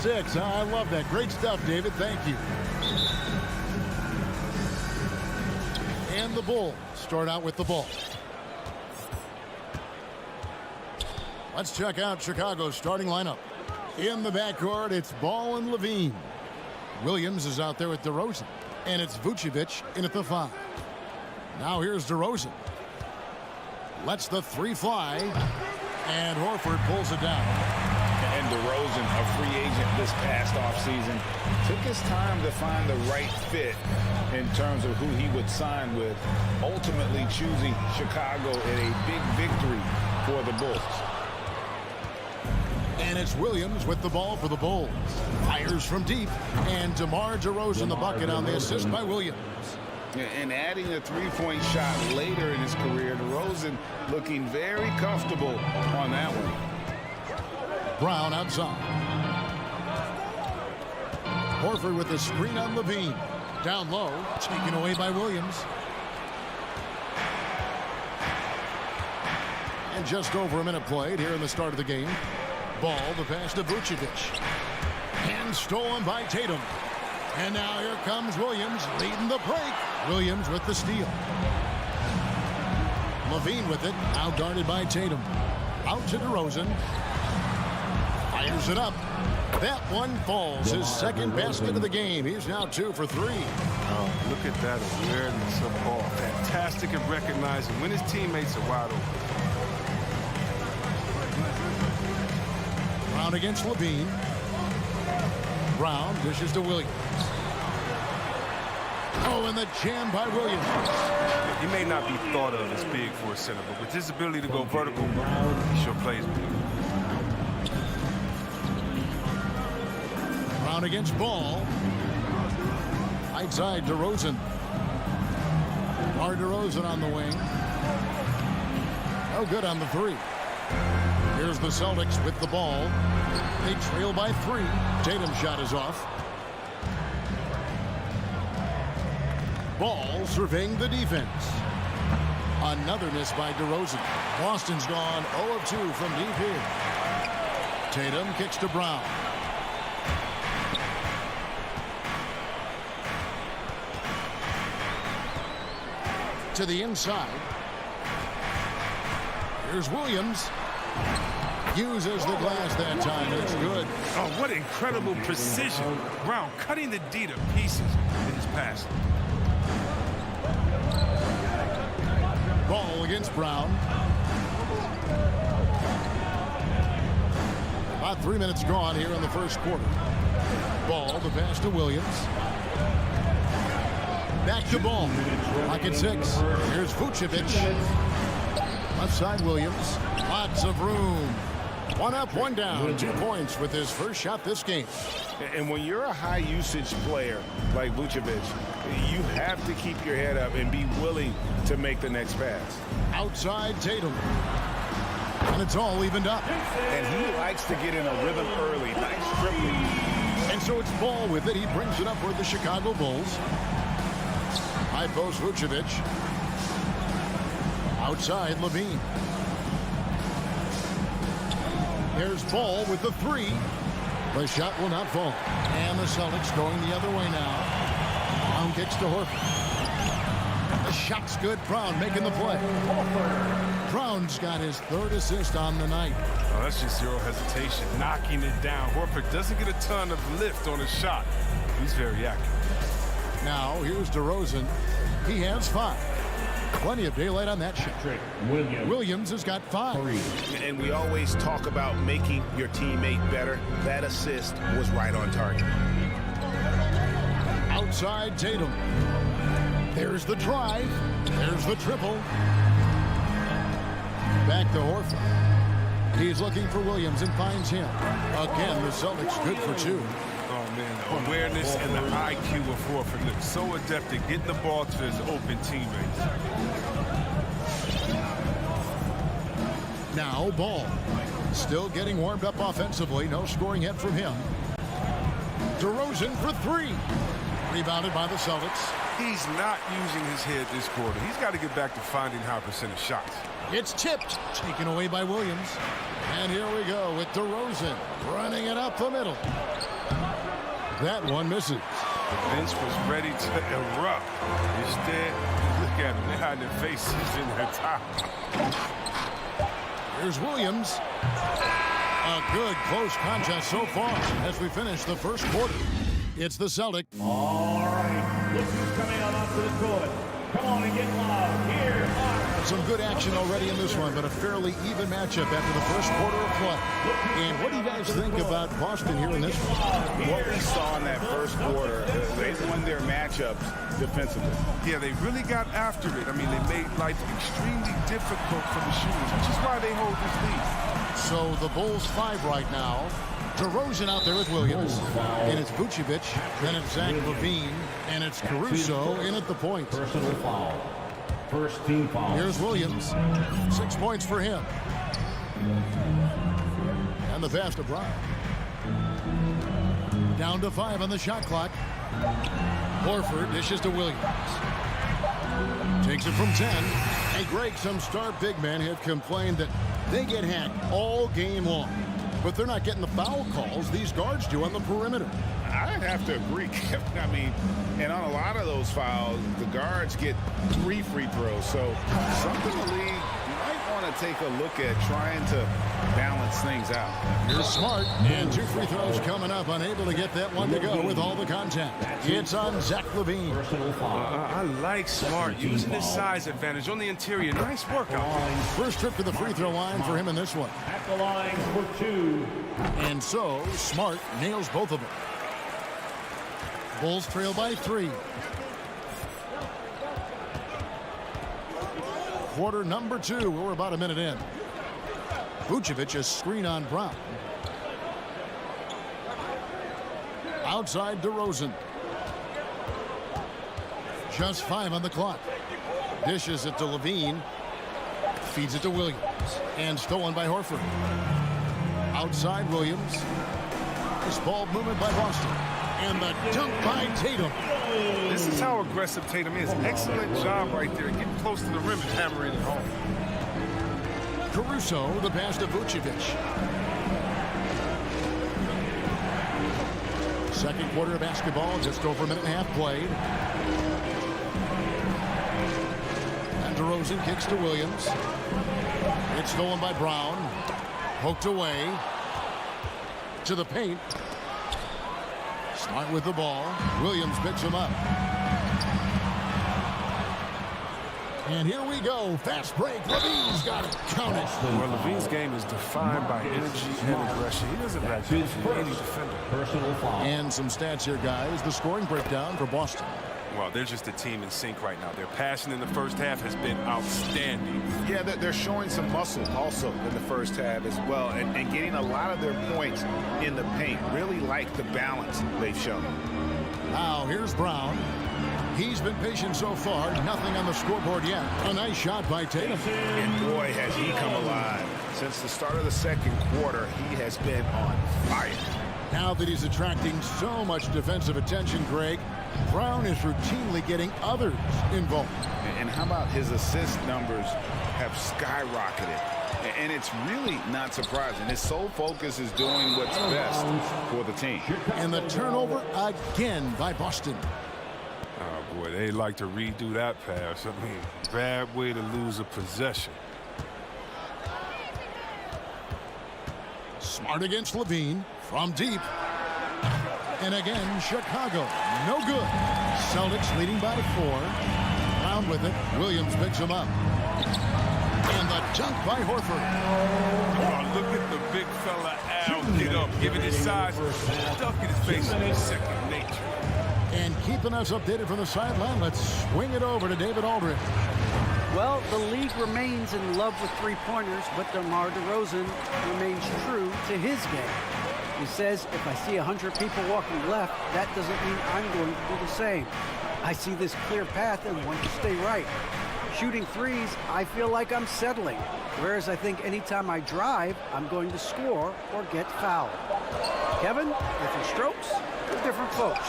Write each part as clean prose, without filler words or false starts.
6. I love that. Great stuff, David. Thank you. And the Bulls start out with the ball. Let's check out Chicago's starting lineup. In the backcourt, it's Ball and Levine. Williams is out there with DeRozan. And it's Vucevic in at the 5. Now here's DeRozan. Lets the 3 fly. And Horford pulls it down. And DeRozan, a free agent this past offseason, took his time to find the right fit in terms of who he would sign with, ultimately choosing Chicago in a big victory for the Bulls. And it's Williams with the ball for the Bulls. Fires from deep. And DeMar DeRozan the bucket on the assist by Williams. And adding a three-point shot later in his career, DeRozan looking very comfortable on that one. Brown outside. Horford with the screen on Levine. Down low, taken away by Williams. And just over a minute played here in the start of the game. Ball, the pass to Vucevic. And stolen by Tatum. And now here comes Williams leading the break. Williams with the steal. Levine with it, now guarded by Tatum. Out to DeRozan. Fires it up. That one falls. His second basket of the game. He's now 2 for 3. Oh, look at that awareness of ball. Fantastic at recognizing when his teammates are wide open. Brown against Levine. Brown dishes to Williams. Oh, and the jam by Williams. He may not be thought of as big for a center, but with his ability to go vertical, he sure plays big. Brown against Ball. Right side, DeRozan. DeRozan on the wing. No good on the 3. Here's the Celtics with the ball. They trail by 3. Tatum's shot is off. Ball surveying the defense. Another miss by DeRozan. Boston's gone 0 of 2 from deep here. Tatum kicks to Brown. To the inside. Here's Williams. Uses the glass that time. It's good. Oh, what incredible precision. Brown cutting the D to pieces in his pass. Ball against Brown. About 3 minutes gone here in the first quarter. Ball, the pass to Williams. Back to Ball. Pocket 6. Here's Vucevic. Left side Williams. Lots of room. 1 up, 1 down. 2 points with his first shot this game. And when you're a high-usage player like Vucevic, you have to keep your head up and be willing to make the next pass. Outside Tatum. And it's all evened up. And he likes to get in a rhythm early. Nice dribbling. And so it's Ball with it. He brings it up for the Chicago Bulls. High post Vucevic. Outside Levine. There's Ball with the 3. The shot will not fall. And the Celtics going the other way now. Brown kicks to Horford. The shot's good. Brown making the play. Brown's got his 3rd assist on the night. Oh, that's just zero hesitation. Knocking it down. Horford doesn't get a ton of lift on his shot. He's very active. Now, here's DeRozan. He has 5. Plenty of daylight on that shot. Williams has got 5. And we always talk about making your teammate better. That assist was right on target. Outside Tatum. There's the drive. There's the triple. Back to Horford. He's looking for Williams and finds him. Again, the Celtics good for 2. Oh, man, awareness and the IQ of Horford. Look, so adept at getting the ball to his open teammates. Now Ball. Still getting warmed up offensively. No scoring yet from him. DeRozan for 3. Rebounded by the Celtics. He's not using his head this quarter. He's got to get back to finding high percentage shots. It's tipped. Taken away by Williams. And here we go with DeRozan running it up the middle. That one misses. The bench was ready to erupt. Instead, look at them. They're hiding their faces in their top. Here's Williams. A good close contest so far as we finish the first quarter. It's the Celtics. All right, look who's coming out onto the court. Come on and get loud. Here are some good action already in this one, but a fairly even matchup after the first quarter of play. And what do you guys think about Boston here in this one? What we saw in that first quarter, they won their matchups defensively. Yeah, they really got after it. I mean, they made life extremely difficult for the shooters, which is why they hold this lead. So the Bulls 5 right now. DeRozan out there with Williams, and it's Vucevic, then it's Zach LaVine, and it's Caruso in at the point. personal foul. First team foul. Here's Williams, 6 points for him. And the pass to Brown. Down to 5 on the shot clock. Horford dishes to Williams. Takes it from 10. Hey, Greg, some star big men have complained that they get hacked all game long. But they're not getting the foul calls these guards do on the perimeter. I'd have to agree, Kevin. I mean, and on a lot of those fouls, the guards get 3 free throws. So something the league might want to take a look at trying to balance things out. You're smart, and 2 free throws coming up. Unable to get that one to go with all the contact. It's on Zach LaVine. I like Smart using his size advantage on the interior. Nice work out there. First trip to the free throw line for him in this one. At the line for 2. And so, Smart nails both of them. Bulls trail by 3. Quarter number 2. We're about a minute in. Vucevic a screen on Brown. Outside DeRozan. Just 5 on the clock. Dishes it to LaVine. Feeds it to Williams. And stolen by Horford. Outside Williams. This ball movement by Boston. And the dunk by Tatum. This is how aggressive Tatum is. Excellent job right there, getting close to the rim and hammering it home. Caruso, the pass to Vucevic. Second quarter of basketball, just over a minute and a half played. And DeRozan kicks to Williams. It's stolen by Brown. Poked away. To the paint. Smart with the ball. Williams picks him up. And here we go. Fast break. LaVine's got it. Count it. Well, LaVine's game is defined by energy and aggression. He doesn't back down from any defender. Personal foul. And some stats here, guys. The scoring breakdown for Boston. Well, they're just a team in sync right now. Their passion in the first half has been outstanding. Yeah, they're showing some muscle also in the first half as well, and getting a lot of their points in the paint. Really like the balance they've shown. Now, here's Brown. He's been patient so far. Nothing on the scoreboard yet. A nice shot by Tatum. And boy, has he come alive. Since the start of the second quarter, he has been on fire. Now that he's attracting so much defensive attention, Greg, Brown is routinely getting others involved. And how about his assist numbers have skyrocketed? And it's really not surprising. His sole focus is doing what's best for the team. And the turnover again by Boston. Oh, boy, they like to redo that pass. I mean, bad way to lose a possession. Smart against LaVine from deep. And again, Chicago. No good. Celtics leading by 4. Brown with it. Williams picks him up. And the dunk by Horford. Oh, look at the big fella Al get up, giving his size, stuck in his face in second nature. And keeping us updated from the sideline, let's swing it over to David Aldridge. Well, the league remains in love with three-pointers, but DeMar DeRozan remains true to his game. He says, if I see 100 people walking left, that doesn't mean I'm going to do the same. I see this clear path and want to stay right. Shooting threes, I feel like I'm settling. Whereas I think anytime I drive, I'm going to score or get fouled. Kevin, different strokes for different folks.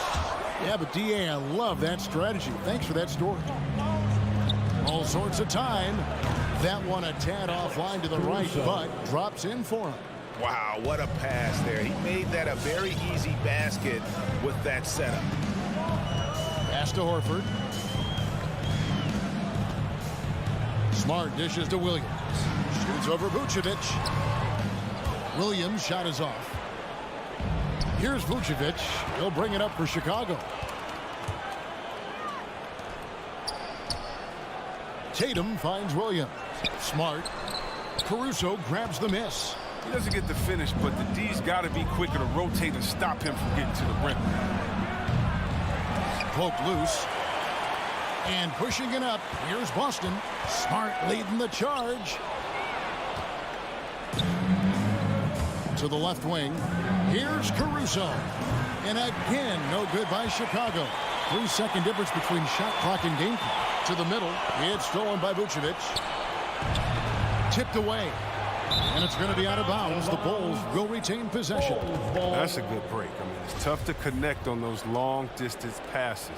Yeah, but DA, I love that strategy. Thanks for that story. All sorts of time. That one a tad offline to the right, but drops in for him. Wow, what a pass there. He made that a very easy basket with that setup. Pass to Horford. Smart dishes to Williams. Shoots over Vucevic. Williams' shot is off. Here's Vucevic. He'll bring it up for Chicago. Tatum finds Williams. Smart. Caruso grabs the miss. He doesn't get the finish, but the D's got to be quicker to rotate and stop him from getting to the rim. Poked loose. And pushing it up. Here's Boston. Smart leading the charge. To the left wing. Here's Caruso. And again, no good by Chicago. 3-second difference between shot clock and game clock. To the middle. It's stolen by Vucevic. Tipped away. And it's going to be out of bounds. The Bulls will retain possession. That's a good break. I mean, it's tough to connect on those long-distance passes.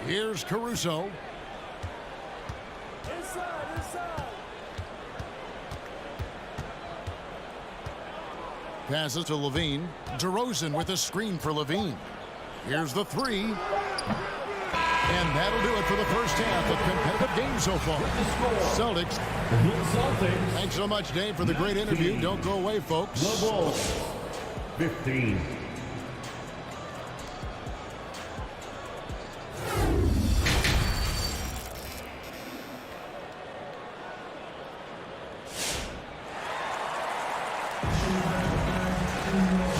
Here's Caruso. Passes to Levine. DeRozan with a screen for Levine. Here's the three. And that'll do it for the first half of competitive game so far. Celtics. Thanks so much, Dave, for the great interview. Don't go away, folks. The Bulls, 15.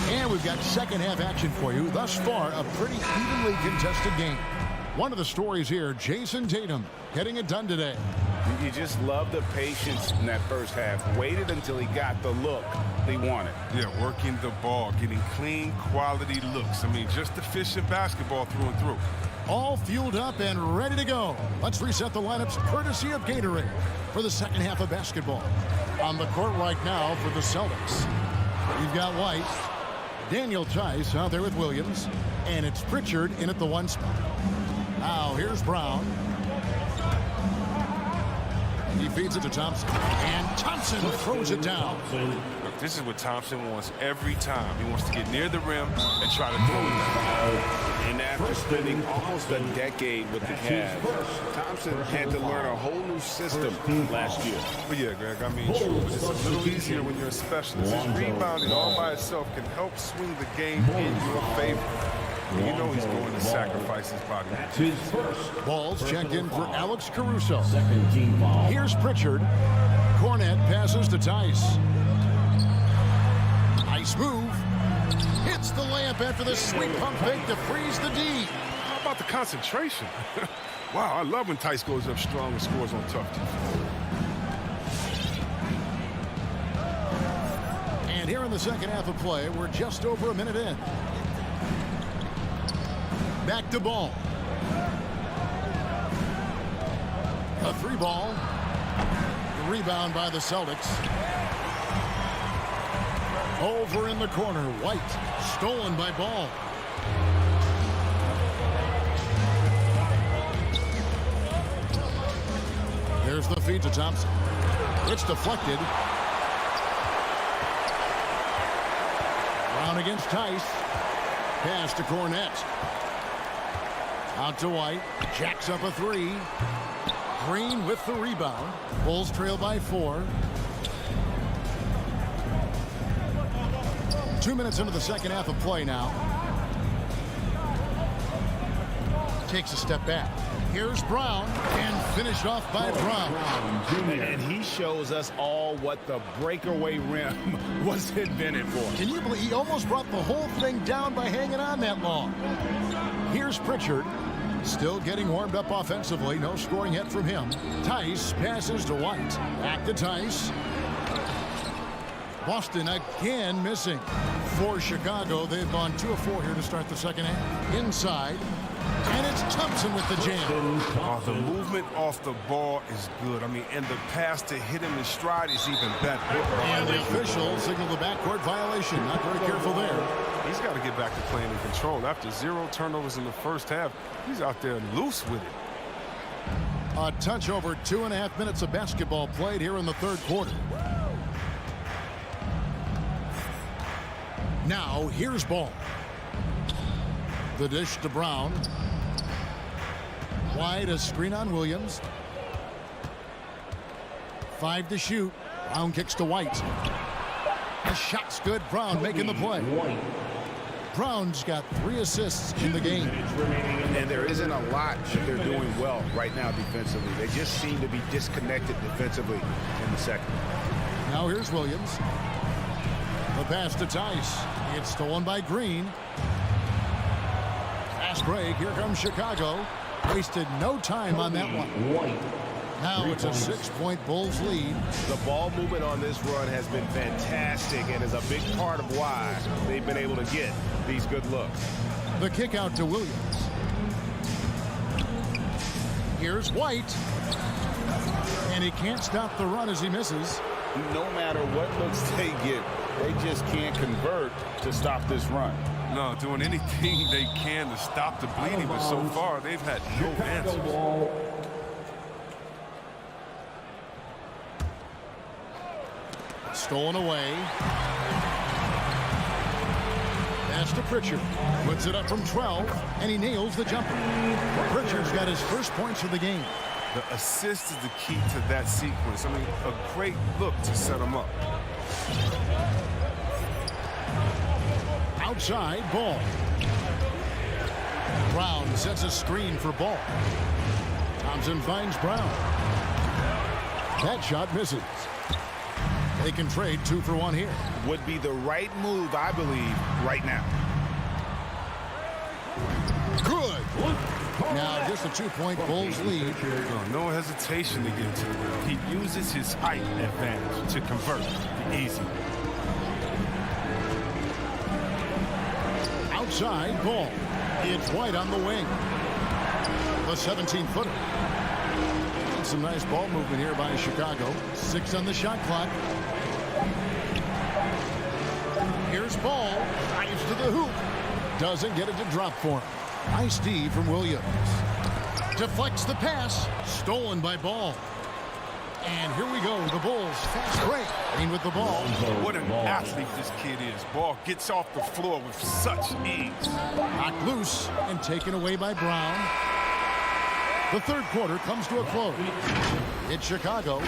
And we've got second half action for you. Thus far, a pretty evenly contested game. One of the stories here, Jason Tatum getting it done today. You just love the patience in that first half. Waited until he got the look he wanted. Yeah, working the ball, getting clean, quality looks. I mean, just efficient basketball through and through. All fueled up and ready to go. Let's reset the lineups courtesy of Gatorade for the second half of basketball. On the court right now for the Celtics, you've got White, Daniel Tice out there with Williams, and it's Pritchard in at the one spot. Now here's Brown. He feeds it to Thompson. And Thompson throws it down. Look, this is what Thompson wants every time. He wants to get near the rim and try to throw it down. And after spending almost a decade with the Cavs, Thompson had to learn a whole new system last year. But yeah, Greg, I mean, true, but it's a little easier when you're a specialist. His rebounding all by itself can help swing the game in your favor. You know he's going to sacrifice his body. Balls checked in for Alex Caruso. Here's Pritchard. Cornette passes to Tice. Nice move. Hits the layup after the sweet pump fake to freeze the D. How about the concentration? Wow, I love when Tice goes up strong and scores on tough defense. And here in the second half of play, we're just over a minute in. Back to Ball. A three ball. Rebound by the Celtics. Over in the corner, White. Stolen by Ball. There's the feed to Thompson. It's deflected. Brown against Tice. Pass to Cornette. Out to White. Jacks up a three. Green with the rebound. Bulls trail by 4. 2 minutes into the second half of play now. Takes a step back. Here's Brown, and finished off by Brown. And he shows us all what the breakaway rim was invented for. Can you believe he almost brought the whole thing down by hanging on that long? Here's Pritchard, still getting warmed up offensively. No scoring yet from him. Tice passes to White. Back to Tice. Boston again missing. For Chicago, they've gone 2 of 4 here to start the second half. Inside. And it's Thompson with the jam. Oh, the movement off the ball is good. I mean, and the pass to hit him in stride is even better. And the official signaled the backcourt violation. Not very careful there. He's got to get back to playing in control. After 0 turnovers in the first half, he's out there loose with it. A touch over 2.5 minutes of basketball played here in the third quarter. Now here's Ball. The dish to Brown. Wide, a screen on Williams. 5 to shoot. Brown kicks to White. The shot's good. Brown making the play. Brown's got 3 assists in the game. And there isn't a lot that they're doing well right now defensively. They just seem to be disconnected defensively in the second. Now here's Williams. The pass to Tice. It's stolen by Green. Fast break. Here comes Chicago. Wasted no time on that one. Now it's a 6-point Bulls lead. The ball movement on this run has been fantastic and is a big part of why they've been able to get these good looks. The kick out to Williams. Here's White. And he can't stop the run as he misses. No matter what looks they get, they just can't convert to stop this run. No, doing anything they can to stop the bleeding, but so far they've had no answers. Stolen away. Pass to Pritchard. Puts it up from 12, and he nails the jumper. Pritchard's got his first points of the game. The assist is the key to that sequence. I mean, a great look to set him up. Outside, Ball. Brown sets a screen for Ball. Thompson finds Brown. That shot misses. They can trade 2 for 1 here. Would be the right move, I believe, right now. Good. Now just a 2-point Bulls lead. No hesitation to get to the rim. He uses his height advantage to convert easy. Outside, Ball. It's White on the wing. The 17-footer. Some nice ball movement here by Chicago. 6 on the shot clock. Here's Ball. Drives to the hoop. Doesn't get it to drop for him. Nice D from Williams. Deflects the pass. Stolen by Ball. And here we go. The Bulls fast break. In with the ball. What an athlete this kid is. Ball gets off the floor with such ease. Knocked loose and taken away by Brown. The third quarter comes to a close. It's Chicago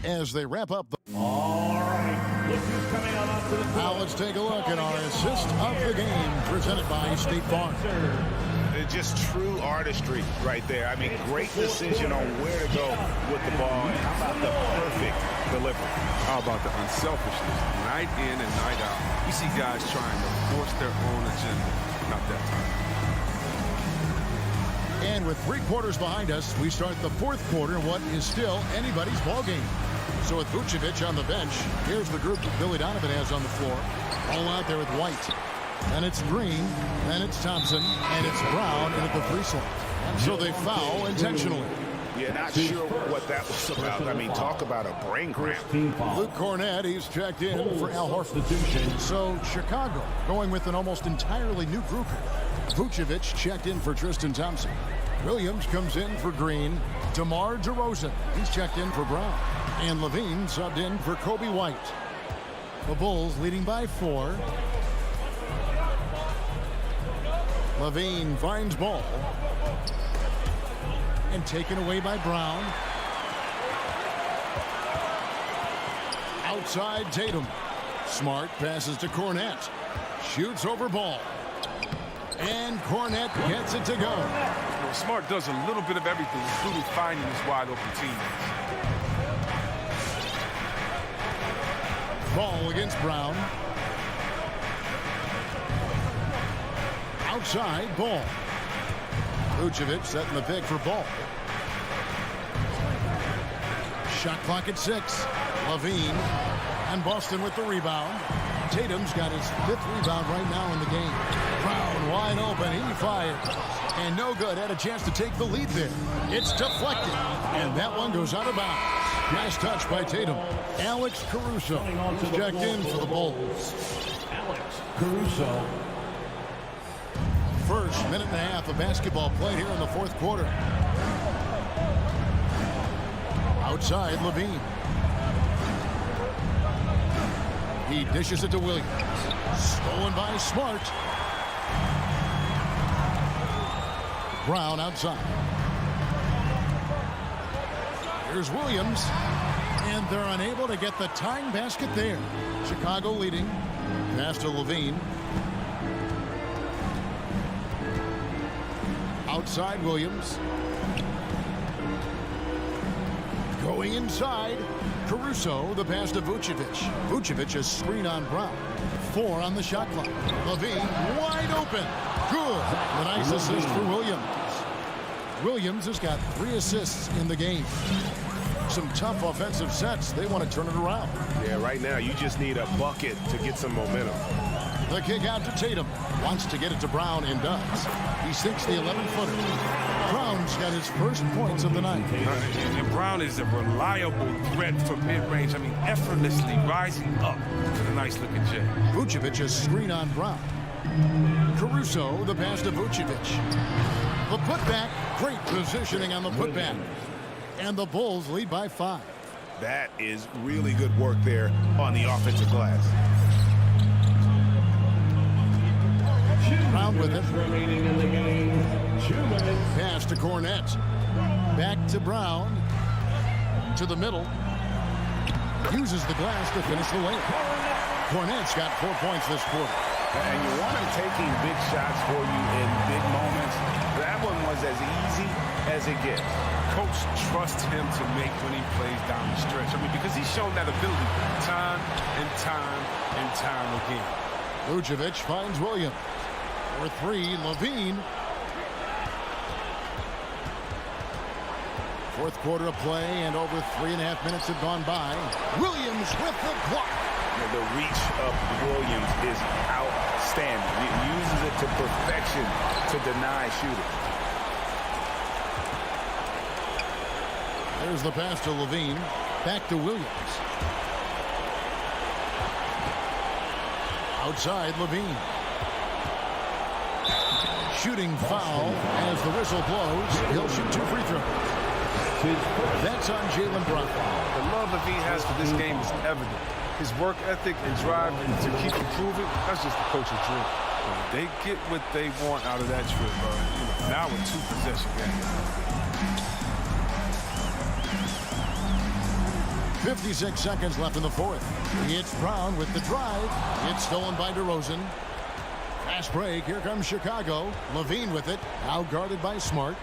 as they wrap up the... All right, look who's coming out onto the court. Now let's take a look at our assist of the game presented by State Farm. It's just true artistry right there. I mean, great decision on where to go with the ball. And how about the perfect delivery? How about the unselfishness? Night in and night out. You see guys trying to force their own agenda. Not that time. And with 3 quarters behind us, we start the fourth quarter in what is still anybody's ball game. So with Vucevic on the bench, here's the group that Billy Donovan has on the floor. All out there with White. Then it's Green, then it's Thompson, and it's Brown in at the free throw. So they foul intentionally. Yeah, not sure what that was about. I mean, talk about a brain cramp. Luke Cornett, he's checked in for Al Horford. So Chicago going with an almost entirely new group here. Vucevic checked in for Tristan Thompson. Williams comes in for Green. DeMar DeRozan, he's checked in for Brown. And Levine subbed in for Kobe White. The Bulls leading by 4. Levine finds Ball. And taken away by Brown. Outside Tatum. Smart passes to Cornett. Shoots over Ball. And Cornett gets it to go. You know, Smart does a little bit of everything, including finding his wide open teammates. Ball against Brown. Outside, Ball. Vucevic setting the pick for Ball. Shot clock at 6. Levine and Boston with the rebound. Tatum's got his 5th rebound right now in the game. Brown wide open. He fires. And no good. Had a chance to take the lead there. It's deflected. And that one goes out of bounds. Nice touch by Tatum. Alex Caruso is checked in for the Bulls. Alex Caruso. First minute and a half of basketball played here in the fourth quarter. Outside, Levine. He dishes it to Williams. Stolen by Smart. Brown outside. Here's Williams. And they're unable to get the tying basket there. Chicago leading. Pass to Levine. Outside Williams. Going inside. Caruso, the pass to Vucevic. Vucevic a screen on Brown. 4 on the shot clock. Levine wide open. Good. A nice assist for Williams. Williams has got 3 assists in the game. Some tough offensive sets. They want to turn it around. Yeah, right now you just need a bucket to get some momentum. The kick out to Tatum. Wants to get it to Brown and does. He sinks the 11-footer. Brown's got his first points of the night. And Brown is a reliable threat for mid-range. I mean, effortlessly rising up to the nice-looking J. Vucevic a screen on Brown. Caruso, the pass to Vucevic. The putback. Great positioning on the putback. And the Bulls lead by 5. That is really good work there on the offensive glass. Brown with it. Pass to Cornette. Back to Brown. To the middle. Uses the glass to finish the layup. Cornette's got 4 points this quarter. And you want him taking big shots for you in big moments. That one was as easy as it gets. Coach trusts him to make when he plays down the stretch. I mean, because he's shown that ability time and time and time again. Vucevic finds Williams. For 3, Levine. Fourth quarter of play, and over 3.5 minutes have gone by. Williams with the block. The reach of Williams is outstanding. He uses it to perfection to deny shooters. There's the pass to Levine. Back to Williams. Outside, Levine. Shooting foul as the whistle blows. He'll shoot 2 free throws. That's on Jaylen Brown. The love Levine has for this game is evident. His work ethic and drive to keep improving, that's just the coach's dream. They get what they want out of that trip, bro. Now with 2 possession game. 56 seconds left in the fourth. It's Brown with the drive. It's stolen by DeRozan. Fast break. Here comes Chicago. Levine with it. Now guarded by Smart.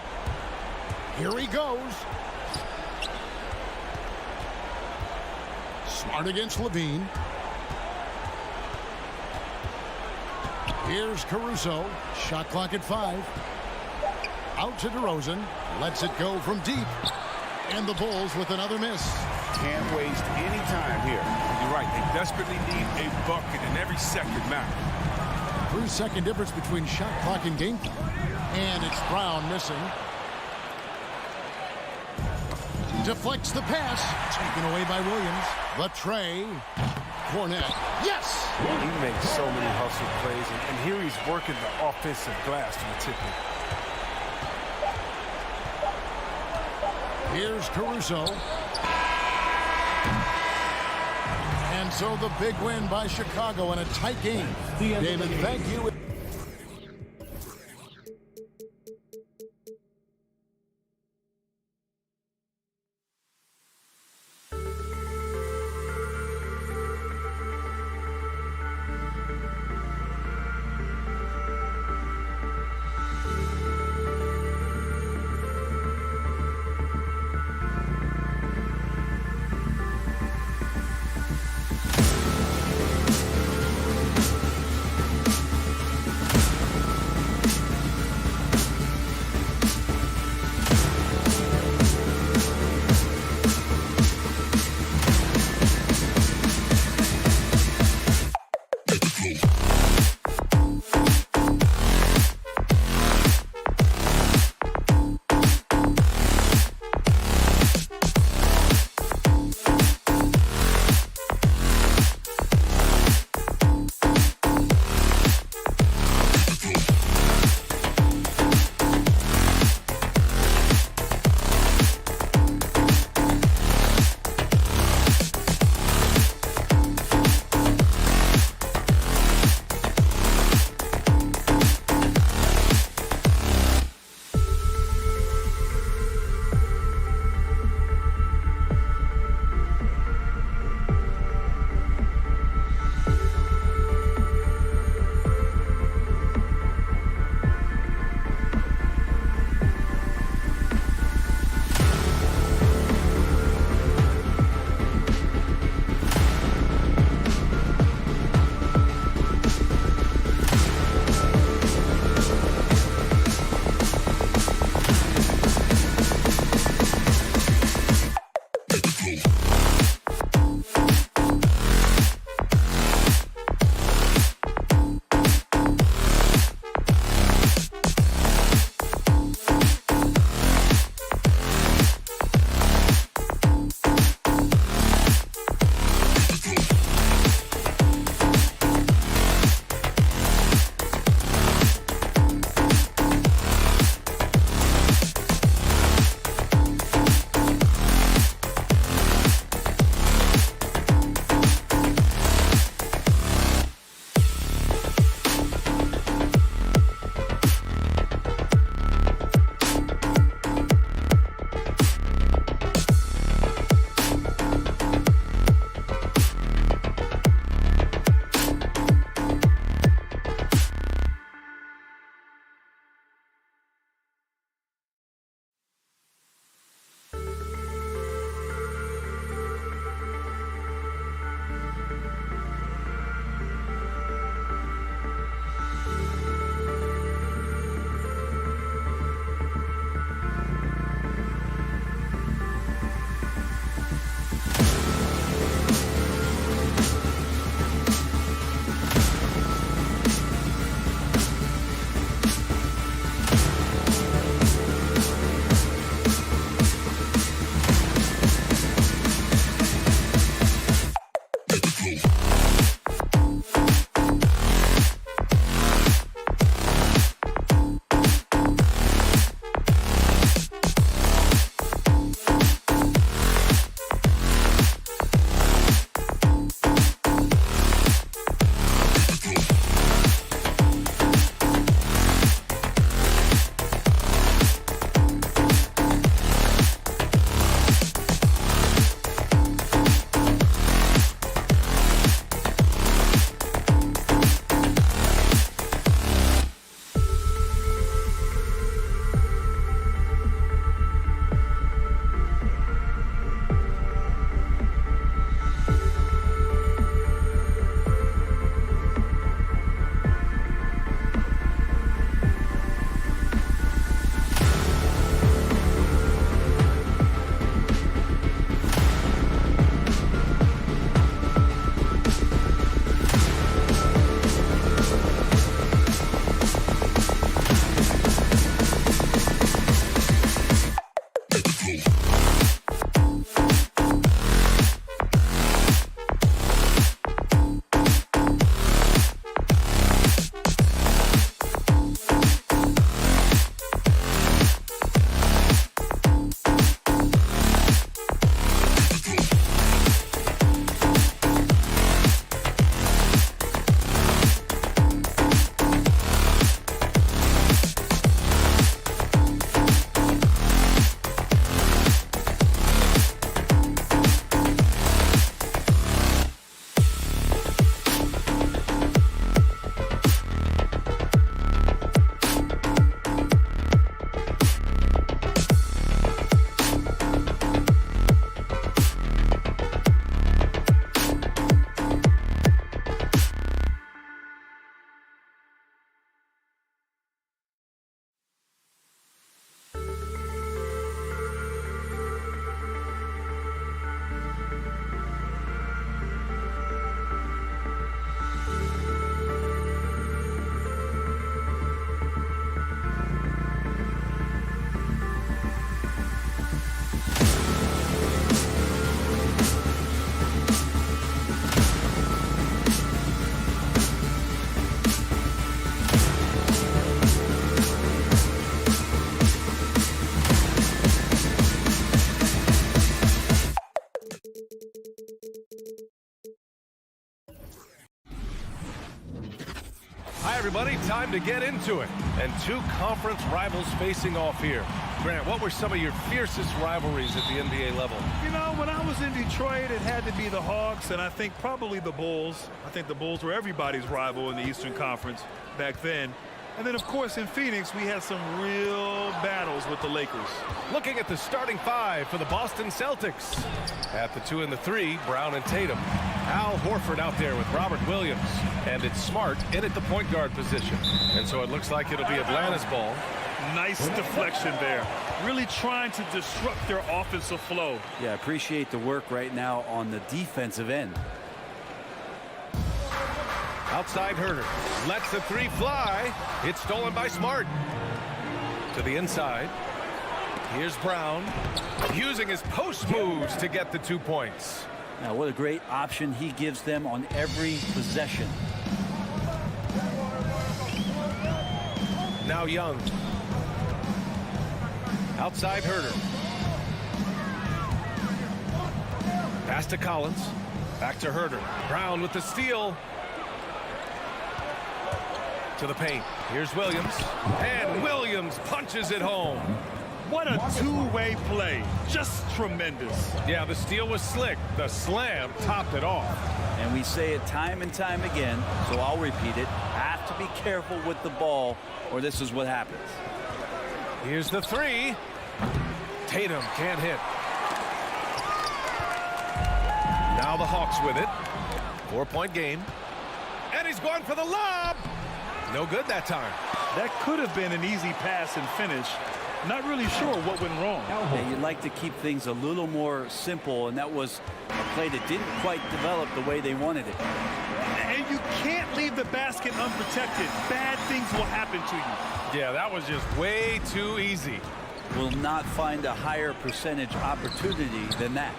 Here he goes. Smart against Levine. Here's Caruso. Shot clock at 5. Out to DeRozan. Lets it go from deep. And the Bulls with another miss. Can't waste any time here. You're right. They desperately need a bucket, and every second matters. 3-second difference between shot clock and game clock. And it's Brown missing. Deflects the pass. Taken away by Williams. The tray. Cornette. Yes! He makes so many hustle plays, and here he's working the offensive glass from the tip in. Here's Caruso. And so the big win by Chicago in a tight game. David, thank you. time to get into it. And two conference rivals facing off here. Grant, what were some of your fiercest rivalries at the NBA level? You know, when I was in Detroit, it had to be the Hawks, and I think probably the Bulls. I think the Bulls were everybody's rival in the Eastern Conference back then. And then, of course, in Phoenix, we had some real battles with the Lakers. Looking at the starting five for the Boston Celtics. At the 2 and the 3, Brown and Tatum. Al Horford out there with Robert Williams. And it's Smart in at the point guard position. And so it looks like it'll be Atlanta's ball. Nice deflection there. Really trying to disrupt their offensive flow. Yeah, appreciate the work right now on the defensive end. Outside Herder. Lets the 3 fly. It's stolen by Smart. To the inside. Here's Brown. Using his post moves to get the 2 points. Now, what a great option he gives them on every possession. Now Young. Outside Herder. Pass to Collins. Back to Herder. Brown with the steal. To the paint. Here's Williams. And Williams punches it home. What a two-way play. Just tremendous. Yeah, the steal was slick. The slam topped it off. And we say it time and time again, so I'll repeat it. Have to be careful with the ball, or this is what happens. Here's the 3. Tatum can't hit. Now the Hawks with it. 4-point game. And he's going for the lob. No good that time. That could have been an easy pass and finish. Not really sure what went wrong. Yeah, you'd like to keep things a little more simple, and that was a play that didn't quite develop the way they wanted it. And you can't leave the basket unprotected. Bad things will happen to you. Yeah, that was just way too easy. Will not find a higher percentage opportunity than that.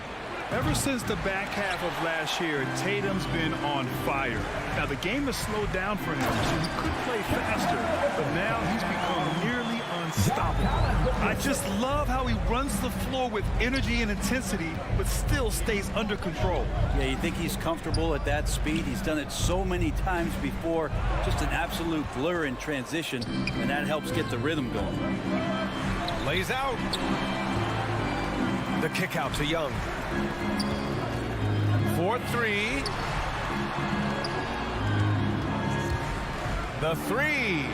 Ever since the back half of last year, Tatum's been on fire. Now, the game has slowed down for him, so he could play faster, but now he's become nearly unstoppable. I just love how he runs the floor with energy and intensity, but still stays under control. Yeah, you think he's comfortable at that speed? He's done it so many times before. Just an absolute blur in transition, and that helps get the rhythm going. Lays out. The kick out to Young. 4-3. The 3.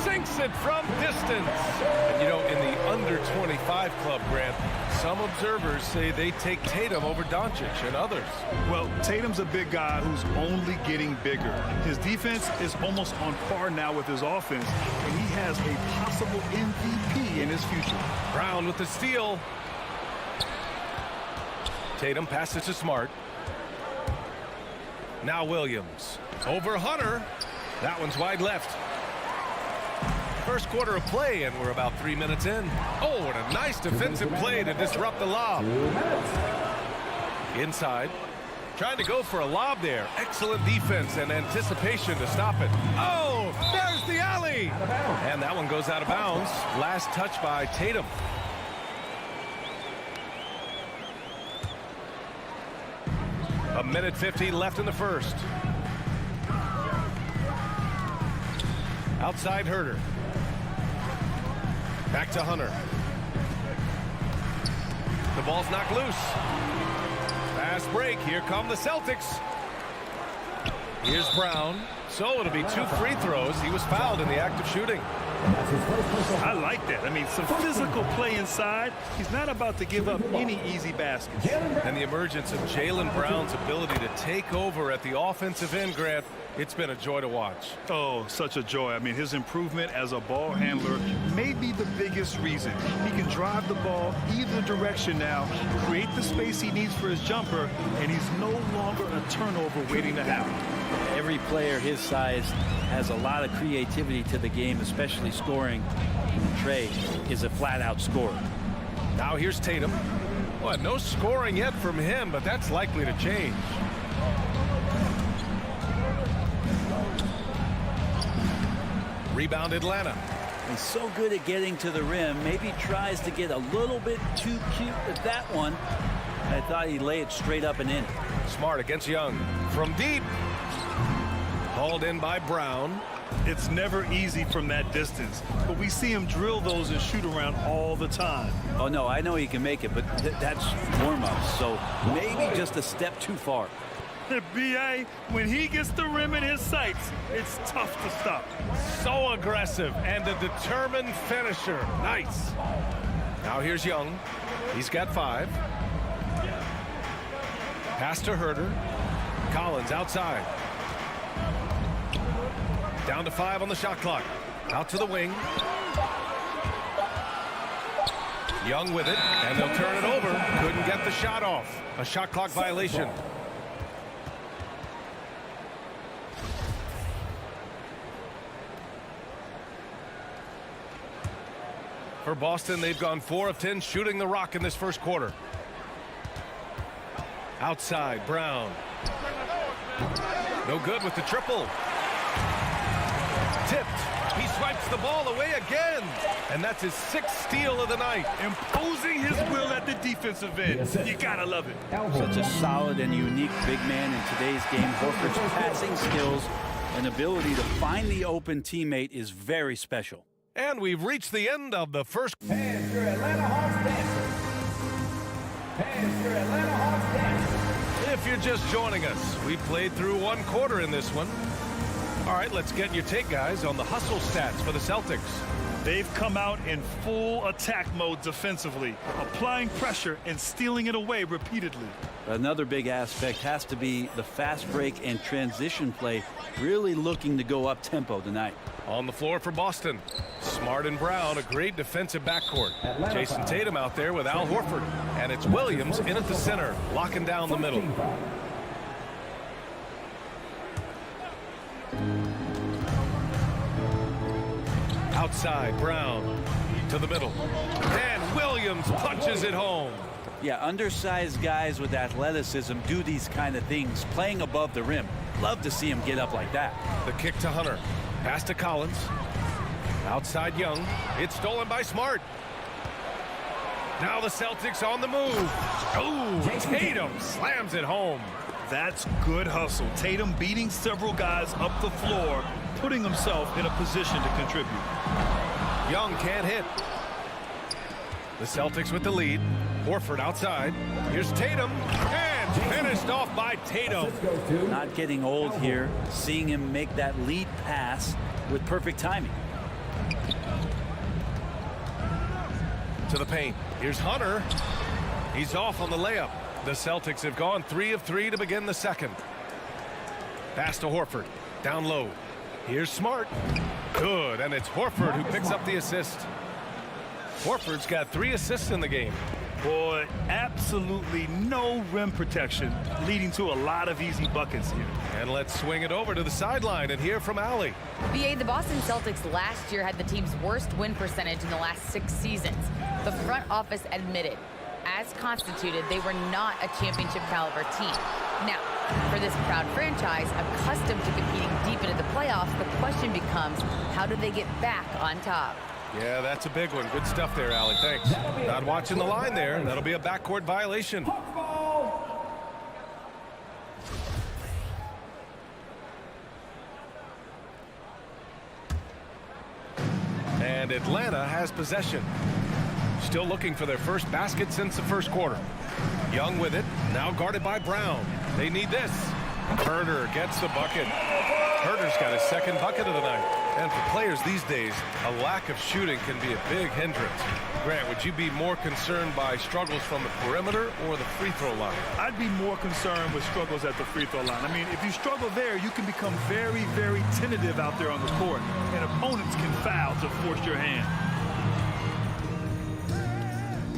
Sinks it from distance. And you know, in the under 25 club, Grant, some observers say they take Tatum over Doncic and others. Well, Tatum's a big guy who's only getting bigger. His defense is almost on par now with his offense, and he has a possible MVP in his future. Brown with the steal. Tatum passes to Smart. Now Williams. Over Hunter. That one's wide left. First quarter of play, and we're about 3 minutes in. Oh, and a nice defensive play to disrupt the lob. Inside. Trying to go for a lob there. Excellent defense and anticipation to stop it. Oh, there's the alley. And that one goes out of bounds. Last touch by Tatum. A minute 50 left in the first. Outside Herder. Back to Hunter. The ball's knocked loose. Fast break. Here come the Celtics. Here's Brown. So it'll be 2 free throws. He was fouled in the act of shooting. I like that. I mean, some physical play inside. He's not about to give up any easy baskets. And the emergence of Jaylen Brown's ability to take over at the offensive end, Grant, it's been a joy to watch. Oh, such a joy. I mean, his improvement as a ball handler may be the biggest reason. He can drive the ball either direction now, create the space he needs for his jumper, and he's no longer a turnover waiting to happen. Every player his size has a lot of creativity to the game, especially scoring. Trey is a flat-out scorer. Now here's Tatum. Well, no scoring yet from him, but that's likely to change. Rebound Atlanta. He's so good at getting to the rim. Maybe tries to get a little bit too cute with that one. I thought he'd lay it straight up and in. Smart against Young. From deep. Hauled in by Brown. It's never easy from that distance, but we see him drill those and shoot around all the time. Oh, no, I know he can make it, but that's warm-up, so maybe just a step too far. The BA, when he gets the rim in his sights, it's tough to stop. So aggressive and a determined finisher. Nice. Now here's Young. He's got 5. Pass to Herter. Collins outside. Down to 5 on the shot clock. Out to the wing. Young with it, and they'll turn it over. Couldn't get the shot off. A shot clock violation. For Boston, they've gone 4 of 10 shooting the rock in this first quarter. Outside, Brown. No good with the triple. Tipped. He swipes the ball away again. And that's his 6th steal of the night. Imposing his will at the defensive end. You gotta love it. Such a solid and unique big man in today's game. Horford's passing skills and ability to find the open teammate is very special. And we've reached the end of the first. And your Atlanta Hawks dancer. And your Atlanta Hawks dancer. If you're just joining us, we played through 1 quarter in this one. All right, let's get your take, guys, on the hustle stats for the Celtics. They've come out in full attack mode defensively, applying pressure and stealing it away repeatedly. Another big aspect has to be the fast break and transition play, really looking to go up tempo tonight. On the floor for Boston, Smart and Brown, a great defensive backcourt. Jason Tatum out there with Al Horford, and it's Williams in at the center, locking down the middle. Outside, Brown to the middle, and Williams punches it home. Yeah, undersized guys with athleticism do these kind of things, playing above the rim. Love to see him get up like that. The kick to Hunter. Pass to Collins. Outside Young. It's stolen by Smart. Now the Celtics on the move. Oh, Tatum slams it home. That's good hustle. Tatum beating several guys up the floor, putting himself in a position to contribute. Young can't hit. The Celtics with the lead. Horford outside. Here's Tatum. And finished off by Tatum. Not getting old here. Seeing him make that lead pass with perfect timing. To the paint. Here's Hunter. He's off on the layup. The Celtics have gone 3 of 3 to begin the second. Pass to Horford. Down low. Here's Smart. Good. And it's Horford who picks up the assist. Horford's got 3 assists in the game. Boy, absolutely no rim protection, leading to a lot of easy buckets here. And let's swing it over to the sideline and hear from Allie. BA, the Boston Celtics last year had the team's worst win percentage in the last 6 seasons. The front office admitted, as constituted, they were not a championship caliber team. Now, for this proud franchise, accustomed to competing deep into the playoffs, the question becomes, how do they get back on top? Yeah, that's a big one. Good stuff there, Allie. Thanks. Not watching the line there. That'll be a backcourt violation. And Atlanta has possession. Still looking for their first basket since the first quarter. Young with it. Now guarded by Brown. They need this. Herter gets the bucket. Herter's got his 2nd bucket of the night. And for players these days, a lack of shooting can be a big hindrance. Grant, would you be more concerned by struggles from the perimeter or the free throw line? I'd be more concerned with struggles at the free throw line. I mean, if you struggle there, you can become very, very tentative out there on the court, and opponents can foul to force your hand.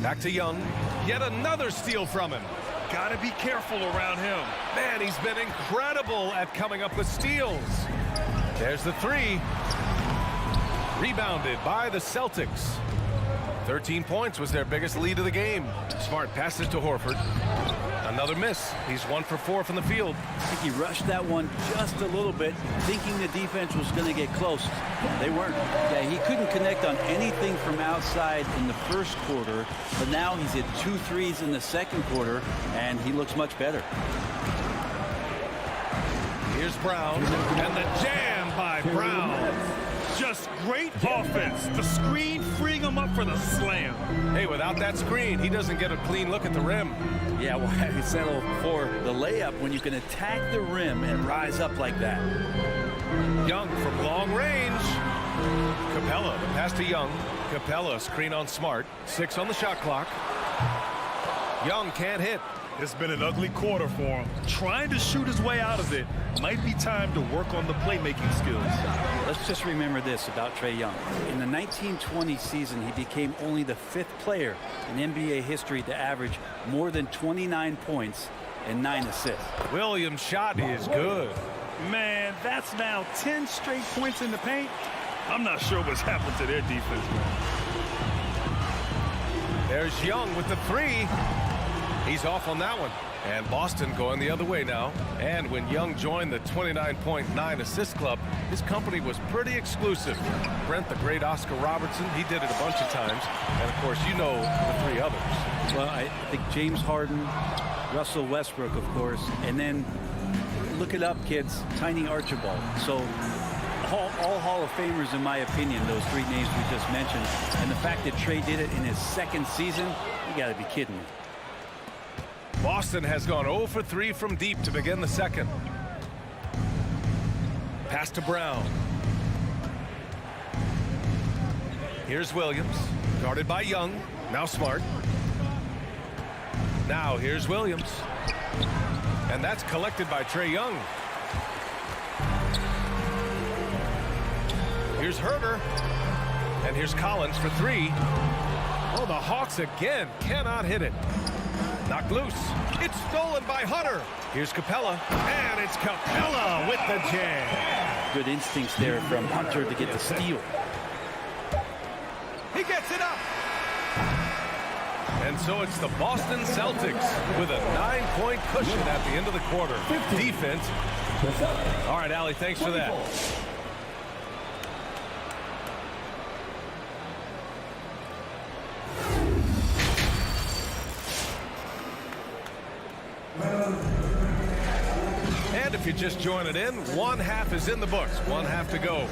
Back to Young. Yet another steal from him. Gotta be careful around him. Man, he's been incredible at coming up with steals. There's the 3. Rebounded by the Celtics. 13 points was their biggest lead of the game. Smart passes to Horford. Another miss. He's 1 for 4 from the field. I think he rushed that one just a little bit, thinking the defense was going to get close. They weren't. Yeah, he couldn't connect on anything from outside in the first quarter, but now he's hit 2 threes in the second quarter, and he looks much better. Here's Brown, and the jam by Brown. Just great offense. The screen freeing him up for the slam. Hey, without that screen, he doesn't get a clean look at the rim. Yeah, why settle for the layup when you can attack the rim and rise up like that? Young from long range. Capella, the pass to Young. Capella, screen on Smart. 6 on the shot clock. Young can't hit. It's been an ugly quarter for him. Trying to shoot his way out of it. Might be time to work on the playmaking skills. Let's just remember this about Trae Young. In the 1920 season, he became only the 5th player in NBA history to average more than 29 points and 9 assists. Williams' shot is good. Man, that's now 10 straight points in the paint. I'm not sure what's happened to their defense, man. There's Young with the 3. He's off on that one. And Boston going the other way now. And when Young joined the 29.9 assist club, his company was pretty exclusive. Brent, the great Oscar Robertson, he did it a bunch of times. And, of course, you know the 3 others. Well, I think James Harden, Russell Westbrook, of course, and then look it up, kids, Tiny Archibald. So all Hall of Famers, in my opinion, those 3 names we just mentioned. And the fact that Trae did it in his 2nd season, you got to be kidding me. Boston has gone 0 for 3 from deep to begin the 2nd. Pass to Brown. Here's Williams, guarded by Young. Now Smart. Now here's Williams. And that's collected by Trae Young. Here's Herter. And here's Collins for 3. Oh, the Hawks again cannot hit it. Knocked loose. It's stolen by Hunter. Here's Capella. And it's Capella with the jam. Good instincts there from Hunter to get the steal. He gets it up. And so it's the Boston Celtics with a 9-point cushion at the end of the quarter. Defense. All right, Allie, thanks for that. And if you're just joining in, 1 half is in the books. 1 half to go.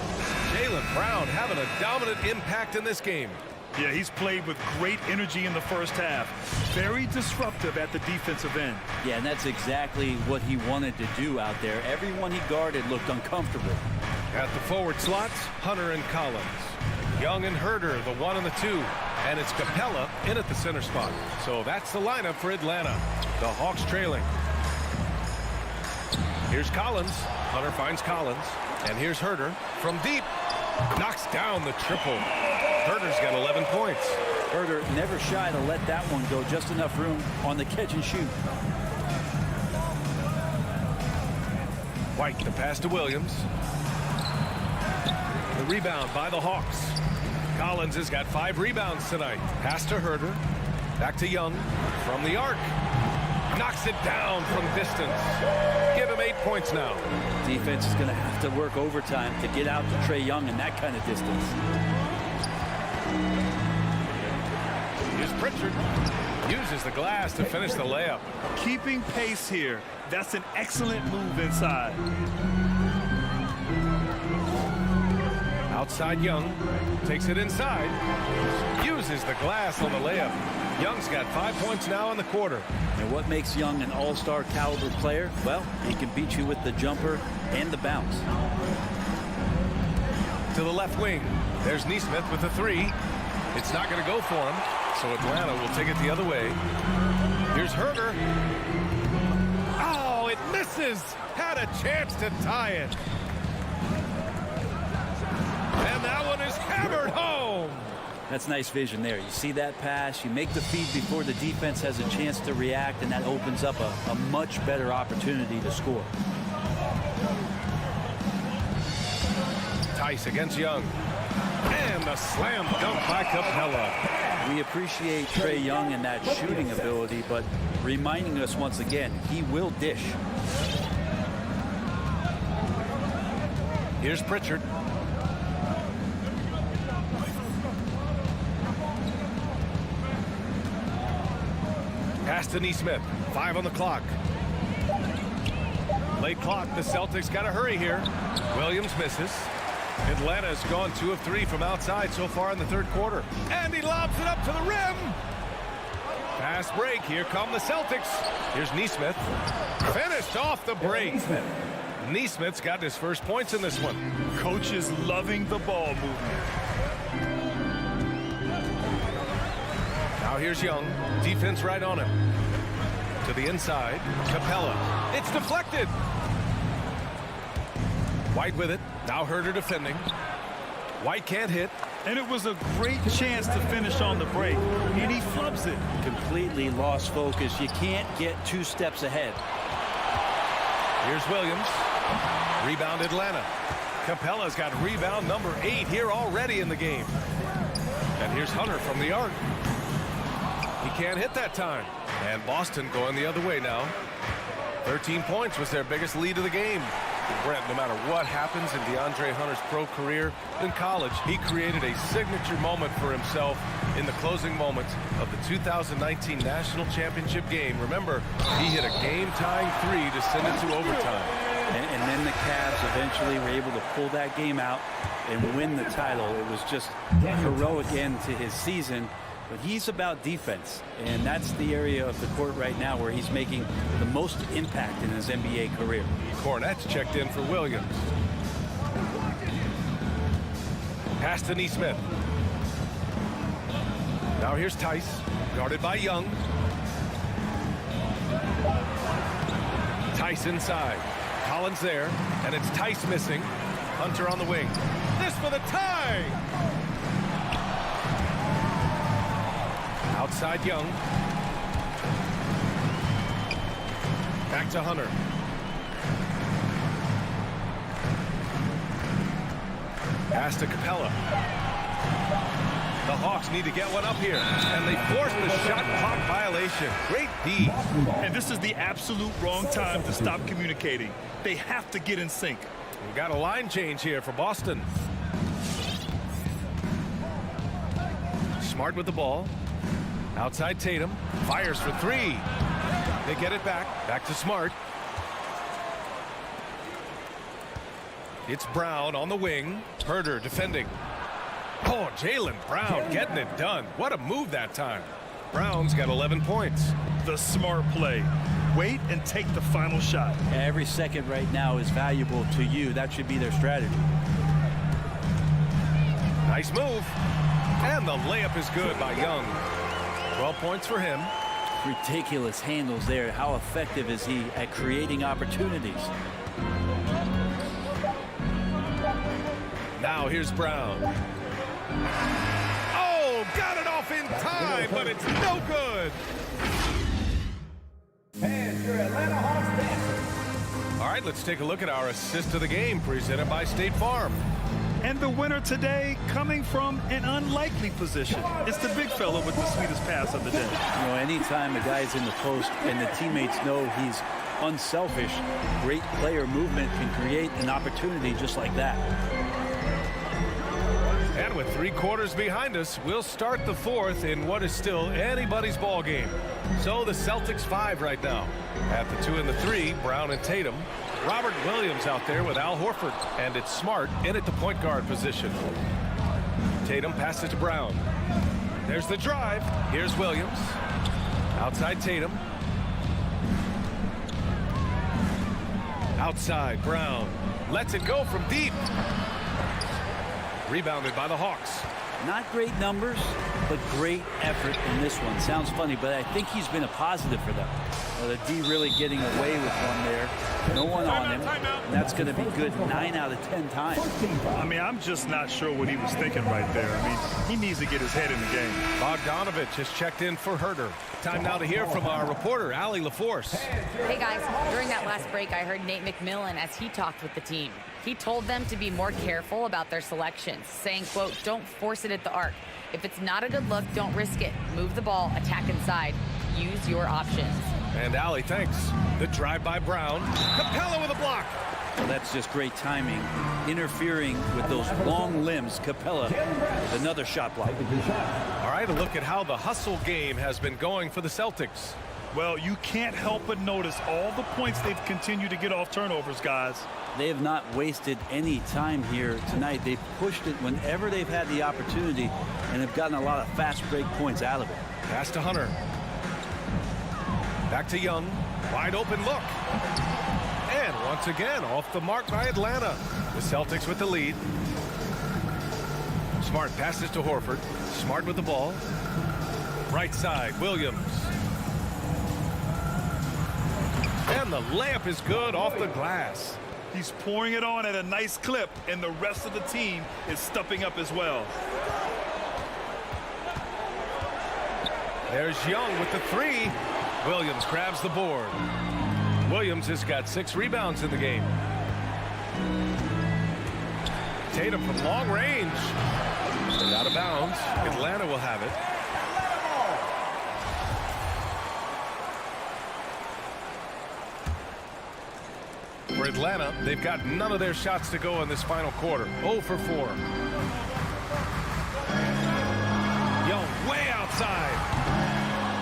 Jaylen Brown having a dominant impact in this game. Yeah, he's played with great energy in the first half. Very disruptive at the defensive end. Yeah, and that's exactly what he wanted to do out there. Everyone he guarded looked uncomfortable. At the forward slots, Hunter and Collins. Young and Herter, the 1 and the 2. And it's Capella in at the center spot. So that's the lineup for Atlanta. The Hawks trailing. Here's Collins. Hunter finds Collins. And here's Herter from deep. Knocks down the triple. Herter's got 11 points. Herter never shy to let that one go. Just enough room on the catch and shoot. White, the pass to Williams. The rebound by the Hawks. Collins has got 5 rebounds tonight. Pass to Herter. Back to Young. From the arc. Knocks it down from distance. Give him 8 points now. Defense is going to have to work overtime to get out to Trae Young in that kind of distance. Here's Pritchard. Uses the glass to finish the layup. Keeping pace here. That's an excellent move inside. Outside Young. Takes it inside. Uses the glass on the layup. Young's got 5 points now in the quarter. And what makes Young an all-star caliber player? Well, he can beat you with the jumper and the bounce. To the left wing. There's Nesmith with the 3. It's not going to go for him, so Atlanta will take it the other way. Here's Herter. Oh, it misses. Had a chance to tie it. And that one is hammered home. That's nice vision there. You see that pass, you make the feed before the defense has a chance to react, and that opens up a much better opportunity to score. Tice against Young. And the slam dunk by Capella. We appreciate Trae Young and that shooting ability, but reminding us once again, he will dish. Here's Pritchard. Pass to Nesmith. 5 on the clock. Late clock. The Celtics got to hurry here. Williams misses. Atlanta's gone 2 of 3 from outside so far in the third quarter. And he lobs it up to the rim. Fast break. Here come the Celtics. Here's Nesmith. Finished off the break. Nesmith's got his first points in this one. Coach is loving the ball movement. Now here's Young. Defense right on him. To the inside. Capella. It's deflected. White with it. Now Herder defending. White can't hit. And it was a great chance to finish on the break. And he flubs it. Completely lost focus. You can't get 2 steps ahead. Here's Williams. Rebound Atlanta. Capella's got rebound number 8 here already in the game. And here's Hunter from the arc. He can't hit that time. And Boston going the other way now. 13 points was their biggest lead of the game. Brent, no matter what happens in DeAndre Hunter's pro career, in college, he created a signature moment for himself in the closing moments of the 2019 National Championship game. Remember, he hit a game-tying 3 to send it to overtime. And then the Cavs eventually were able to pull that game out and win the title. It was just a heroic end to his season. But he's about defense, and that's the area of the court right now where he's making the most impact in his NBA career. Cornette's checked in for Williams. Pass to Nesmith. Now here's Tice, guarded by Young. Tice inside. Collins there, and it's Tice missing. Hunter on the wing. This for the tie! Outside Young. Back to Hunter. Pass to Capella. The Hawks need to get one up here, and they force the shot clock violation. Great D. And this is the absolute wrong time to stop communicating. They have to get in sync. We got a line change here for Boston. Smart with the ball. Outside Tatum. Fires for 3. They get it back. Back to Smart. It's Brown on the wing. Herder defending. Oh, Jaylen Brown getting it done. What a move that time. Brown's got 11 points. The smart play. Wait and take the final shot. Every second right now is valuable to you. That should be their strategy. Nice move. And the layup is good by Young. 12 points for him. Ridiculous handles there. How effective is he at creating opportunities? Now here's Brown. Oh, got it off in time, but it's no good. And your Atlanta Hawks dancers. All right, let's take a look at our assist of the game presented by State Farm. And the winner today coming from an unlikely position. It's the big fella with the sweetest pass of the day. You know, anytime a guy's in the post and the teammates know he's unselfish, great player movement can create an opportunity just like that. And with 3 quarters behind us, we'll start the 4th in what is still anybody's ball game. So the Celtics 5 right now. At the 2 and the 3, Brown and Tatum. Robert Williams out there with Al Horford. And it's Smart in at the point guard position. Tatum passes to Brown. There's the drive. Here's Williams. Outside Tatum. Outside Brown. Lets it go from deep. Rebounded by the Hawks. Not great numbers, but great effort in this one. Sounds funny, but I think he's been a positive for them. The D really getting away with one there. No one on him. And that's going to be good 9 out of 10 times. I mean, I'm just not sure what he was thinking right there. I mean, he needs to get his head in the game. Bogdanovich has checked in for Herder. Time now to hear from our reporter, Allie LaForce. Hey, guys. During that last break, I heard Nate McMillan as he talked with the team. He told them to be more careful about their selections, saying, quote, don't force it at the arc. If it's not a good look, don't risk it. Move the ball, attack inside. Use your options. And Allie, thanks. The drive by Brown. Capella with a block. Well, that's just great timing. Interfering with those long limbs. Capella with another shot block. All right, a look at how the hustle game has been going for the Celtics. Well, you can't help but notice all the points they've continued to get off turnovers, guys. They have not wasted any time here tonight. They've pushed it whenever they've had the opportunity and have gotten a lot of fast break points out of it. Pass to Hunter. Back to Young. Wide open look. And once again, off the mark by Atlanta. The Celtics with the lead. Smart passes to Horford. Smart with the ball. Right side, Williams. And the layup is good off the glass. He's pouring it on at a nice clip, and the rest of the team is stepping up as well. There's Young with the three. Williams grabs the board. Williams has got 6 rebounds in the game. Tatum from long range. And out of bounds. Atlanta will have it. For Atlanta, they've got none of their shots to go in this final quarter. 0 for 4. Young way outside.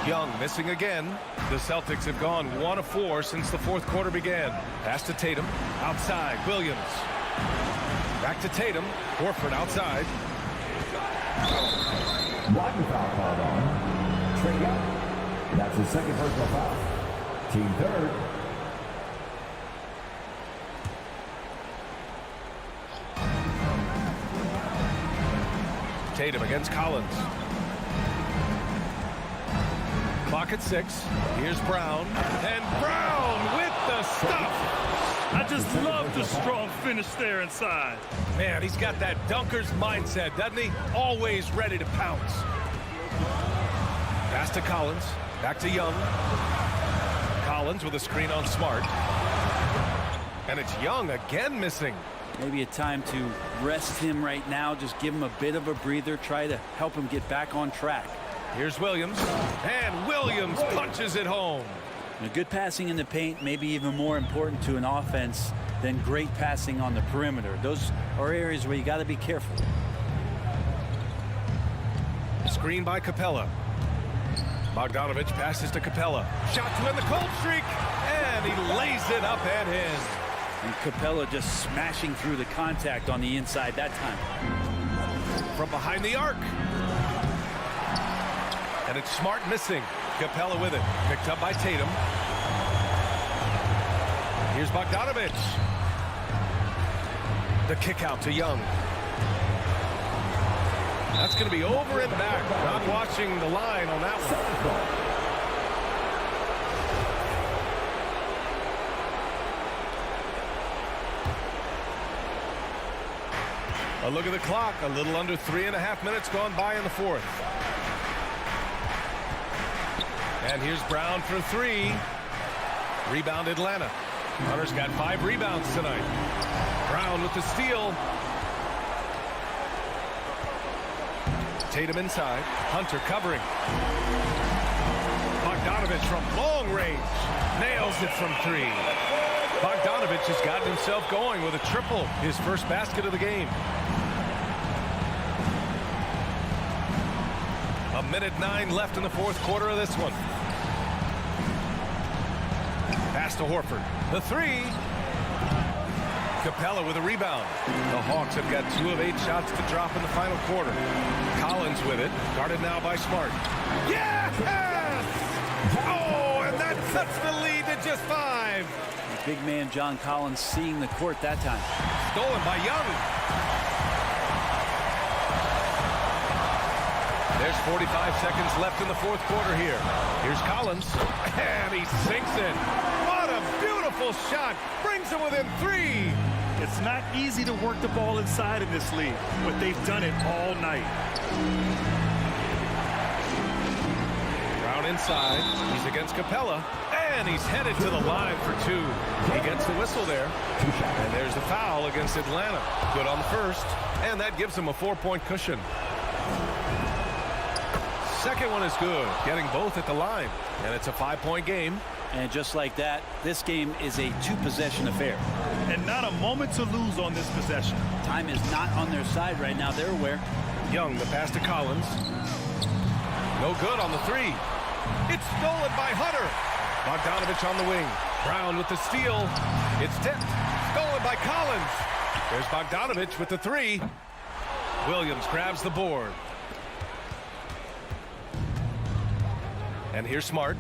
Young missing again. The Celtics have gone 1 of 4 since the fourth quarter began. Pass to Tatum. Outside, Williams. Back to Tatum. Horford outside. One foul called on Trey Young. That's his second personal foul. Team third. Tatum against Collins. Clock at 6. Here's Brown. And Brown with the stuff. I just love the strong finish there inside. Man, he's got that dunker's mindset, doesn't he? Always ready to pounce. Pass to Collins. Back to Young. Collins with a screen on Smart. And it's Young again missing. Maybe a time to rest him right now. Just give him a bit of a breather. Try to help him get back on track. Here's Williams. And Williams punches it home. Good passing in the paint, maybe even more important to an offense than great passing on the perimeter. Those are areas where you got to be careful. Screen by Capella. Bogdanovich passes to Capella. Shot to end the cold streak. And he lays it up and in. And Capella just smashing through the contact on the inside that time. From behind the arc. And it's Smart missing. Capella with it. Picked up by Tatum. Here's Bogdanovich. The kick out to Young. That's going to be over and back. Not watching the line on that one. A look at the clock. A little under 3.5 minutes gone by in the fourth. And here's Brown for 3. Rebound Atlanta. Hunter's got 5 rebounds tonight. Brown with the steal. Tatum inside. Hunter covering. Bogdanovich from long range. Nails it from 3. Bogdanovich has gotten himself going with a triple. His first basket of the game. 1:09 left in the fourth quarter of this one. Pass to Horford. The 3. Capella with a rebound. The Hawks have got 2 of 8 shots to drop in the final quarter. Collins with it. Guarded now by Smart. Yes! Oh, and that cuts the lead to just 5. Big man John Collins seeing the court that time. Stolen by Young. There's 45 seconds left in the fourth quarter here. Here's Collins. And he sinks it. What a beautiful shot. Brings him within 3. It's not easy to work the ball inside in this league, but they've done it all night. Brown inside. He's against Capella. And he's headed to the line for 2. He gets the whistle there. And there's the foul against Atlanta. Good on the first. And that gives him a 4-point cushion. Second one is good. Getting both at the line. And it's a 5-point game. And just like that, this game is a 2-possession affair. And not a moment to lose on this possession. Time is not on their side right now. They're aware. Young, the pass to Collins. No good on the 3. It's stolen by Hunter. Bogdanovich on the wing. Brown with the steal. It's tipped. Stolen by Collins. There's Bogdanovich with the three. Williams grabs the board. And here's Smart.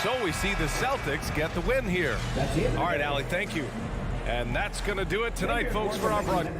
So we see the Celtics get the win here. All right, Allie, thank you. And that's going to do it tonight, folks, for our broadcast.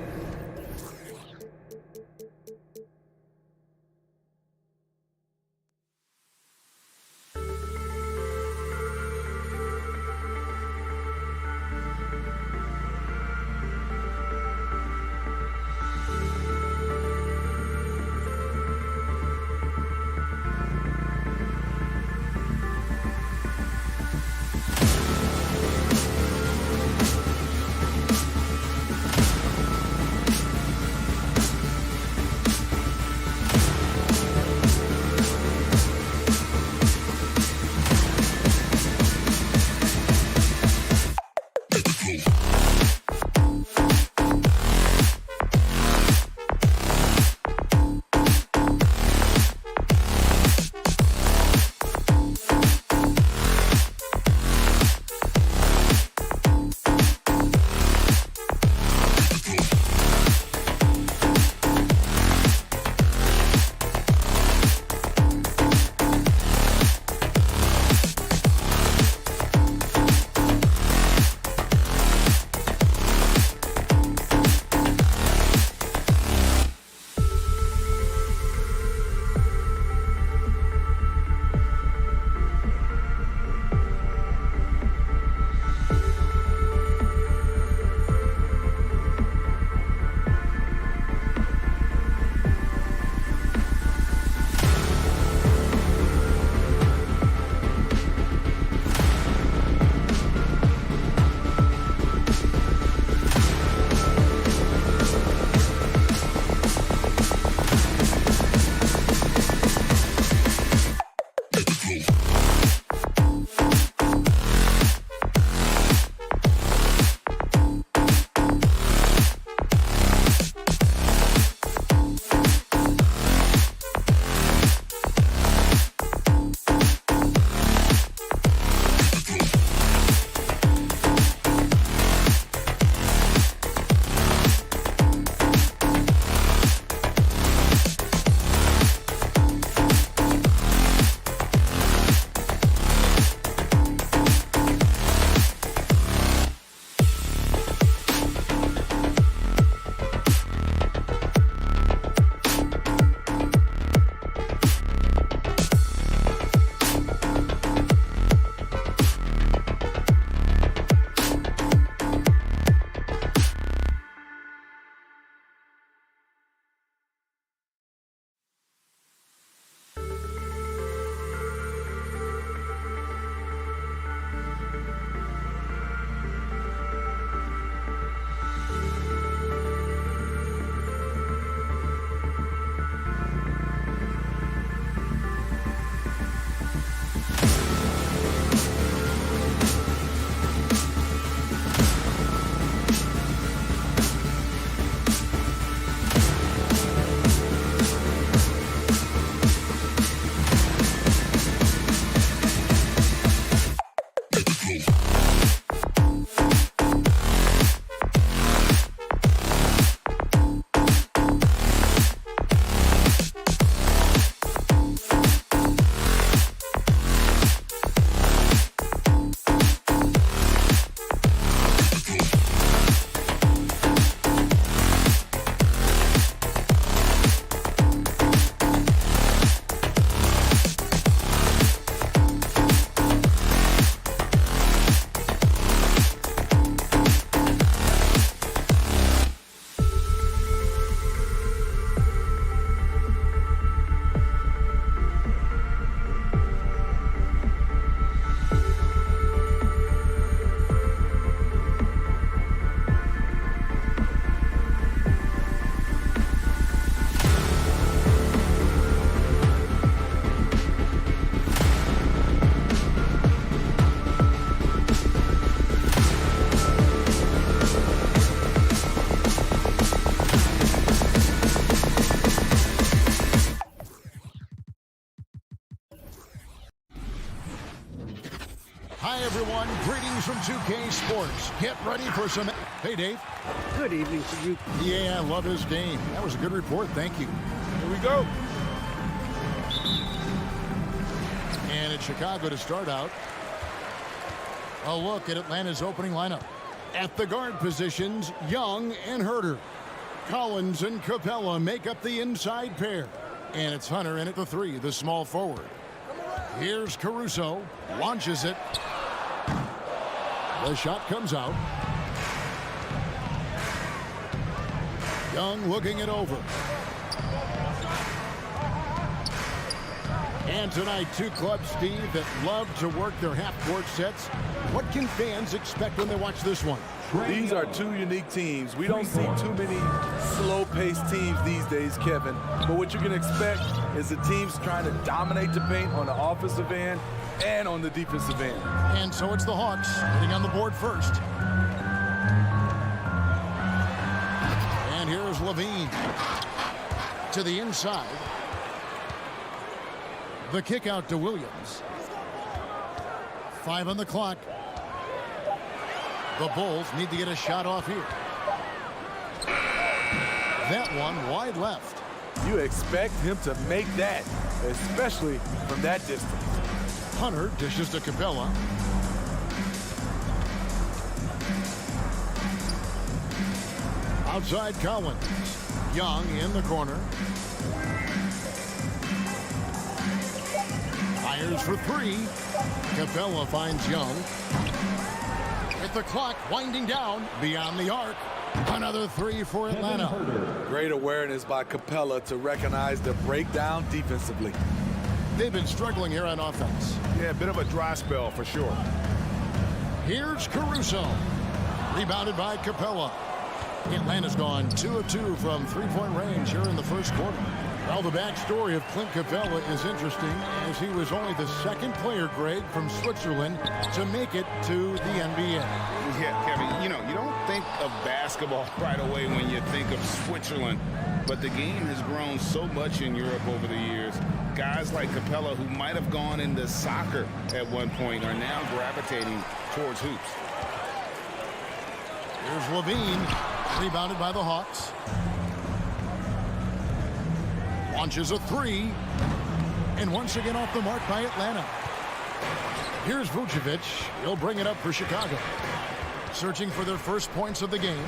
2K Sports. Get ready for some... Hey, Dave. Good evening to you. Yeah, I love his game. That was a good report. Thank you. Here we go. And it's Chicago to start out. A look at Atlanta's opening lineup. At the guard positions, Young and Herter. Collins and Capella make up the inside pair. And it's Hunter in at the 3, the small forward. Here's Caruso. Launches it. The shot comes out. Young looking it over. And tonight, two clubs, Steve, that love to work their half-court sets. What can fans expect when they watch this one? These are two unique teams. We don't see too many slow-paced teams these days, Kevin. But what you can expect is the teams trying to dominate the paint on the offensive end and on the defensive end. And so it's the Hawks getting on the board first. And here's Levine to the inside. The kick out to Williams. 5 on the clock. The Bulls need to get a shot off here. That one wide left. You expect him to make that, especially from that distance. Hunter dishes to Capella. Outside Collins. Young in the corner. Fires for 3. Capella finds Young. With the clock winding down beyond the arc. Another 3 for Atlanta. Great awareness by Capella to recognize the breakdown defensively. They've been struggling here on offense. Yeah, a bit of a dry spell for sure. Here's Caruso. Rebounded by Capella. Atlanta's gone 2 of 2 from three-point range here in the first quarter. Well, the backstory of Clint Capella is interesting, as he was only the second player, Greg, from Switzerland to make it to the NBA. Yeah, Kevin, you know, you don't think of basketball right away when you think of Switzerland, but the game has grown so much in Europe over the years. Guys like Capella, who might have gone into soccer at one point, are now gravitating towards hoops. Here's Levine, rebounded by the Hawks. Launches a 3, and once again off the mark by Atlanta. Here's Vucevic. He'll bring it up for Chicago. Searching for their first points of the game.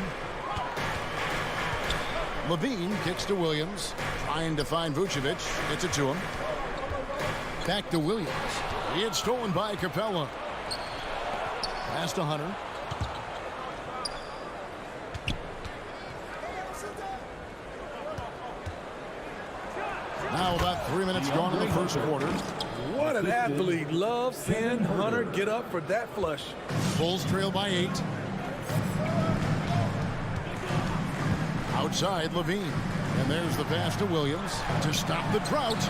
Levine kicks to Williams. Trying to find Vucevic. Gets it to him. Back to Williams. He had stolen by Capella. Pass to Hunter. Now about 3 minutes gone in the first quarter. What an athlete. Love seeing Hunter get up for that flush. Bulls trail by 8. Outside Levine. And there's the pass to Williams to stop the drought.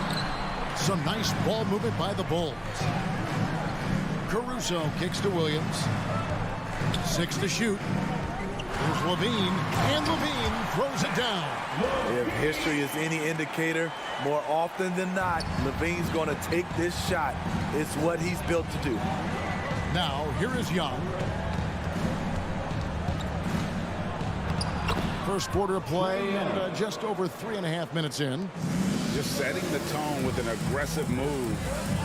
Some nice ball movement by the Bulls. Caruso kicks to Williams. 6 to shoot. Here's Levine, and Levine throws it down. If history is any indicator, more often than not, Levine's going to take this shot. It's what he's built to do. Now, here is Young. First quarter of play, and just over 3.5 minutes in. Just setting the tone with an aggressive move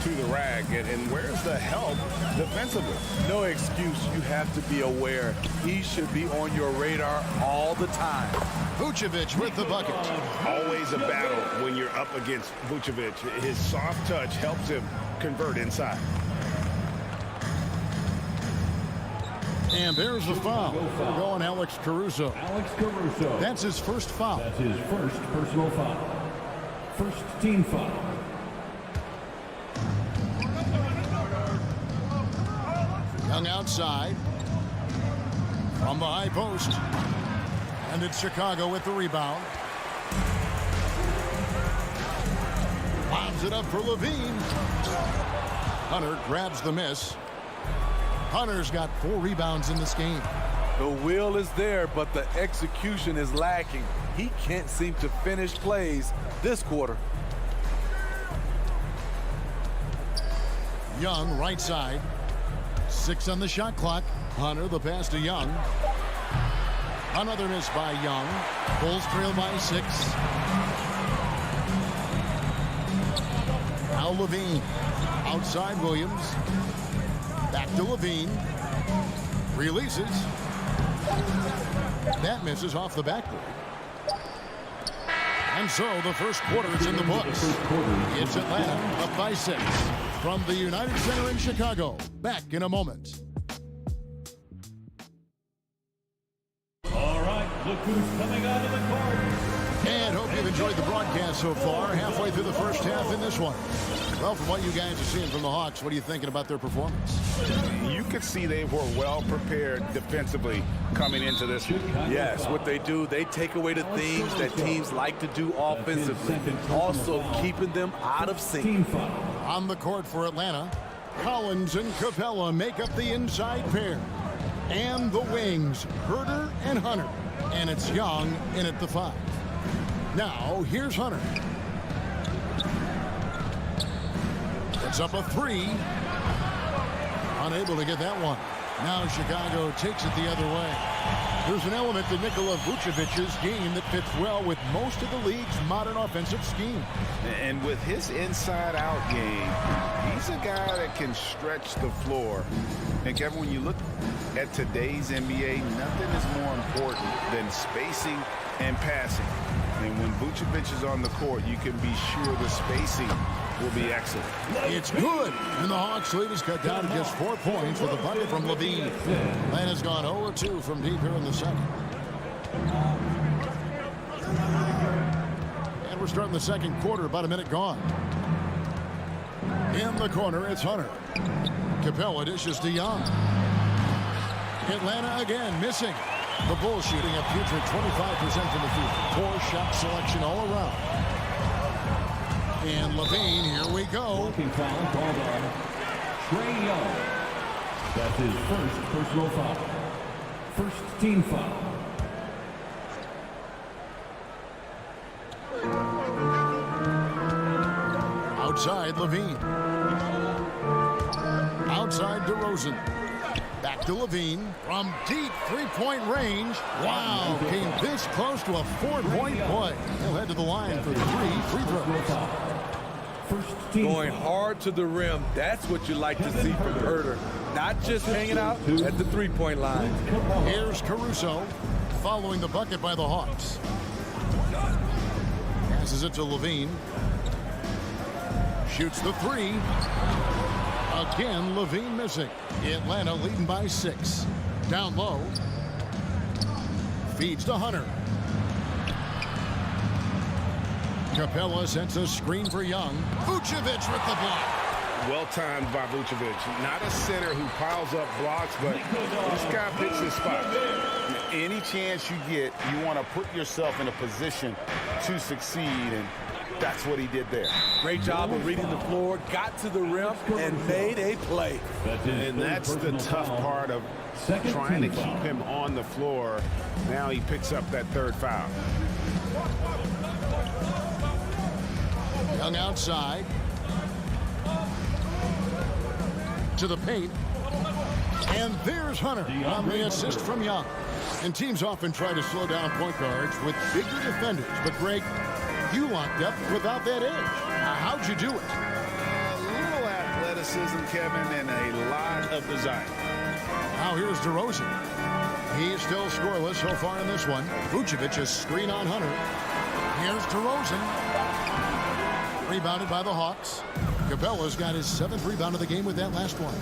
to the rack. And where's the help defensively? No excuse. You have to be aware. He should be on your radar all the time. Vucevic with the bucket. Always a battle when you're up against Vucevic. His soft touch helps him convert inside. And there's the foul. We're going Alex Caruso. Alex Caruso. That's his first foul. That's his first personal foul. First team foul. Young outside. From the high post. And it's Chicago with the rebound. Lobs it up for Levine. Hunter grabs the miss. Hunter's got 4 rebounds in this game. The will is there, but the execution is lacking. He can't seem to finish plays this quarter. Young, right side. 6 on the shot clock. Hunter, the pass to Young. Another miss by Young. Bulls trail by 6. Now Levine. Outside Williams. Back to Levine. Releases. That misses off the backboard. And so the first quarter is in the books. It's Atlanta up by 6. From the United Center in Chicago. Back in a moment. All right, look who's coming out of the court. And hope you've enjoyed the broadcast so far. Halfway through the first half in this one. Well, from what you guys are seeing from the Hawks, what are you thinking about their performance? You could see they were well prepared defensively coming into this one. Yes, what they do, they take away the things that teams like to do offensively. Also keeping them out of sync. On the court for Atlanta, Collins and Capella make up the inside pair. And the wings, Herter and Hunter. And it's Young in at the 5. Now, here's Hunter. It's up a 3. Unable to get that one. Now Chicago takes it the other way. There's an element to Nikola Vucevic's game that fits well with most of the league's modern offensive scheme. And with his inside-out game, he's a guy that can stretch the floor. And Kevin, when you look at today's NBA, nothing is more important than spacing and passing. And when Vucevic is on the court, you can be sure the spacing will be excellent. It's good. And the Hawks lead is cut down to just 4 points with a bucket from Levine. Atlanta's gone 0-2 from deep here in the second. And we're starting the second quarter, about a minute gone. In the corner, it's Hunter. Capella dishes to Young. Atlanta again missing. The Bulls shooting a putrid 25% from the field. Poor shot selection all around. And Levine, here we go. Walking foul called on Trae Young. That's his first personal foul. First team foul. Outside Levine. Outside DeRozan. Back to Levine from deep three-point range. Wow, came this close to a 4-point play. He'll head to the line for 3 free throws. Going hard to the rim. That's what you like to see from Herter. Not just hanging out at the three-point line. Here's Caruso following the bucket by the Hawks. Passes it to Levine. Shoots the 3. Again, Levine missing. Atlanta leading by 6. Down low. Feeds to Hunter. Capella sends a screen for Young. Vucevic with the block. Well timed by Vucevic. Not a center who piles up blocks, but this guy picks his spot. Any chance you get, you want to put yourself in a position to succeed, and that's what he did there. Great job of reading the floor, got to the rim, and made a play. And that's the tough part of trying to keep him on the floor. Now he picks up that 3rd foul. Young outside. To the paint. And there's Hunter on the assist from Young. And teams often try to slow down point guards with bigger defenders. But Greg, you locked up without that edge. How'd you do it? A little athleticism, Kevin, and a lot of desire. Now here's DeRozan. He's still scoreless so far in this one. Vucevic is screen on Hunter. Here's DeRozan. Rebounded by the Hawks. Capella's got his 7th rebound of the game with that last one.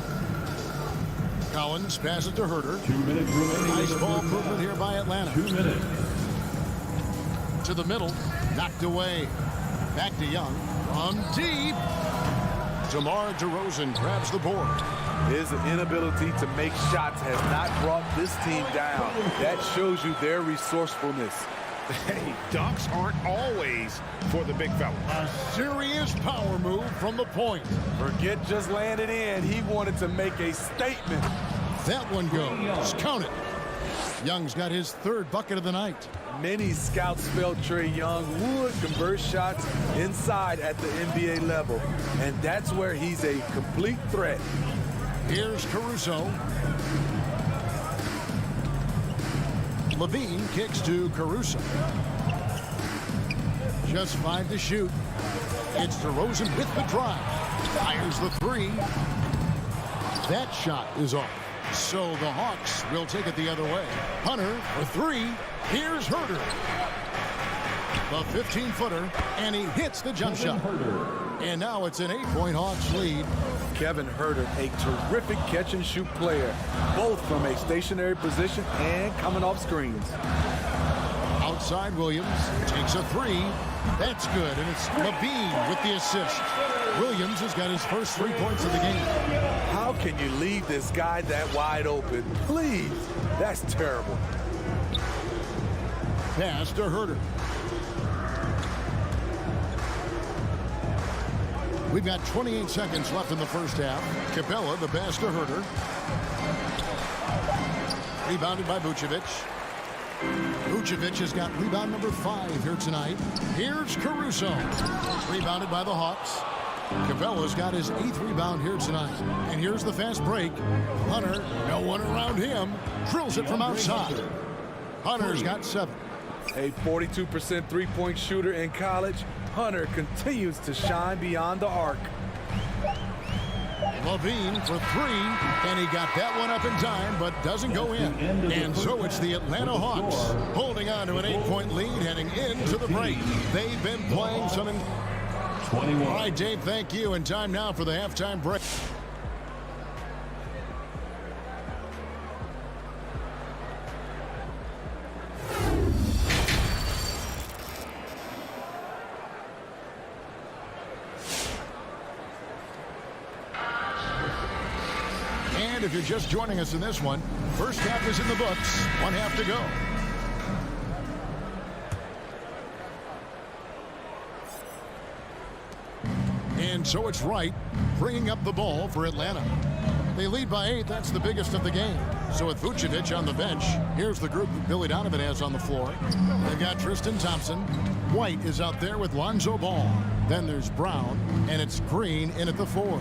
Collins passes to Herter. 2 minutes remaining. Nice ball movement here by Atlanta. 2 minutes. To the middle. Knocked away. Back to Young. From deep. DeMar DeRozan grabs the board. His inability to make shots has not brought this team down. That shows you their resourcefulness. Hey, dunks aren't always for the big fella. A serious power move from the point. Forget just laying it in. He wanted to make a statement. That one goes. Count it. Young's got his 3rd bucket of the night. Many scouts felt Trae Young would convert shots inside at the NBA level. And that's where he's a complete threat. Here's Caruso. Levine kicks to Caruso. Just 5 to shoot. It's DeRozan with the drive. Fires the 3. That shot is off. So the Hawks will take it the other way. Hunter for 3. Here's Herter. The 15-footer, and he hits the jump shot. And now it's an 8-point Hawks lead. Kevin Herter, a terrific catch-and-shoot player, both from a stationary position and coming off screens. Outside Williams takes a 3. That's good, and it's Levine with the assist. Williams has got his first 3 points of the game. How can you leave this guy that wide open? Please, that's terrible. Pass to Herter. We've got 28 seconds left in the first half. Capella, the pass to Herter. Rebounded by Vucevic. Vucevic has got rebound number 5 here tonight. Here's Caruso. Rebounded by the Hawks. Capella's got his 8th rebound here tonight. And here's the fast break. Hunter, no one around him. Drills it from outside. Hunter's got 7. A 42% three-point shooter in college, Hunter continues to shine beyond the arc. Levine for 3, and he got that one up in time, but doesn't go in. And so it's the Atlanta Hawks holding on to an 8-point lead heading into the break. They've been playing some... All right, Dave, thank you. And time now for the halftime break. And if you're just joining us in this one, first half is in the books. 1 half to go. And so it's Wright bringing up the ball for Atlanta. They lead by 8. That's the biggest of the game. So with Vucevic on the bench, here's the group that Billy Donovan has on the floor. They've got Tristan Thompson. White is out there with Lonzo Ball. Then there's Brown, and it's Green in at the 4th.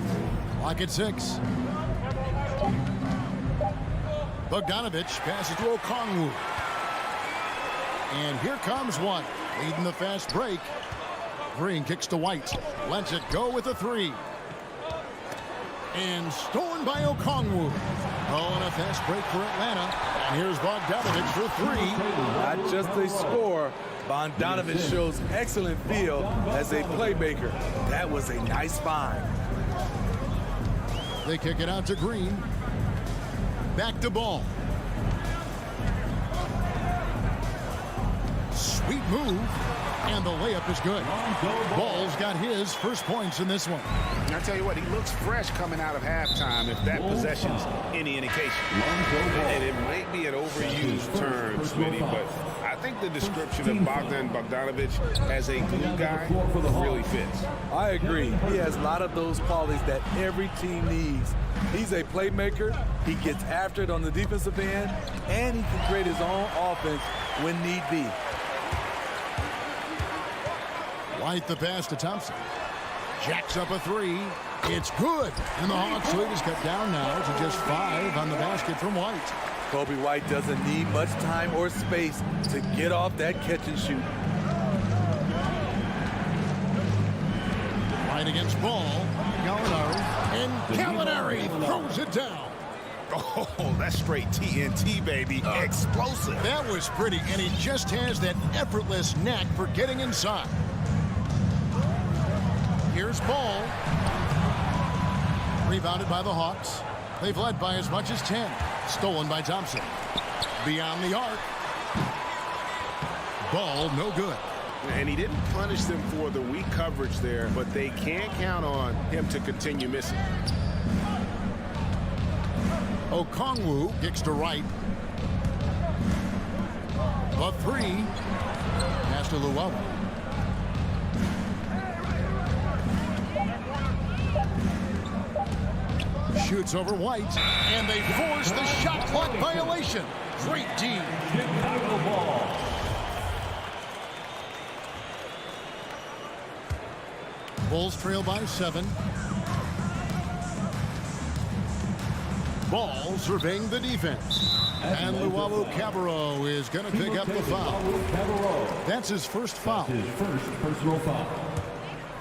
Clock at 6. Bogdanovich passes to Okongwu. And here comes White, leading the fast break. Green kicks to White. Lets it go with a 3. And stolen by Okongwu. Oh, and a fast break for Atlanta. And here's Bogdanovich for 3. Not just a score, Bogdanovich shows excellent feel as a playmaker. That was a nice find. They kick it out to Green. Back to Ball. Sweet move. And the layup is good. Ball's got his first points in this one. And I tell you what, he looks fresh coming out of halftime if that possession's any indication. And it might be an overused term, Smitty, but I think the description of Bogdan Bogdanovich as a glue guy really fits. I agree. He has a lot of those qualities that every team needs. He's a playmaker. He gets after it on the defensive end, and he can create his own offense when need be. White the pass to Thompson. Jacks up a 3. It's good. And the Hawks lead is cut down now to just 5 on the basket from White. Kobe White doesn't need much time or space to get off that catch and shoot. White against Ball. Gallinari. And Gallinari throws it down. Oh, that's straight TNT, baby. Explosive. That was pretty, and he just has that effortless knack for getting inside. Here's Ball. Rebounded by the Hawks. They've led by as much as 10. Stolen by Thompson. Beyond the arc. Ball no good. And he didn't punish them for the weak coverage there, but they can't count on him to continue missing. Okongwu kicks to Wright. A 3. Pass to Llewellyn. Shoots over White, and they force the shot clock violation. Great D. Chicago ball. Bulls trail by 7. Ball surveying the defense. And Luau Cabarro is going to pick up the foul. That's his first foul. His first personal foul.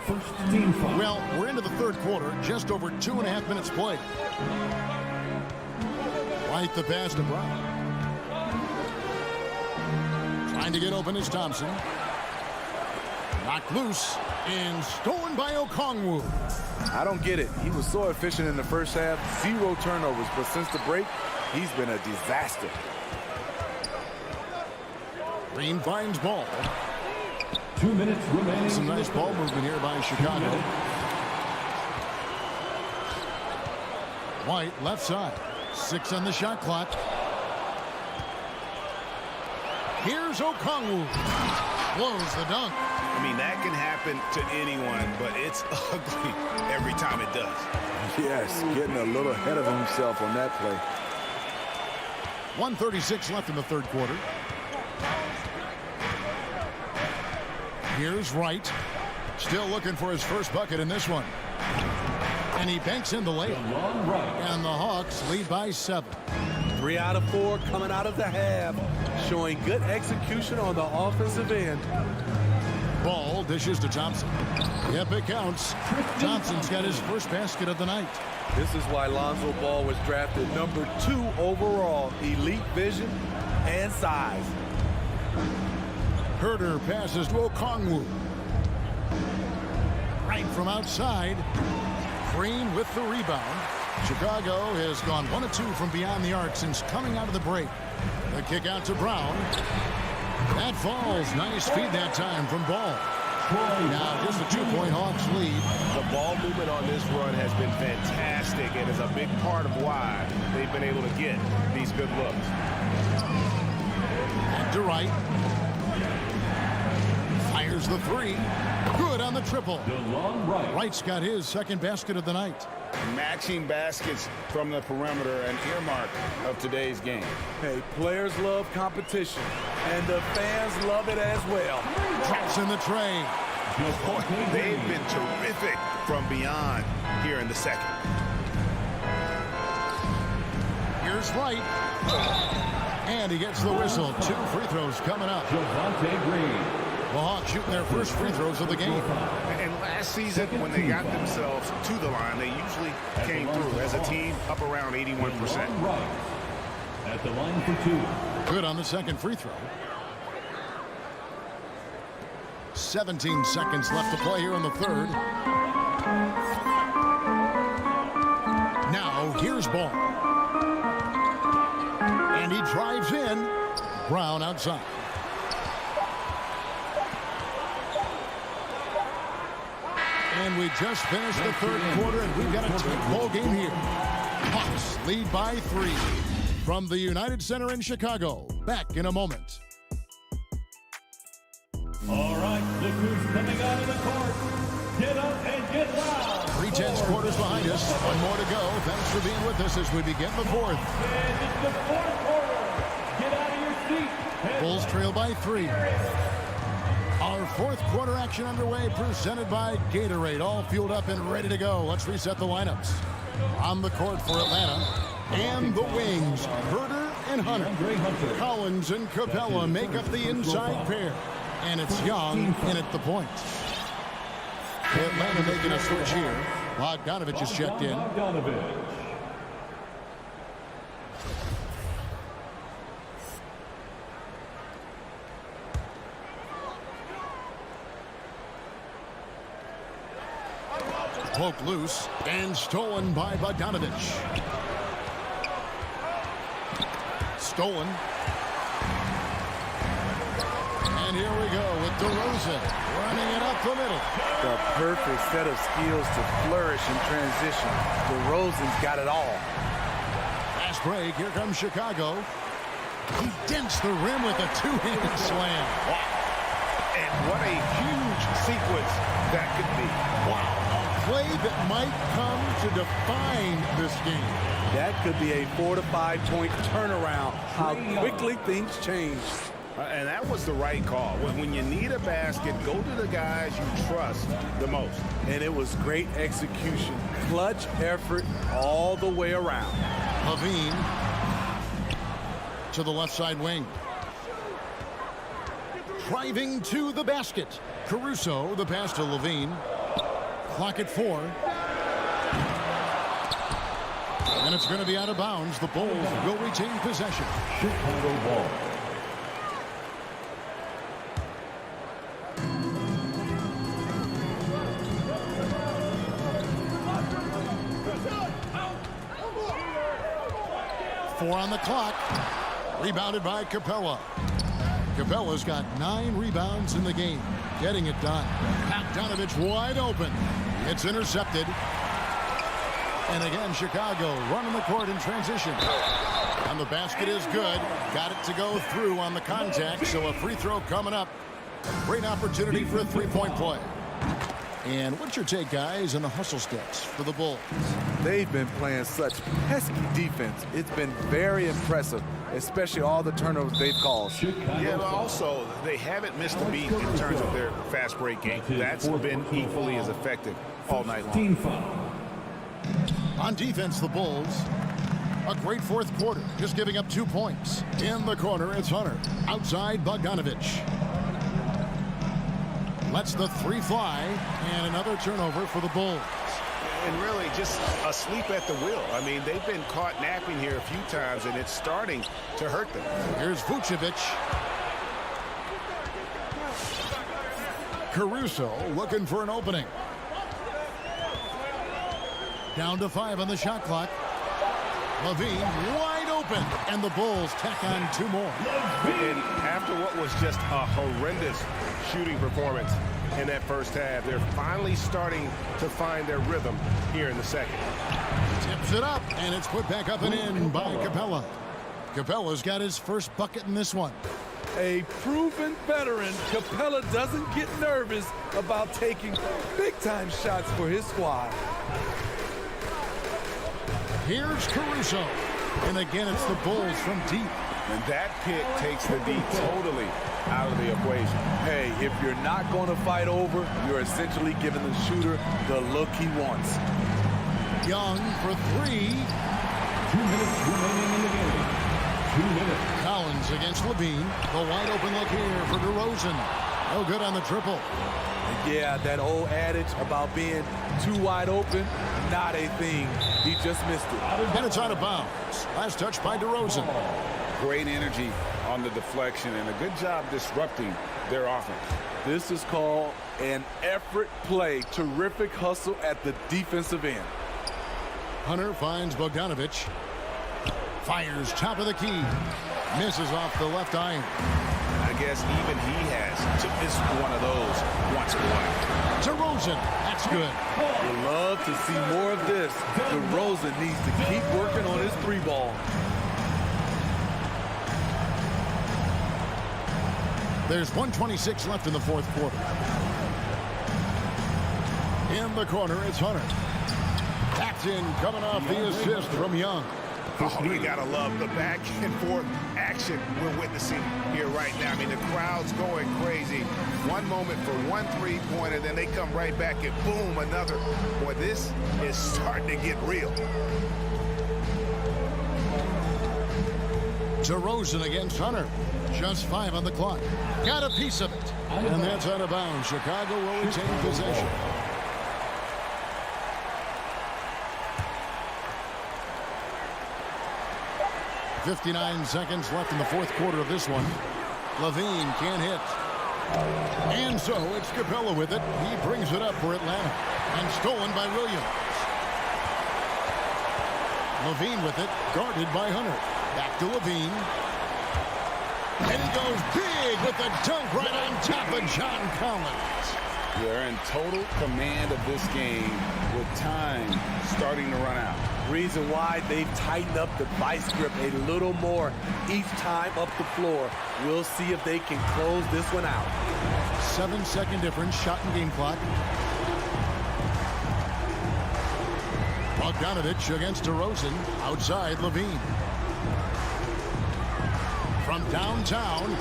First team foul. Well, we're into the third quarter, just over 2.5 minutes played. White the pass to Brown. Trying to get open is Thompson. Knocked loose and stolen by Okongwu. I don't get it. He was so efficient in the first half, 0 turnovers, but since the break, he's been a disaster. Green finds Ball. 2 minutes remaining. Some nice ball movement here by Chicago. White left side. 6 on the shot clock. Here's Okongwu. Blows the dunk. I mean, that can happen to anyone, but it's ugly every time it does. Yes, getting a little ahead of himself on that play. 1:36 left in the third quarter. Here's Wright. Still looking for his first bucket in this one. And he banks in the layup. And the Hawks lead by 7. 3 out of 4 coming out of the half, showing good execution on the offensive end. Ball dishes to Thompson. Yep, it counts. Thompson's got his first basket of the night. This is why Lonzo Ball was drafted number 2 overall. Elite vision and size. Herter passes to Okongwu. Right from outside. Green with the rebound. Chicago has gone 1 of 2 from beyond the arc since coming out of the break. The kick out to Brown. That falls. Nice feed that time from Ball. Now just a 2-point Hawks lead. The ball movement on this run has been fantastic and is a big part of why they've been able to get these good looks. And to Wright. Fires the 3. Good on the triple. Wright's got his second basket of the night. Matching baskets from the perimeter, an earmark of today's game. Hey, players love competition, and the fans love it as well. Drops in the tray. Boy, they've been terrific from beyond here in the second. Here's Wright. And he gets the whistle. 2 free throws coming up. The Hawks shooting their first free throws of the game. And last season, when they got themselves to the line, they usually came through as a team up around 81%. At the line for 2. Good on the second free throw. 17 seconds left to play here in the third. Now here's Ball. And he drives in. Brown outside. And we just finished the third quarter, and we've got a tight ball game here. Hawks lead by 3 from the United Center in Chicago. Back in a moment. All right, look who's coming out of the court. Get up and get loud. 3/10 quarters behind us. 1 more to go. Thanks for being with us as we begin the fourth. And it's the fourth quarter. Get out of your seat. Bulls trail by 3. Our fourth quarter action underway, presented by Gatorade. All fueled up and ready to go. Let's reset the lineups. On the court for Atlanta. And the wings, Herter and Hunter. Collins and Capella make up the inside pair. And it's Young in at the point. Atlanta making a switch here. Bogdanovich is checked in. Poked loose and stolen by Bogdanovich. Stolen. And here we go with DeRozan running it up the middle. The perfect set of skills to flourish in transition. DeRozan's got it all. Fast break. Here comes Chicago. He dents the rim with a 2-handed slam. Wow. And what a huge sequence that could be. Wow. Play that might come to define this game. That could be a 4 to 5 point turnaround. How quickly things change. And that was the right call. When you need a basket, go to the guys you trust the most. And it was great execution. Clutch effort all the way around. Levine. to the left side wing. Driving to the basket. Caruso, the pass to Levine. Clock at 4. And it's going to be out of bounds. The Bulls will retain possession. Chicago ball. Four on the clock. Rebounded by Capella. Capella's got 9 rebounds in the game. Getting it done. Bogdanovich wide open. It's intercepted. And again, Chicago running the court in transition. And the basket is good. Got it to go through on the contact. So a free throw coming up. Great opportunity for a three-point play. And what's your take, guys, on the hustle steps for the Bulls? They've been playing such pesky defense. It's been very impressive, especially all the turnovers they've caused. Yeah, but also, they haven't missed a beat in terms of their fast break game. That's been equally as effective all night long. On defense, the Bulls, a great fourth quarter, just giving up 2 points. In the corner, it's Hunter. Outside, Bogdanovich. Lets the 3 fly, and another turnover for the Bulls. And really just asleep at the wheel. I mean, they've been caught napping here a few times, and it's starting to hurt them. Here's Vucevic. Caruso looking for an opening. Down to 5 on the shot clock. Levine wide open, and the Bulls tack on 2 more. And after what was just a horrendous shooting performance in that first half, they're finally starting to find their rhythm here in the second. Tips it up, and it's put back up and in by Capella. Capella's got his first bucket in this one. A proven veteran, Capella doesn't get nervous about taking big-time shots for his squad. Here's Caruso. And again, it's the Bulls from deep. And that pick takes the D totally out of the equation. Hey, if you're not going to fight over, you're essentially giving the shooter the look he wants. Young for 3. 2 minutes remaining in the game. 2 minutes. Collins against Levine. The wide open look here for DeRozan. No good on the triple. Yeah, that old adage about being too wide open, not a thing. He just missed it. And it's out of bounds. Last touch by DeRozan. Great energy on the deflection and a good job disrupting their offense. This is called an effort play. Terrific hustle at the defensive end. Hunter finds Bogdanovich. Fires top of the key. Misses off the left iron. I guess even he has to miss one of those once in a while. DeRozan, that's good. We'd love to see more of this. DeRozan needs to keep working on his 3-ball. There's 1:26 left in the fourth quarter. In the corner, it's Hunter. That's in, coming off the assist from Young. Oh, you gotta love the back and forth action we're witnessing here right now. I mean, the crowd's going crazy. One moment for one 3-pointer, then they come right back and boom, another. Boy, this is starting to get real. DeRozan against Hunter. Just 5 on the clock. Got a piece of it. And that's out of bounds. Chicago will retain possession. .59 seconds left in the fourth quarter of this one. Levine can't hit. And so it's Capella with it. He brings it up for Atlanta. And stolen by Williams. Levine with it. Guarded by Hunter. Back to Levine. And he goes big with the dunk right on top of John Collins. They're in total command of this game with time starting to run out. Reason why they've tightened up the vice grip a little more each time up the floor. We'll see if they can close this one out. 7-second difference, shot and game clock. Bogdanovich against DeRozan. Outside, Levine. From downtown,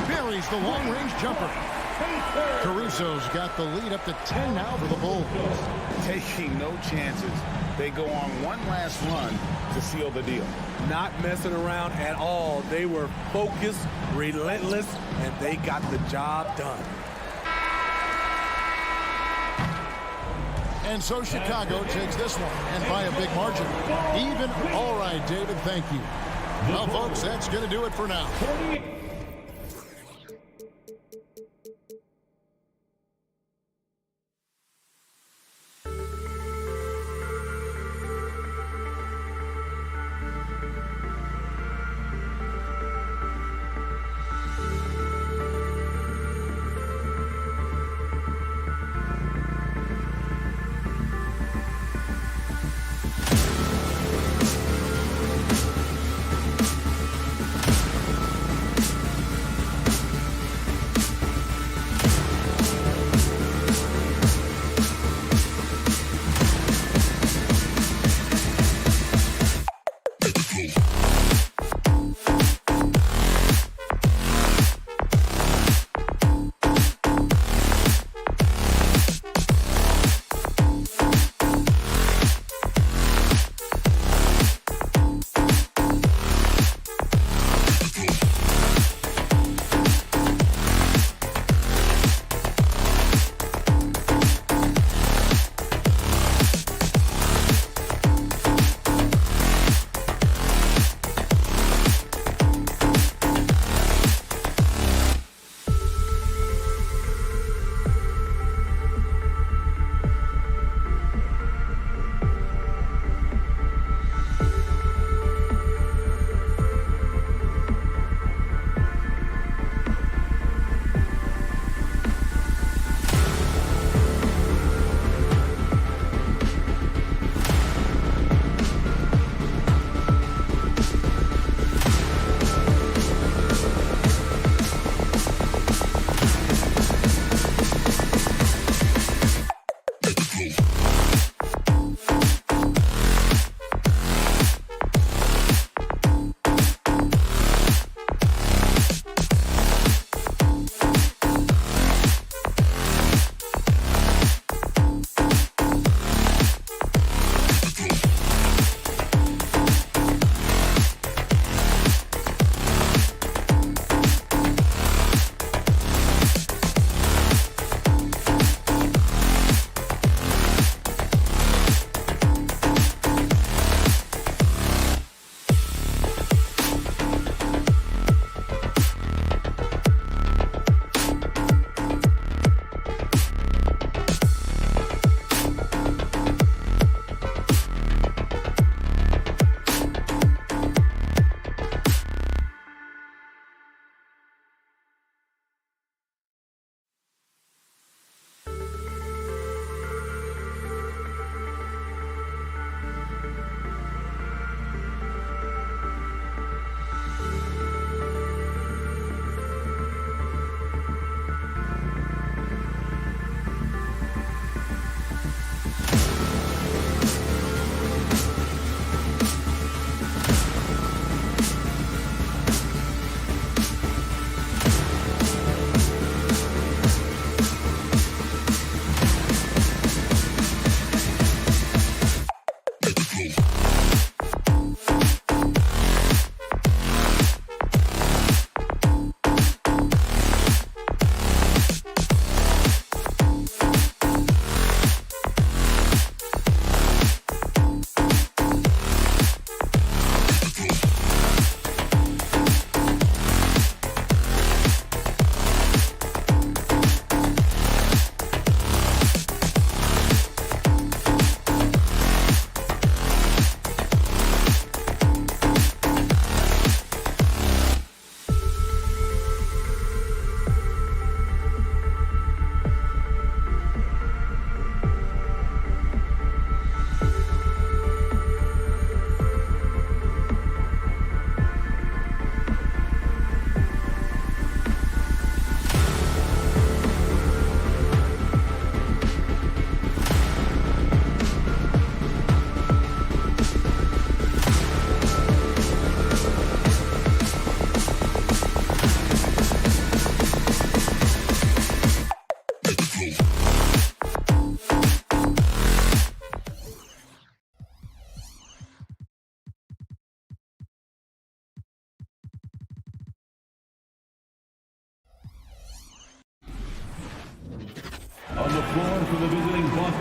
buries the long-range jumper. Caruso's got the lead up to 10 now for the Bulls. Taking no chances. They go on one last run to seal the deal. Not messing around at all. They were focused, relentless, and they got the job done. And so Chicago takes this one, and by a big margin. Even. All right, David, thank you. Well, folks, that's going to do it for now.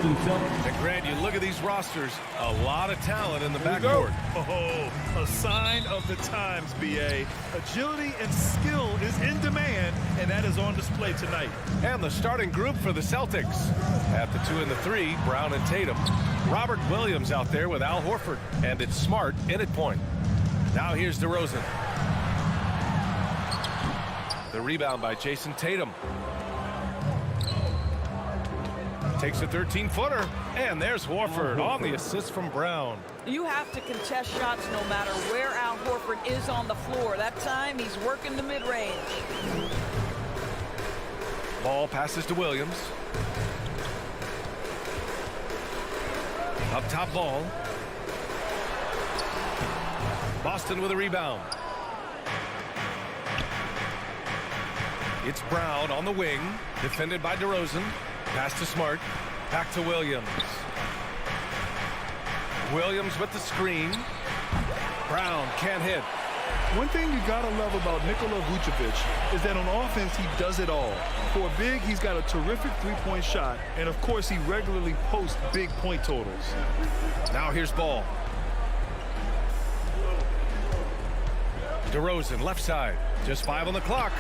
Boston Celtics. And Grant, you look at these rosters, a lot of talent in the backcourt. Oh, a sign of the times, B.A. Agility and skill is in demand, and that is on display tonight. And the starting group for the Celtics. At the 2 and the 3, Brown and Tatum. Robert Williams out there with Al Horford. And it's Smart in at point. Now here's DeRozan. The rebound by Jason Tatum. Takes a 13-footer. And there's Horford on the assist from Brown. You have to contest shots no matter where Al Horford is on the floor. That time he's working the mid-range. Ball passes to Williams. Up top ball. Boston with a rebound. It's Brown on the wing. Defended by DeRozan. Pass to Smart. Back to Williams. Williams with the screen. Brown can't hit. One thing you gotta love about Nikola Vucevic is that on offense he does it all. For a big, he's got a terrific three-point shot, and of course he regularly posts big point totals. Now here's Ball. DeRozan left side. Just 5 on the clock.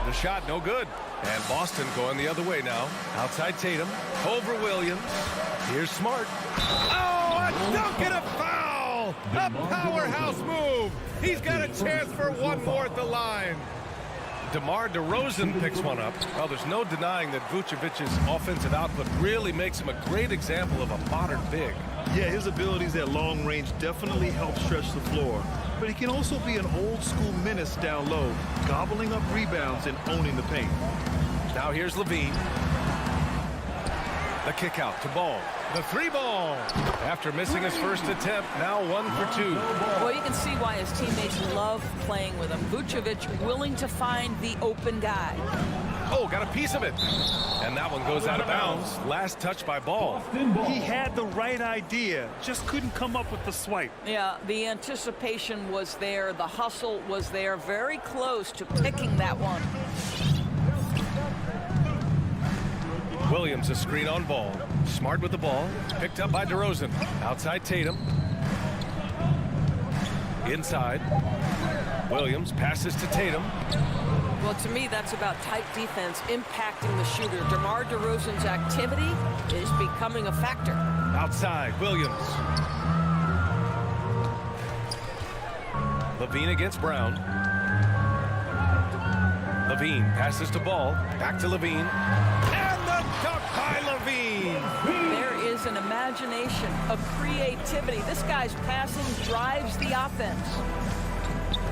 The shot no good. And Boston going the other way now. Outside Tatum. Over Williams. Here's Smart. Oh, a dunk and a foul! A powerhouse move. He's got a chance for one more at the line. DeMar DeRozan picks one up. Well, there's no denying that Vucevic's offensive output really makes him a great example of a modern big. Yeah, his abilities at long range definitely help stretch the floor. But he can also be an old-school menace down low, gobbling up rebounds and owning the paint. Now here's Levine. The kick out to Ball. The 3-ball. After missing his first attempt, now 1 for 2. Well, you can see why his teammates love playing with him. Vucevic willing to find the open guy. Oh, got a piece of it. And that one goes out of bounds. Last touch by Ball. He had the right idea, just couldn't come up with the swipe. Yeah, the anticipation was there. The hustle was there. Very close to picking that one. Williams a screen on Ball. Smart with the ball. Picked up by DeRozan. Outside Tatum. Inside. Williams passes to Tatum. Well, to me, that's about tight defense impacting the shooter. DeMar DeRozan's activity is becoming a factor. Outside, Williams. Levine against Brown. Levine passes to Ball. Back to Levine. And the dunk by Levine. There is an imagination, a creativity. This guy's passing drives the offense.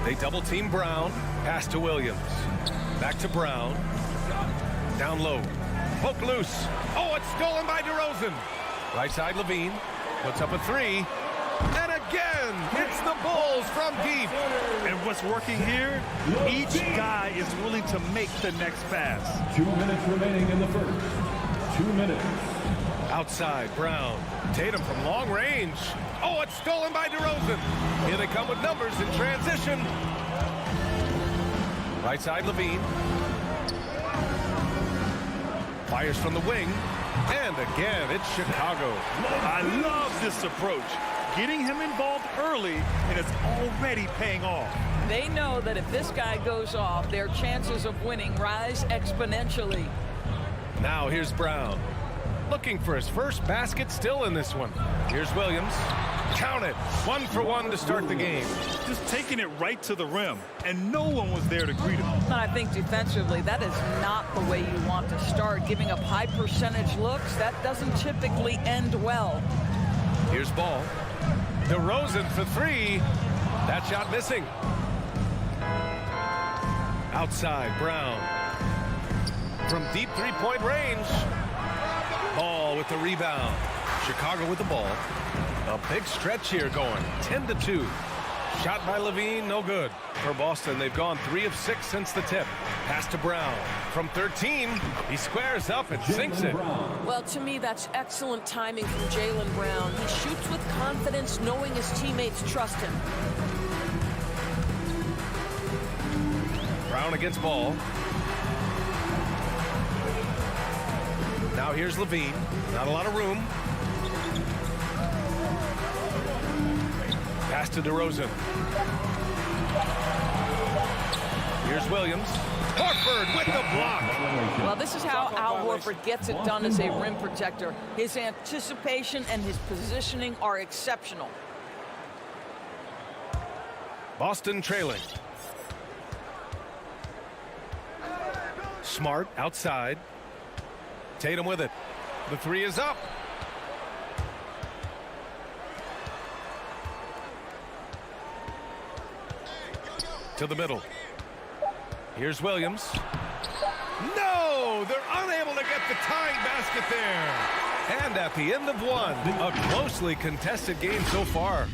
They double team Brown. Pass to Williams. Back to Brown. Down low. Poke loose. Oh, it's stolen by DeRozan. Right side Levine. Puts up a 3. And again, it's the Bulls from deep. And what's working here? Each guy is willing to make the next pass. 2 minutes remaining in the first. 2 minutes. Outside, Brown. Tatum from long range. Oh, it's stolen by DeRozan. Here they come with numbers in transition. Right side, Levine. Fires from the wing. And again, it's Chicago. I love this approach. Getting him involved early, and it's already paying off. They know that if this guy goes off, their chances of winning rise exponentially. Now here's Brown. Looking for his first basket still in this one. Here's Williams. Count it. 1 for 1 to start the game. Just taking it right to the rim, and no one was there to greet him. And I think defensively, that is not the way you want to start. Giving up high percentage looks, that doesn't typically end well. Here's Ball. DeRozan for 3. That shot missing. Outside, Brown. From deep three-point range. Ball with the rebound. Chicago with the ball. A big stretch here going. 10-2. Shot by Levine, no good. For Boston, they've gone 3 of 6 since the tip. Pass to Brown. From 13, he squares up and sinks it. Well, to me, that's excellent timing from Jaylen Brown. He shoots with confidence, knowing his teammates trust him. Brown against Ball. Now here's Levine. Not a lot of room. Pass to DeRozan. Here's Williams. Horford with the block. Well, this is how Al Horford gets it done as a rim protector. His anticipation and his positioning are exceptional. Boston trailing. Smart outside. Tatum with it. The three is up. To the middle. Here's Williams. No! They're unable to get the tying basket there. And at the end of one, a closely contested game so far.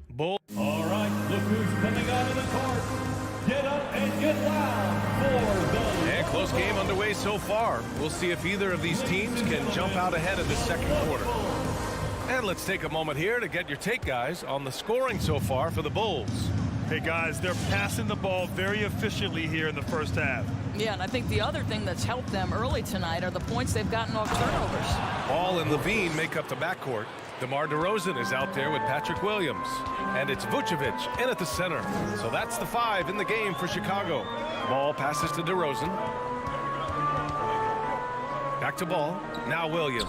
Bull. All right, look who's coming out of the court. Get up and get loud for the... And close game underway so far. We'll see if either of these teams can jump out ahead in the second quarter. And let's take a moment here to get your take, guys, on the scoring so far for the Bulls. Hey, guys, they're passing the ball very efficiently here in the first half. Yeah, and I think the other thing that's helped them early tonight are the points they've gotten off turnovers. Ball and Levine make up the backcourt. DeMar DeRozan is out there with Patrick Williams. And it's Vucevic in at the center. So that's the 5 in the game for Chicago. Ball passes to DeRozan. Back to Ball. Now Williams.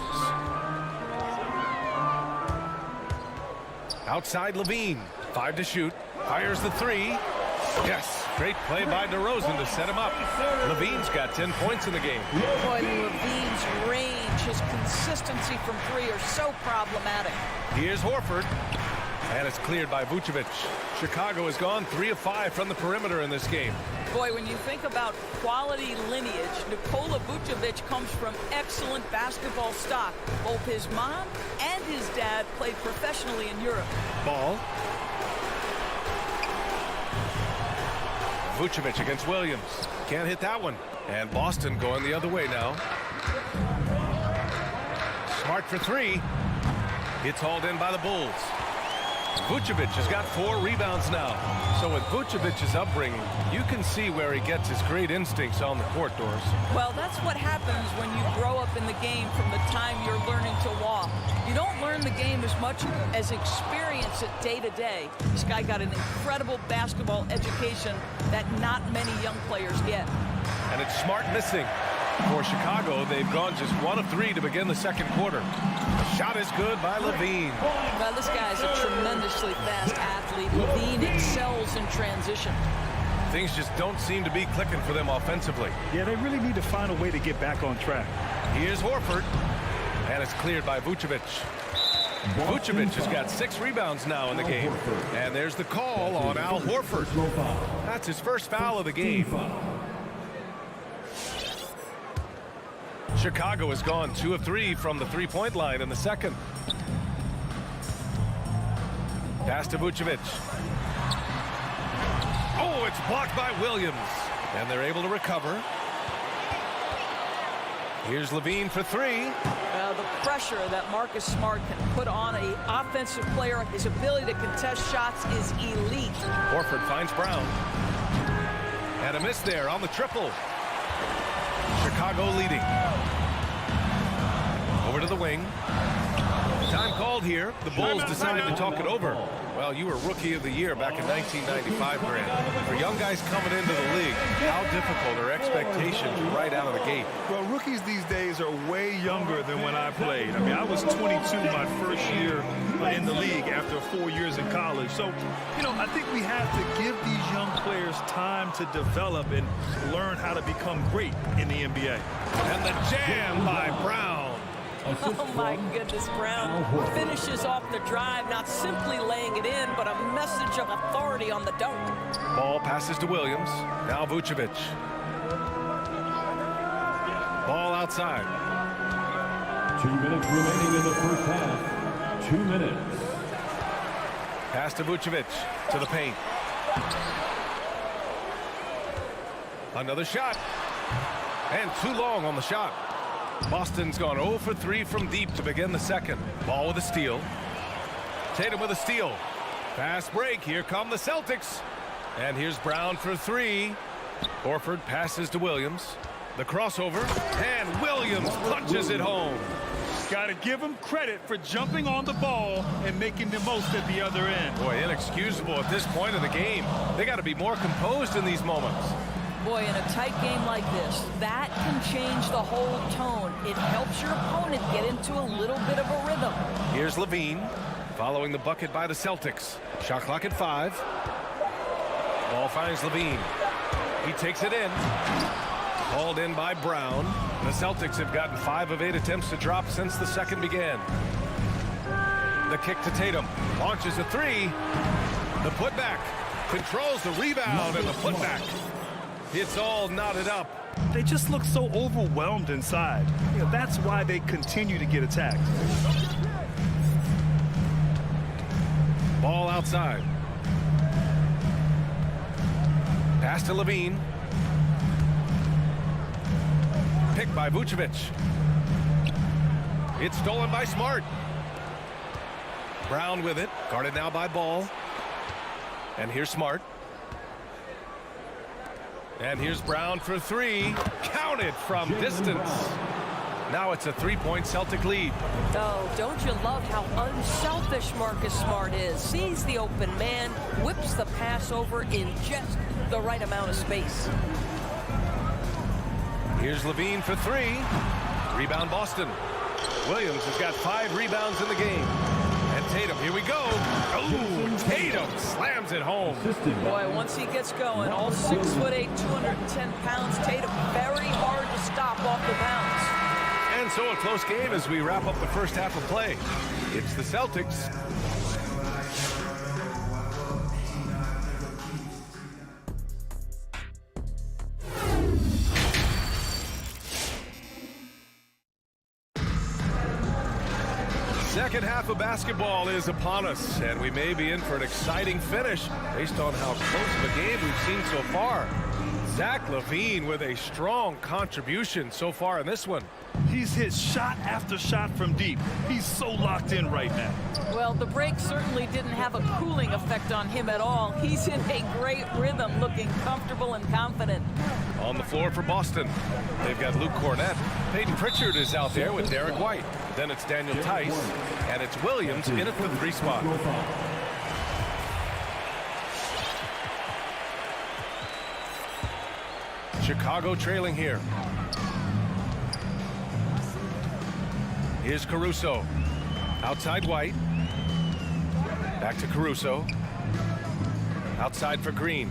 Outside Levine. 5 to shoot. Fires the 3. Yes. Great play by DeRozan to set him up. Levine's got 10 points in the game. Boy, Levine's range, his consistency from 3 are so problematic. Here's Horford. And it's cleared by Vucevic. Chicago has gone 3 of 5 from the perimeter in this game. Boy, when you think about quality lineage, Nikola Vucevic comes from excellent basketball stock. Both his mom and his dad played professionally in Europe. Ball. Vucevic against Williams. Can't hit that one. And Boston going the other way now. Smart for 3. It's hauled in by the Bulls. Vucevic has got 4 rebounds now. So with Vucevic's upbringing, you can see where he gets his great instincts on the court, Doris. Well, that's what happens when you grow up in the game from the time you're learning to walk. You don't learn the game as much as experience it day to day. This guy got an incredible basketball education that not many young players get. And it's Smart missing. For Chicago, they've gone just 1 of 3 to begin the second quarter. The shot is good by Levine. Well, this guy's a tremendously fast athlete. Levine excels in transition. Things just don't seem to be clicking for them offensively. Yeah, they really need to find a way to get back on track. Here's Horford. And it's cleared by Vucevic. Vucevic has got 6 rebounds now in the game. And there's the call on Al Horford. That's his first foul of the game. Chicago has gone 2 of 3 from the three-point line in the second. Pass to Vucevic. Oh, it's blocked by Williams. And they're able to recover. Here's Levine for 3. Well, the pressure that Marcus Smart can put on an offensive player, his ability to contest shots is elite. Horford finds Brown. And a miss there on the triple. Chicago leading. Over to the wing. Time called here. The Bulls decided to talk it over. Well, you were Rookie of the Year back in 1995, Grant. For young guys coming into the league, how difficult are expectations right out of the gate? Well, rookies these days are way younger than when I played. I mean, I was 22 my first year in the league after 4 years in college. So, you know, I think we have to give these young players time to develop and learn how to become great in the NBA. And the jam by Brown. Oh, my goodness, Brown finishes off the drive, not simply laying it in, but a message of authority on the dunk. Ball passes to Williams. Now Vucevic. Ball outside. 2 minutes remaining in the first half. 2 minutes. Pass to Vucevic. To the paint. Another shot. And too long on the shot. Boston's gone 0 for 3 from deep to begin the second. Ball with a steal. Tatum with a steal. Fast break. Here come the Celtics. And here's Brown for 3. Horford passes to Williams. The crossover, and Williams punches it home. Got to give him credit for jumping on the ball and making the most at the other end. Boy, inexcusable at this point of the game. They got to be more composed in these moments. Boy, in a tight game like this, that can change the whole tone. It helps your opponent get into a little bit of a rhythm. Here's Levine following the bucket by the Celtics. Shot clock at 5. Ball finds Levine. He takes it in. Hauled in by Brown. The Celtics have gotten 5 of 8 attempts to drop since the second began. The kick to Tatum. Launches a 3. The putback. Controls the rebound and the putback. It's all knotted up. They just look so overwhelmed inside. You know, that's why they continue to get attacked. Ball outside. Pass to Levine. Picked by Vucevic. It's stolen by Smart. Brown with it. Guarded now by Ball. And here's Smart. And here's Brown for 3. Counted from distance. Now it's a 3-point Celtic lead. Oh, don't you love how unselfish Marcus Smart is? Sees the open man, whips the pass over in just the right amount of space. Here's Levine for 3. Rebound Boston. Williams has got 5 rebounds in the game. And Tatum, here we go. Oh, Tatum slams it home. Boy, once he gets going, all 6'8", 210 pounds, Tatum very hard to stop off the bounce. And so a close game as we wrap up the first half of play. It's the Celtics. Second half of basketball is upon us, and we may be in for an exciting finish based on how close of a game we've seen so far. Zach LaVine with a strong contribution so far in this one. He's hit shot after shot from deep. He's so locked in right now. Well, the break certainly didn't have a cooling effect on him at all. He's in a great rhythm, looking comfortable and confident. On the floor for Boston, they've got Luke Cornett. Peyton Pritchard is out there with Derek White. Then it's Daniel Tice, and it's Williams in at the 3 spot. Chicago trailing here. Here's Caruso. Outside White. Back to Caruso. Outside for Green.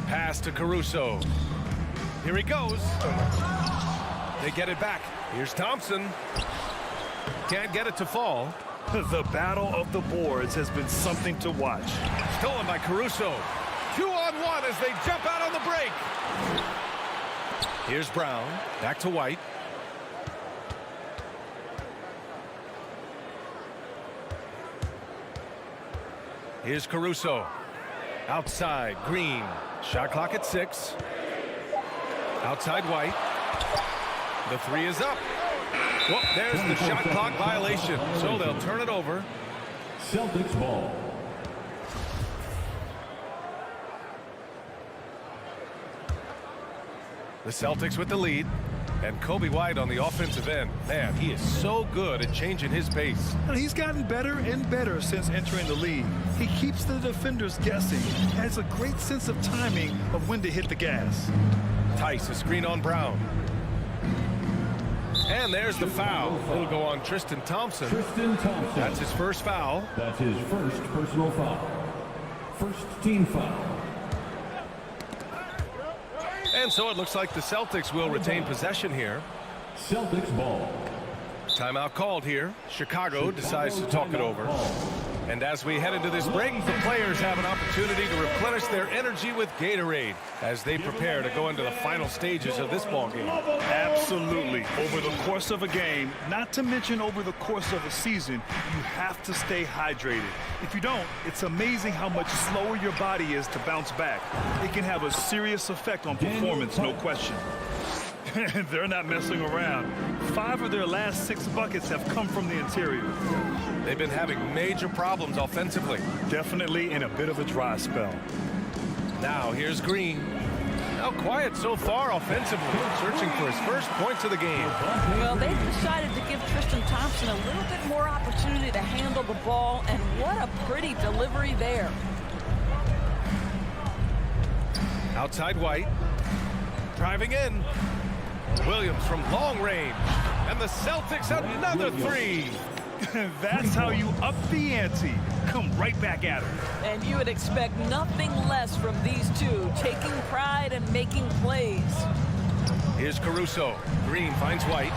Pass to Caruso. Here he goes. They get it back. Here's Thompson. Can't get it to fall. The battle of the boards has been something to watch. Stolen by Caruso. 2-on-1 as they jump out on the break. Here's Brown. Back to White. Here's Caruso. Outside, Green. Shot clock at 6. Outside White. The 3 is up. Well, there's the shot clock violation. So they'll turn it over. Celtics ball. The Celtics with the lead. And Kobe White on the offensive end. Man, he is so good at changing his pace. And he's gotten better and better since entering the league. He keeps the defenders guessing. Has a great sense of timing of when to hit the gas. Tice, a screen on Brown. And there's the foul. It'll go on Tristan Thompson. That's his first foul. That's his first personal foul. First team foul. And so it looks like the Celtics will retain possession here. Celtics ball. Timeout called here. Chicago decides to talk it over. And as we head into this break, the players have an opportunity to replenish their energy with Gatorade as they prepare to go into the final stages of this ball game. Absolutely. Over the course of a game, not to mention over the course of a season, you have to stay hydrated. If you don't, it's amazing how much slower your body is to bounce back. It can have a serious effect on performance, no question. They're not messing around. 5 of their last 6 buckets have come from the interior. They've been having major problems offensively. Definitely in a bit of a dry spell. Now here's Green. Now quiet so far offensively, searching for his first points of the game. Well, they've decided to give Tristan Thompson a little bit more opportunity to handle the ball, and what a pretty delivery there. Outside White. Driving in. Williams from long range. And the Celtics another three. That's how you up the ante. Come right back at her. And you would expect nothing less from these two, taking pride and making plays. Here's Caruso. Green finds White.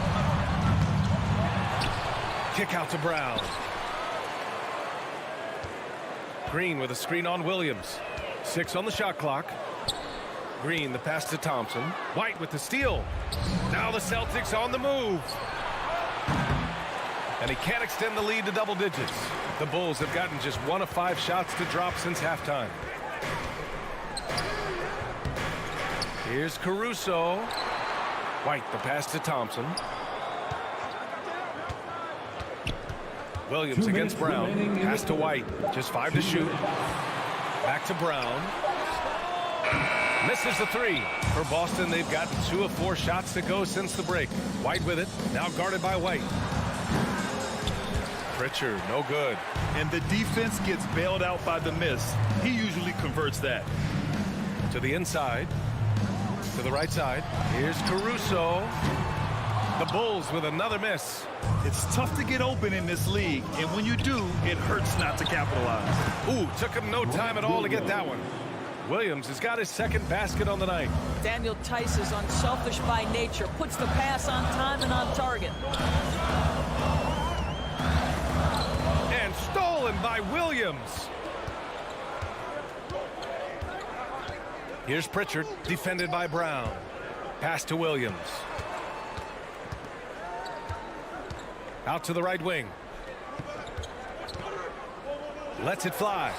Kick out to Brown. Green with a screen on Williams. 6 on the shot clock. Green, the pass to Thompson. White with the steal. Now the Celtics on the move. And he can't extend the lead to double digits. The Bulls have gotten just 1 of 5 shots to drop since halftime. Here's Caruso. White, the pass to Thompson. Williams against Brown. Pass to White. Just 5 to shoot. Back to Brown. Misses the 3. For Boston, they've gotten 2 of 4 shots to go since the break. White with it. Now guarded by White. Pritchard, no good. And the defense gets bailed out by the miss. He usually converts that. To the inside. To the right side. Here's Caruso. The Bulls with another miss. It's tough to get open in this league, and when you do, it hurts not to capitalize. Ooh, took him no time at all to get that one. Williams has got his second basket on the night. Daniel Tice is unselfish by nature, puts the pass on time and on target. And stolen by Williams. Here's Pritchard, defended by Brown. Pass to Williams. Out to the right wing. Lets it fly.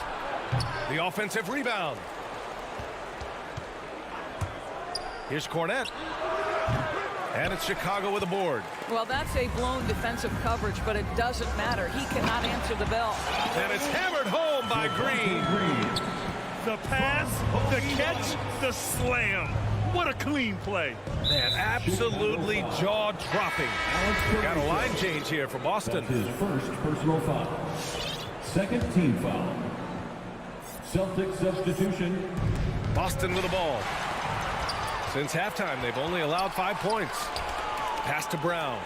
The offensive rebound. Here's Cornette. And it's Chicago with a board. Well, that's a blown defensive coverage, but it doesn't matter. He cannot answer the bell. And it's hammered home by Green. The pass, the catch, the slam. What a clean play. Man, absolutely jaw-dropping. Got a line change here for Boston. That's his first personal foul. Second team foul. Celtics substitution. Boston with the ball. Since halftime, they've only allowed 5 points. Pass to Brown.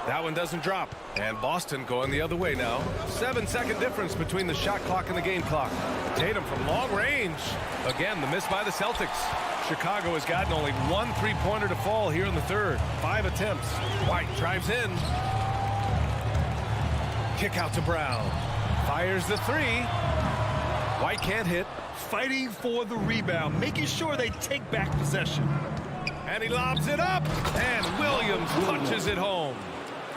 That one doesn't drop. And Boston going the other way now. 7-second difference between the shot clock and the game clock. Tatum from long range. Again, the miss by the Celtics. Chicago has gotten only 1 3-pointer to fall here in the third. 5 attempts. White drives in. Kick out to Brown. Fires the 3. White can't hit. Fighting for the rebound, making sure they take back possession. And he lobs it up. And Williams punches it home.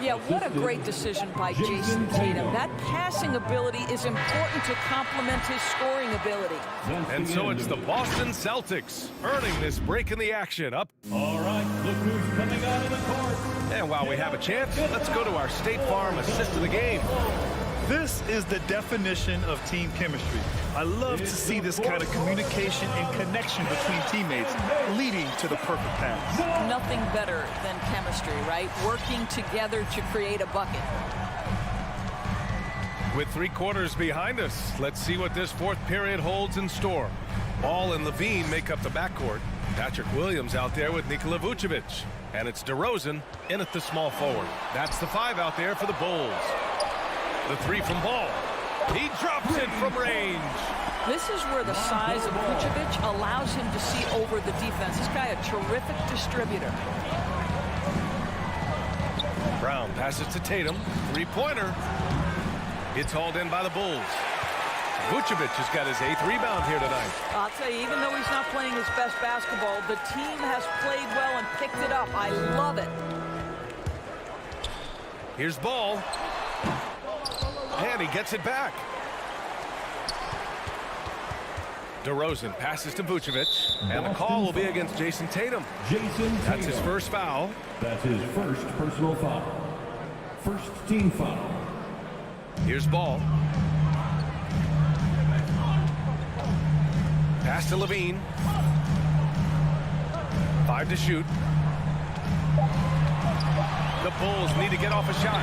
Yeah, what a great decision by Jason Tatum. That passing ability is important to complement his scoring ability. And so it's the Boston Celtics earning this break in the action. Up. All right, look who's coming out of the court. And while we have a chance, let's go to our State Farm assist of the game. This is the definition of team chemistry. I love to see this kind of communication and connection between teammates leading to the perfect pass. Nothing better than chemistry, right? Working together to create a bucket. With 3 quarters behind us, let's see what this fourth period holds in store. Ball and Levine make up the backcourt. Patrick Williams out there with Nikola Vucevic. And it's DeRozan in at the small forward. That's the 5 out there for the Bulls. The 3 from Ball. He drops it from range. This is where the size of Vucevic allows him to see over the defense. This guy, a terrific distributor. Brown passes to Tatum. 3-pointer. It's hauled in by the Bulls. Vucevic has got his 8th rebound here tonight. I'll tell you, even though he's not playing his best basketball, the team has played well and picked it up. I love it. Here's Ball. And he gets it back. DeRozan passes to Vucevic. And the call will be against Jason Tatum. That's his first foul. That's his first personal foul. First team foul. Here's Ball. Pass to Levine. 5 to shoot. The Bulls need to get off a shot.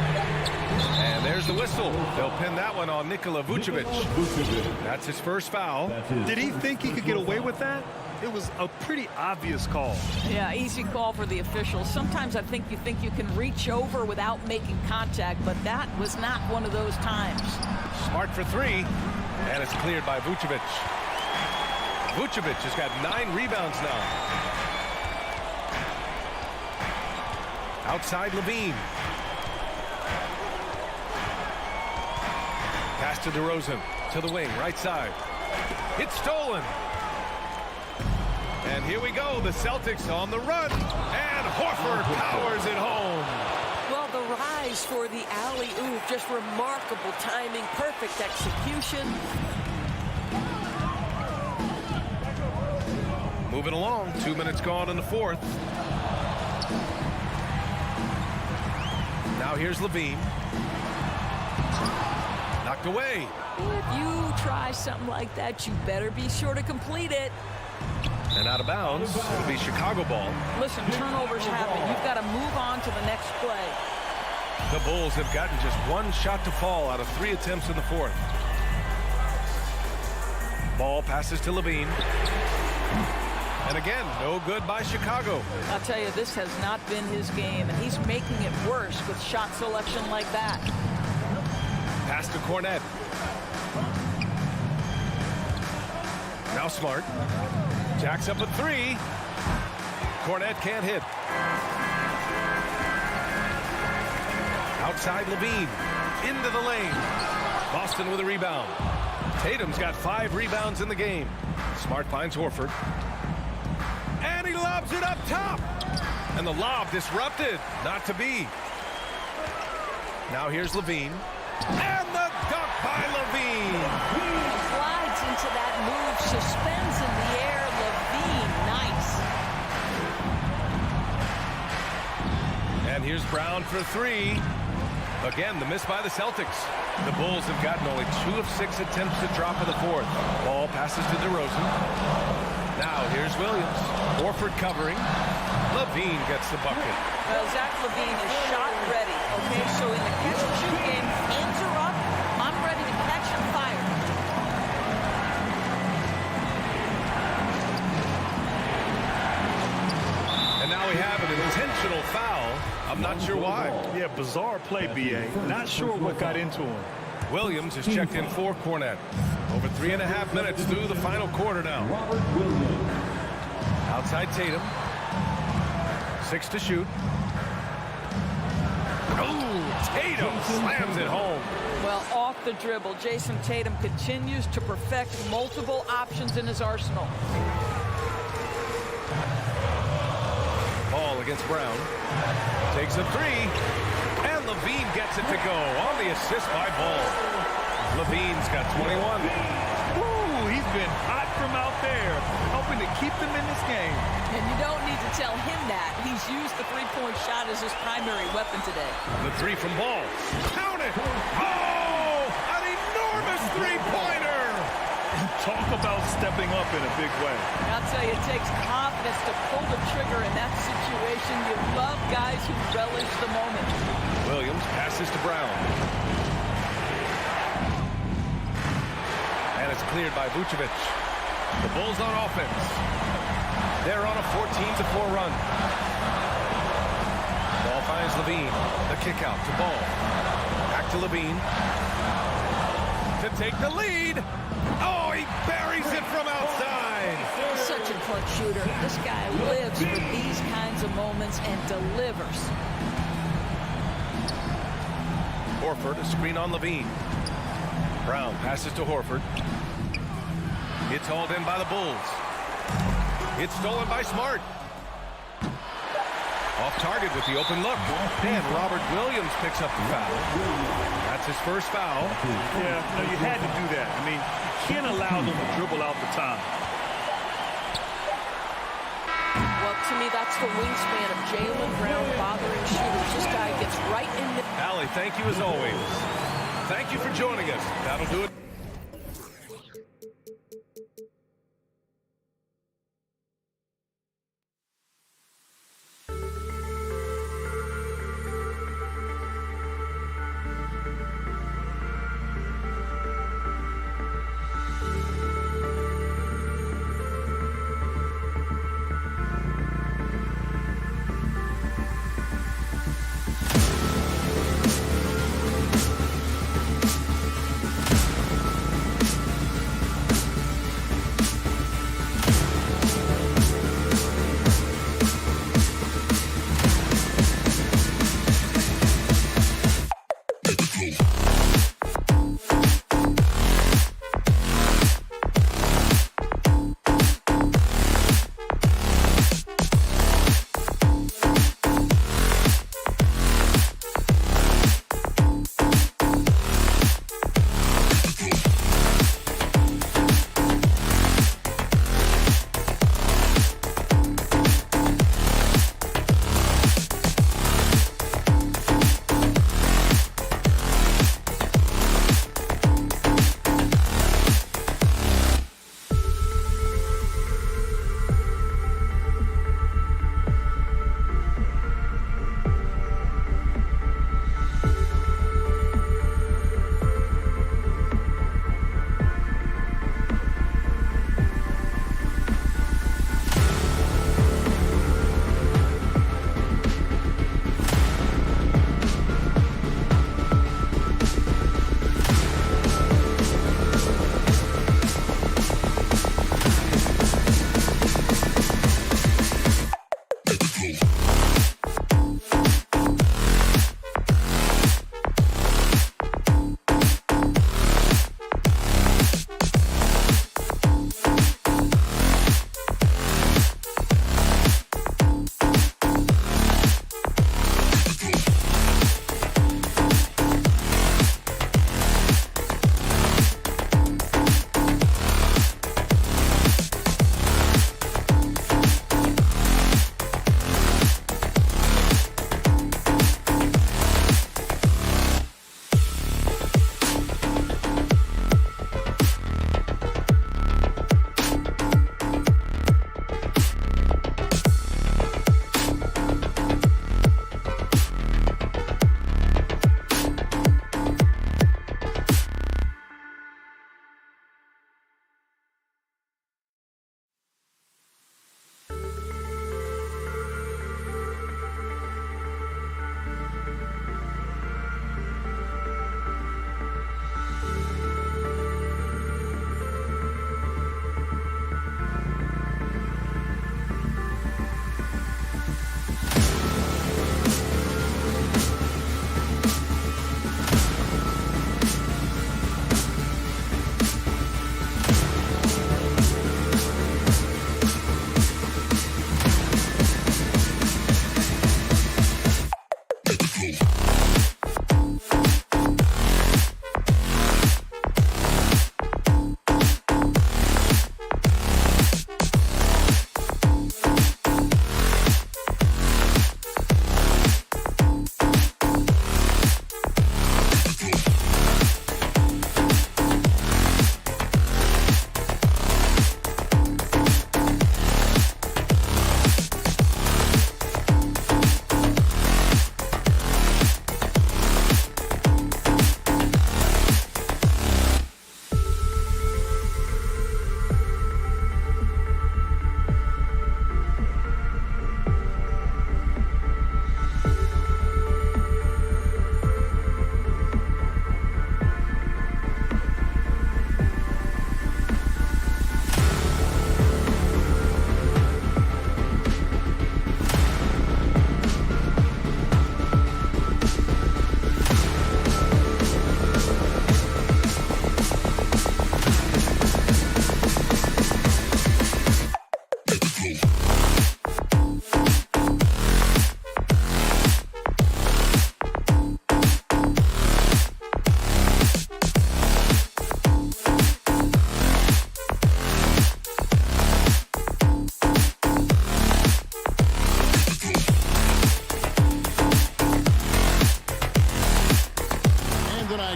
And there's the whistle. They'll pin that one on Nikola Vucevic. That's his first foul. Did he think he could get away with that? It was a pretty obvious call. Yeah, easy call for the officials. Sometimes I think you can reach over without making contact, but that was not one of those times. Smart for 3, and it's cleared by Vucevic. Vucevic has got 9 rebounds now. Outside Levine. Pass to DeRozan, to the wing, right side. It's stolen. And here we go, the Celtics on the run. And Horford powers it home. Well, the rise for the alley-oop, just remarkable timing, perfect execution. Moving along, 2 minutes gone in the fourth. Now here's Levine. Knocked away. If you try something like that, you better be sure to complete it. And out of bounds, it'll be Chicago ball. Listen, turnovers happen. You've got to move on to the next play. The Bulls have gotten just 1 shot to fall out of 3 attempts in the fourth. Ball passes to Levine. And again, no good by Chicago. I'll tell you, this has not been his game, and he's making it worse with shot selection like that. Pass to Cornet. Now Smart. Jacks up at 3. Cornet can't hit. Outside Levine. Into the lane. Boston with a rebound. Tatum's got 5 rebounds in the game. Smart finds Horford. And he lobs it up top. And the lob disrupted. Not to be. Now here's Levine. And the dunk by Levine. Slides into that move. Suspends in the air. Levine, nice. And here's Brown for 3. Again, the miss by the Celtics. The Bulls have gotten only 2 of 6 attempts to drop in the fourth. Ball passes to DeRozan. Now here's Williams. Horford covering. Levine gets the bucket. Well, Zach Levine is shot ready. Okay, so in the catch and shoot game, ends are up. I'm ready to catch and fire. And now we have an intentional foul. I'm not sure why. Yeah, bizarre play, B.A. Not sure what got into him. Williams has checked in for Cornet. Over 3.5 minutes through the final quarter now. Outside Tatum. 6 to shoot. Oh, Tatum slams it home. Well, off the dribble, Jason Tatum continues to perfect multiple options in his arsenal. Ball against Brown. Takes a 3. And Levine gets it to go on the assist by Ball. Levine's got 21. Ooh, he's been hot from out there, helping to keep them in this game. And you don't need to tell him that. He's used the three-point shot as his primary weapon today. The 3 from Ball. Count it! Oh! An enormous three-pointer! Talk about stepping up in a big way. I'll tell you, it takes confidence to pull the trigger in that situation. You love guys who relish the moment. Williams passes to Brown. And it's cleared by Vucevic. The Bulls on offense. They're on a 14-4 run. Ball finds Levine. The kick out to Ball. Back to Levine. To take the lead. Oh, he buries it from outside. Such a clutch shooter. This guy lives for these kinds of moments and delivers. Horford, a screen on Levine. Brown passes to Horford. It's hauled in by the Bulls. It's stolen by Smart. Off target with the open look. And Robert Williams picks up the foul. That's his first foul. Yeah, no, you had to do that. I mean, you can't allow them to dribble out the time. Well, to me, that's the wingspan of Jaylen Brown bothering shooters. This guy gets right in the... Allie, thank you as always. Thank you for joining us. That'll do it.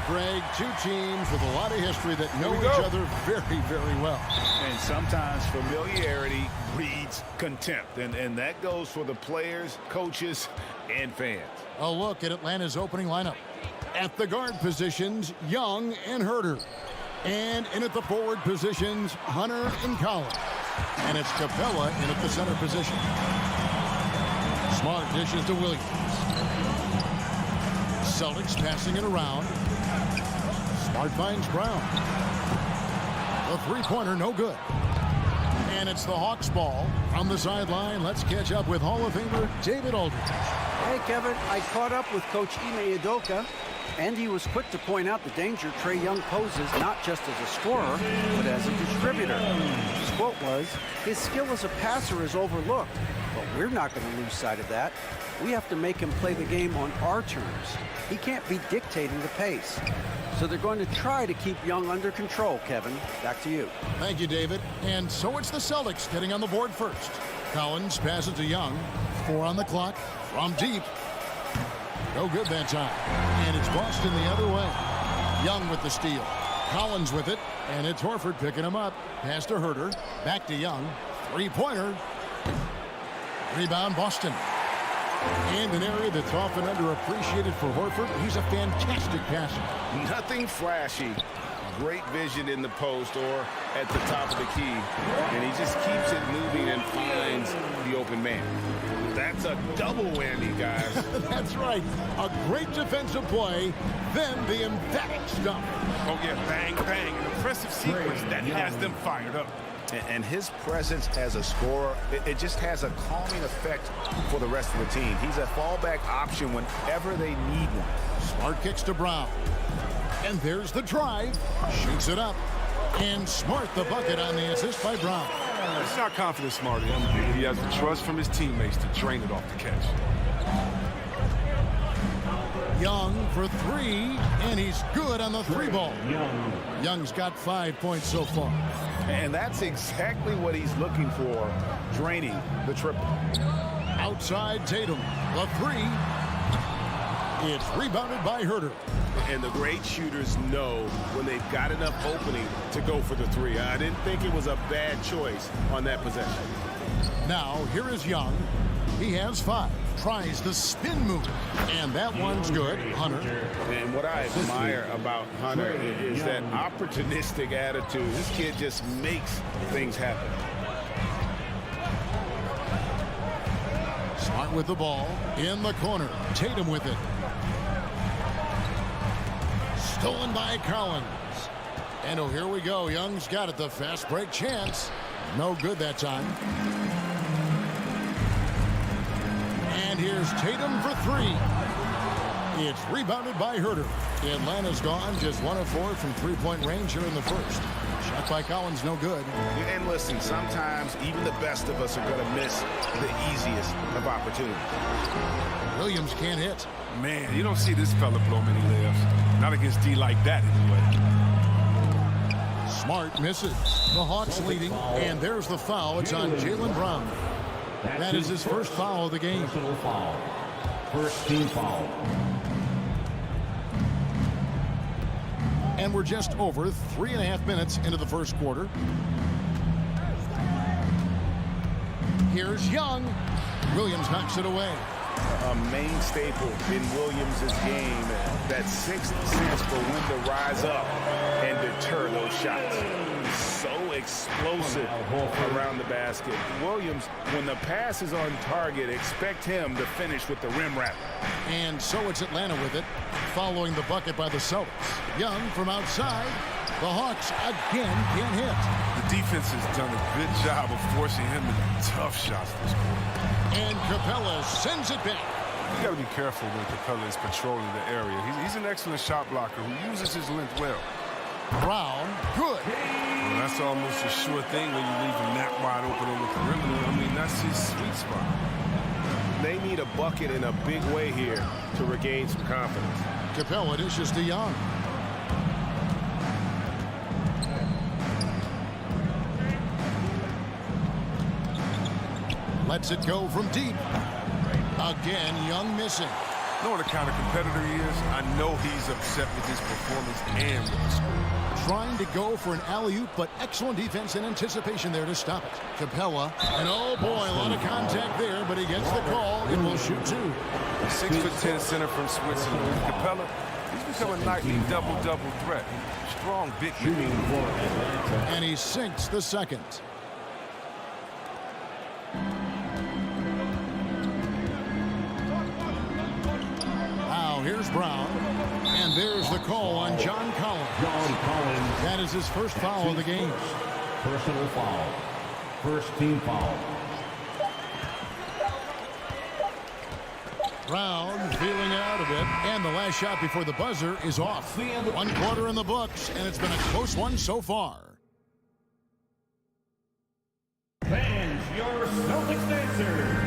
Greg, two teams with a lot of history that know each other very, very well. And sometimes familiarity breeds contempt, and that goes for the players, coaches, and fans. A look at Atlanta's opening lineup. At the guard positions, Young and Herter. And in at the forward positions, Hunter and Collins. And it's Capella in at the center position. Smart dishes to Williams. Celtics passing it around. Smart finds Brown. The three-pointer, no good. And it's the Hawks ball from the sideline. Let's catch up with Hall of Famer David Aldridge. Hey, Kevin, I caught up with Coach Ime Udoka, and he was quick to point out the danger Trae Young poses not just as a scorer, but as a distributor. His quote was, "His skill as a passer is overlooked, but we're not going to lose sight of that. We have to make him play the game on our terms. He can't be dictating the pace." So they're going to try to keep Young under control, Kevin. Back to you. Thank you, David. And so it's the Celtics getting on the board first. Collins passes to Young. 4 on the clock from deep. No good that time. And it's Boston the other way. Young with the steal. Collins with it. And it's Horford picking him up. Pass to Herter. Back to Young. Three-pointer. Rebound Boston. And an area that's often underappreciated for Horford. He's a fantastic passer. Nothing flashy. Great vision in the post or at the top of the key. And he just keeps it moving and finds the open man. That's a double whammy, guys. That's right. A great defensive play, then the emphatic stuff. Oh, yeah, bang, bang. An impressive sequence that has them fired up. And his presence as a scorer, it just has a calming effect for the rest of the team. He's a fallback option whenever they need one. Smart kicks to Brown. And there's the drive. Shoots it up. And Smart the bucket on the assist by Brown. It's not confident, Smarty. He has the trust from his teammates to drain it off the catch. Young for 3, and he's good on the 3-ball. Young's got 5 points so far. And that's exactly what he's looking for, draining the triple. Outside Tatum, the 3. It's rebounded by Herter. And the great shooters know when they've got enough opening to go for the 3. I didn't think it was a bad choice on that possession. Now, here is Young. He has 5. Tries the spin move. And that one's good. Hunter. And what I admire about Hunter is that opportunistic attitude. This kid just makes things happen. Smart with the ball. In the corner. Tatum with it. Stolen by Collins. And oh, here we go. Young's got it. The fast break chance. No good that time. And here's Tatum for 3. It's rebounded by Herter. Atlanta's gone just 1 of 4 from three-point range here in the first. Shot by Collins, no good. And listen, sometimes even the best of us are going to miss the easiest of opportunities. Williams can't hit. Man, you don't see this fella blow many layups. Not against D like that, anyway. Smart misses. The Hawks leading, and there's the foul. It's on Jaylen Brown. That is his first foul of the game. First team foul. And we're just over 3.5 minutes into the first quarter. Here's Young. Williams knocks it away. A main staple in Williams' game, that sixth sense for when to rise up and deter those shots. So explosive around the basket. Williams, when the pass is on target, expect him to finish with the rim wrap. And so it's Atlanta with it, following the bucket by the Celtics. Young from outside. The Hawks again can't hit. The defense has done a good job of forcing him into tough shots this quarter. And Capella sends it back. You got to be careful when Capella is patrolling the area. He's an excellent shot blocker who uses his length well. Brown, good. Well, that's almost a sure thing when you leave him that wide open on the perimeter. I mean, that's his sweet spot. They need a bucket in a big way here to regain some confidence. Capella dishes to Young. Lets it go from deep. Again, Young missing. You know what kind of competitor he is? I know he's upset with his performance and with the score. Trying to go for an alley-oop, but excellent defense and anticipation there to stop it. Capella, and oh boy, a lot of contact there, but he gets the call and will shoot two. 6'10" center from Switzerland. Capella, he's become a nightly double-double threat. Strong, big man. And he sinks the second. Now here's Brown, and there's the call on John Collins. That is his first foul of the game. Personal foul. First team foul. Brown feeling it out a bit, and the last shot before the buzzer is off. 1 quarter in the books, and it's been a close one so far. Fans, your Celtics answer.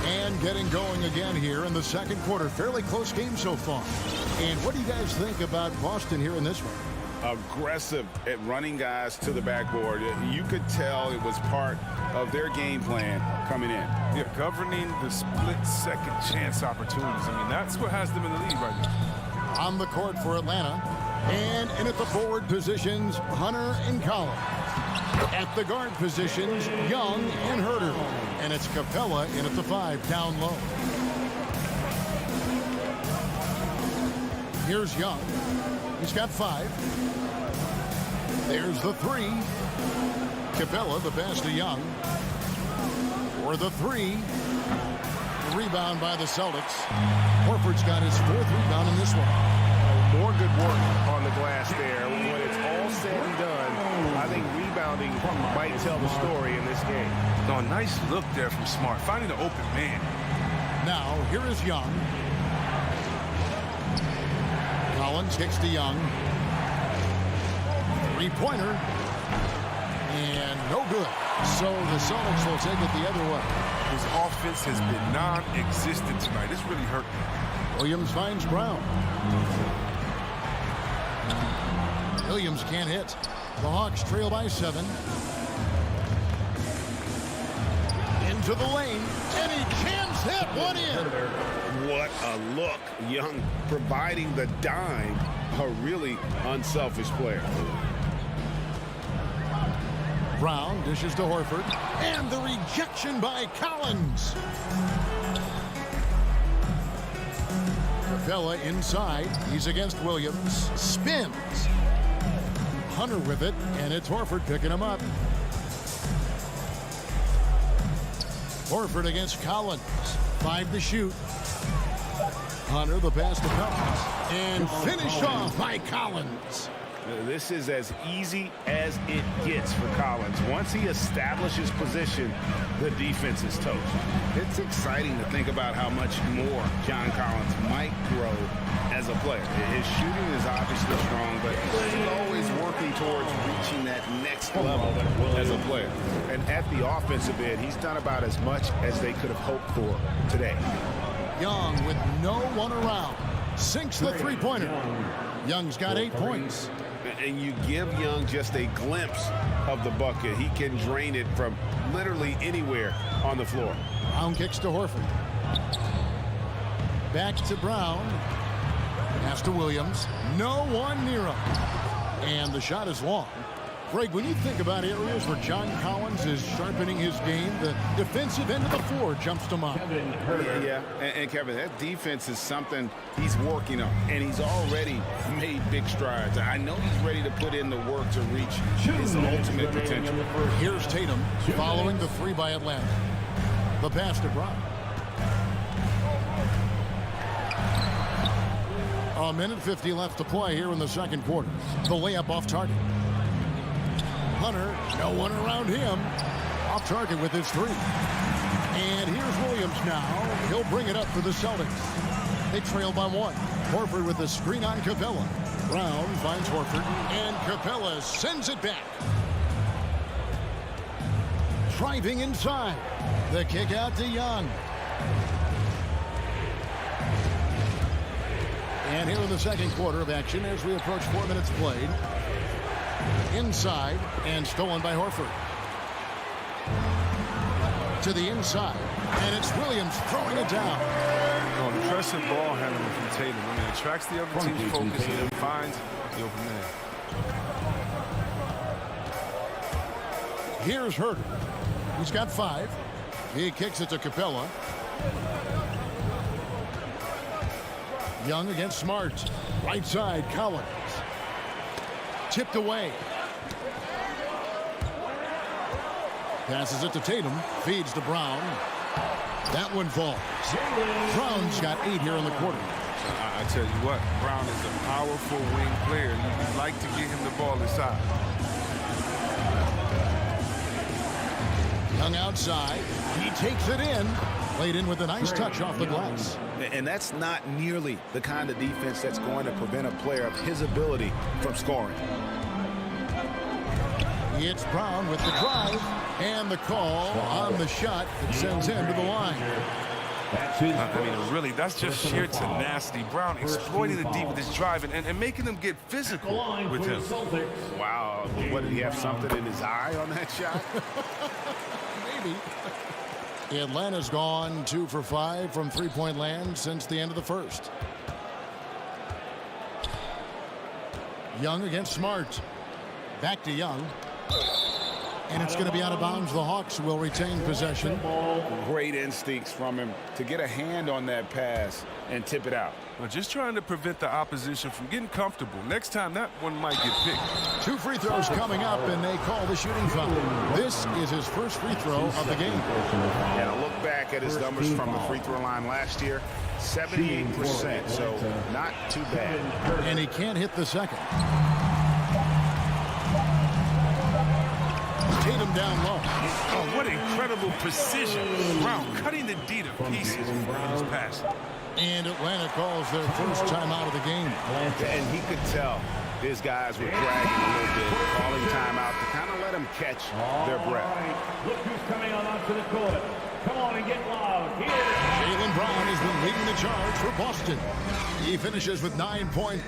And getting going again here in the second quarter. Fairly close game so far. And what do you guys think about Boston here in this one? Aggressive at running guys to the backboard. You could tell it was part of their game plan coming in. Yeah, governing the split second chance opportunities. I mean, that's what has them in the lead right now. On the court for Atlanta. And in at the forward positions, Hunter and Collins. At the guard positions, Young and Herter. And it's Capella in at the 5, down low. Here's Young. He's got 5. There's the 3. Capella, the pass to Young. For the 3. Rebound by the Celtics. Horford's got his 4th rebound in this one. More good work on the glass there. When it's all said and done, I think rebounding might tell the story in this game. No, nice look there from Smart, finding the open man. Now, here is Young. Collins kicks to Young. 3-pointer. And no good. So the Celtics will take it the other way. His offense has been non-existent tonight. It's really hurt me. Williams finds Brown. Williams can't hit. The Hawks trail by 7. Into the lane. And he can't hit. One in. What a look. Young providing the dime. A really unselfish player. Brown dishes to Horford. And the rejection by Collins. Capella inside. He's against Williams. Spins. Hunter with it, and it's Horford picking him up. Horford against Collins. 5 to shoot. Hunter, the pass to Collins. And finished off by Collins. This is as easy as it gets for Collins. Once he establishes position, the defense is toast. It's exciting to think about how much more John Collins might grow as a player. His shooting is obviously strong, but he's always working towards reaching that next level as a player. And at the offensive end, he's done about as much as they could have hoped for today. Young with no one around. Sinks the 3-pointer. Young's got 8 points. And you give Young just a glimpse of the bucket. He can drain it from literally anywhere on the floor. Brown kicks to Horford. Back to Brown. Pass to Williams. No one near him. And the shot is long. Greg, when you think about areas where John Collins is sharpening his game, the defensive end of the floor jumps to mind. Yeah, and Kevin, that defense is something he's working on, and he's already made big strides. I know he's ready to put in the work to reach his ultimate potential. Here's Tatum following the 3 by Atlanta. The pass to Brown. A minute 50 left to play here in the second quarter. The layup off target. Hunter, no one around him. Off target with his 3. And here's Williams now. He'll bring it up for the Celtics. They trail by 1. Horford with the screen on Capella. Brown finds Horford, and Capella sends it back. Driving inside. The kick out to Young. And here in the second quarter of action as we approach 4 minutes played. Inside and stolen by Horford. To the inside. And it's Williams throwing it down. Impressive ball handling from Tatum. I mean, it attracts the other team's focus and finds the open man. Here's Herter. He's got 5. He kicks it to Capella. Young against Smart. Right side, Collins. Tipped away. Passes it to Tatum. Feeds to Brown. That one falls. Brown's got 8 here in the quarter. I tell you what, Brown is a powerful wing player. You'd like to get him the ball inside. Young outside. He takes it in. Played in with a nice touch off the glass. And that's not nearly the kind of defense that's going to prevent a player of his ability from scoring. It's Brown with the drive and the call on the shot that sends him to the line. I mean, really, that's just sheer tenacity. Brown exploiting the deep with his drive and making them get physical with him. Wow. What, did he have something in his eye on that shot? Maybe. Atlanta's gone 2 for 5 from three-point land since the end of the first. Young against Smart. Back to Young. And it's going to be out of bounds. The Hawks will retain possession. Great instincts from him to get a hand on that pass and tip it out. Well, just trying to prevent the opposition from getting comfortable. Next time, that one might get picked. 2 free throws coming up, and they call the shooting foul. This is his first free throw of the game. And a look back at his numbers from the free throw line last year, 78%, so not too bad. And he can't hit the second. Tatum down low. Oh, what incredible precision. Brown cutting the D to pieces in his pass. And Atlanta calls their first timeout of the game. And he could tell his guys were dragging a little bit, calling timeout to kind of let them catch their breath. Look who's coming on up to the court. Come on and get loud. Here. Jaylen Brown has been leading the charge for Boston. He finishes with 9 points.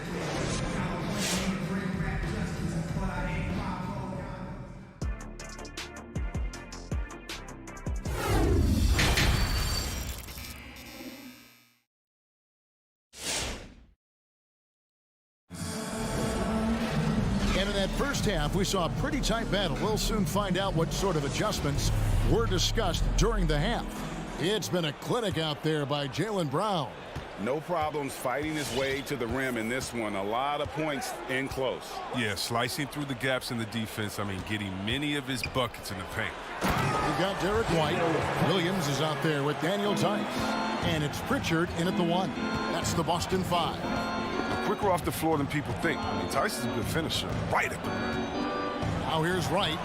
First half, we saw a pretty tight battle. We'll soon find out what sort of adjustments were discussed during the half. It's been a clinic out there by Jaylen Brown. No problems fighting his way to the rim in this one. A lot of points in close. Yeah, slicing through the gaps in the defense. I mean, getting many of his buckets in the paint. We've got Derek White. Williams is out there with Daniel Tice. And it's Pritchard in at the 1. That's the Boston 5. Quicker off the floor than people think. I mean, Tice is a good finisher. Right at the rim. Now here's Wright.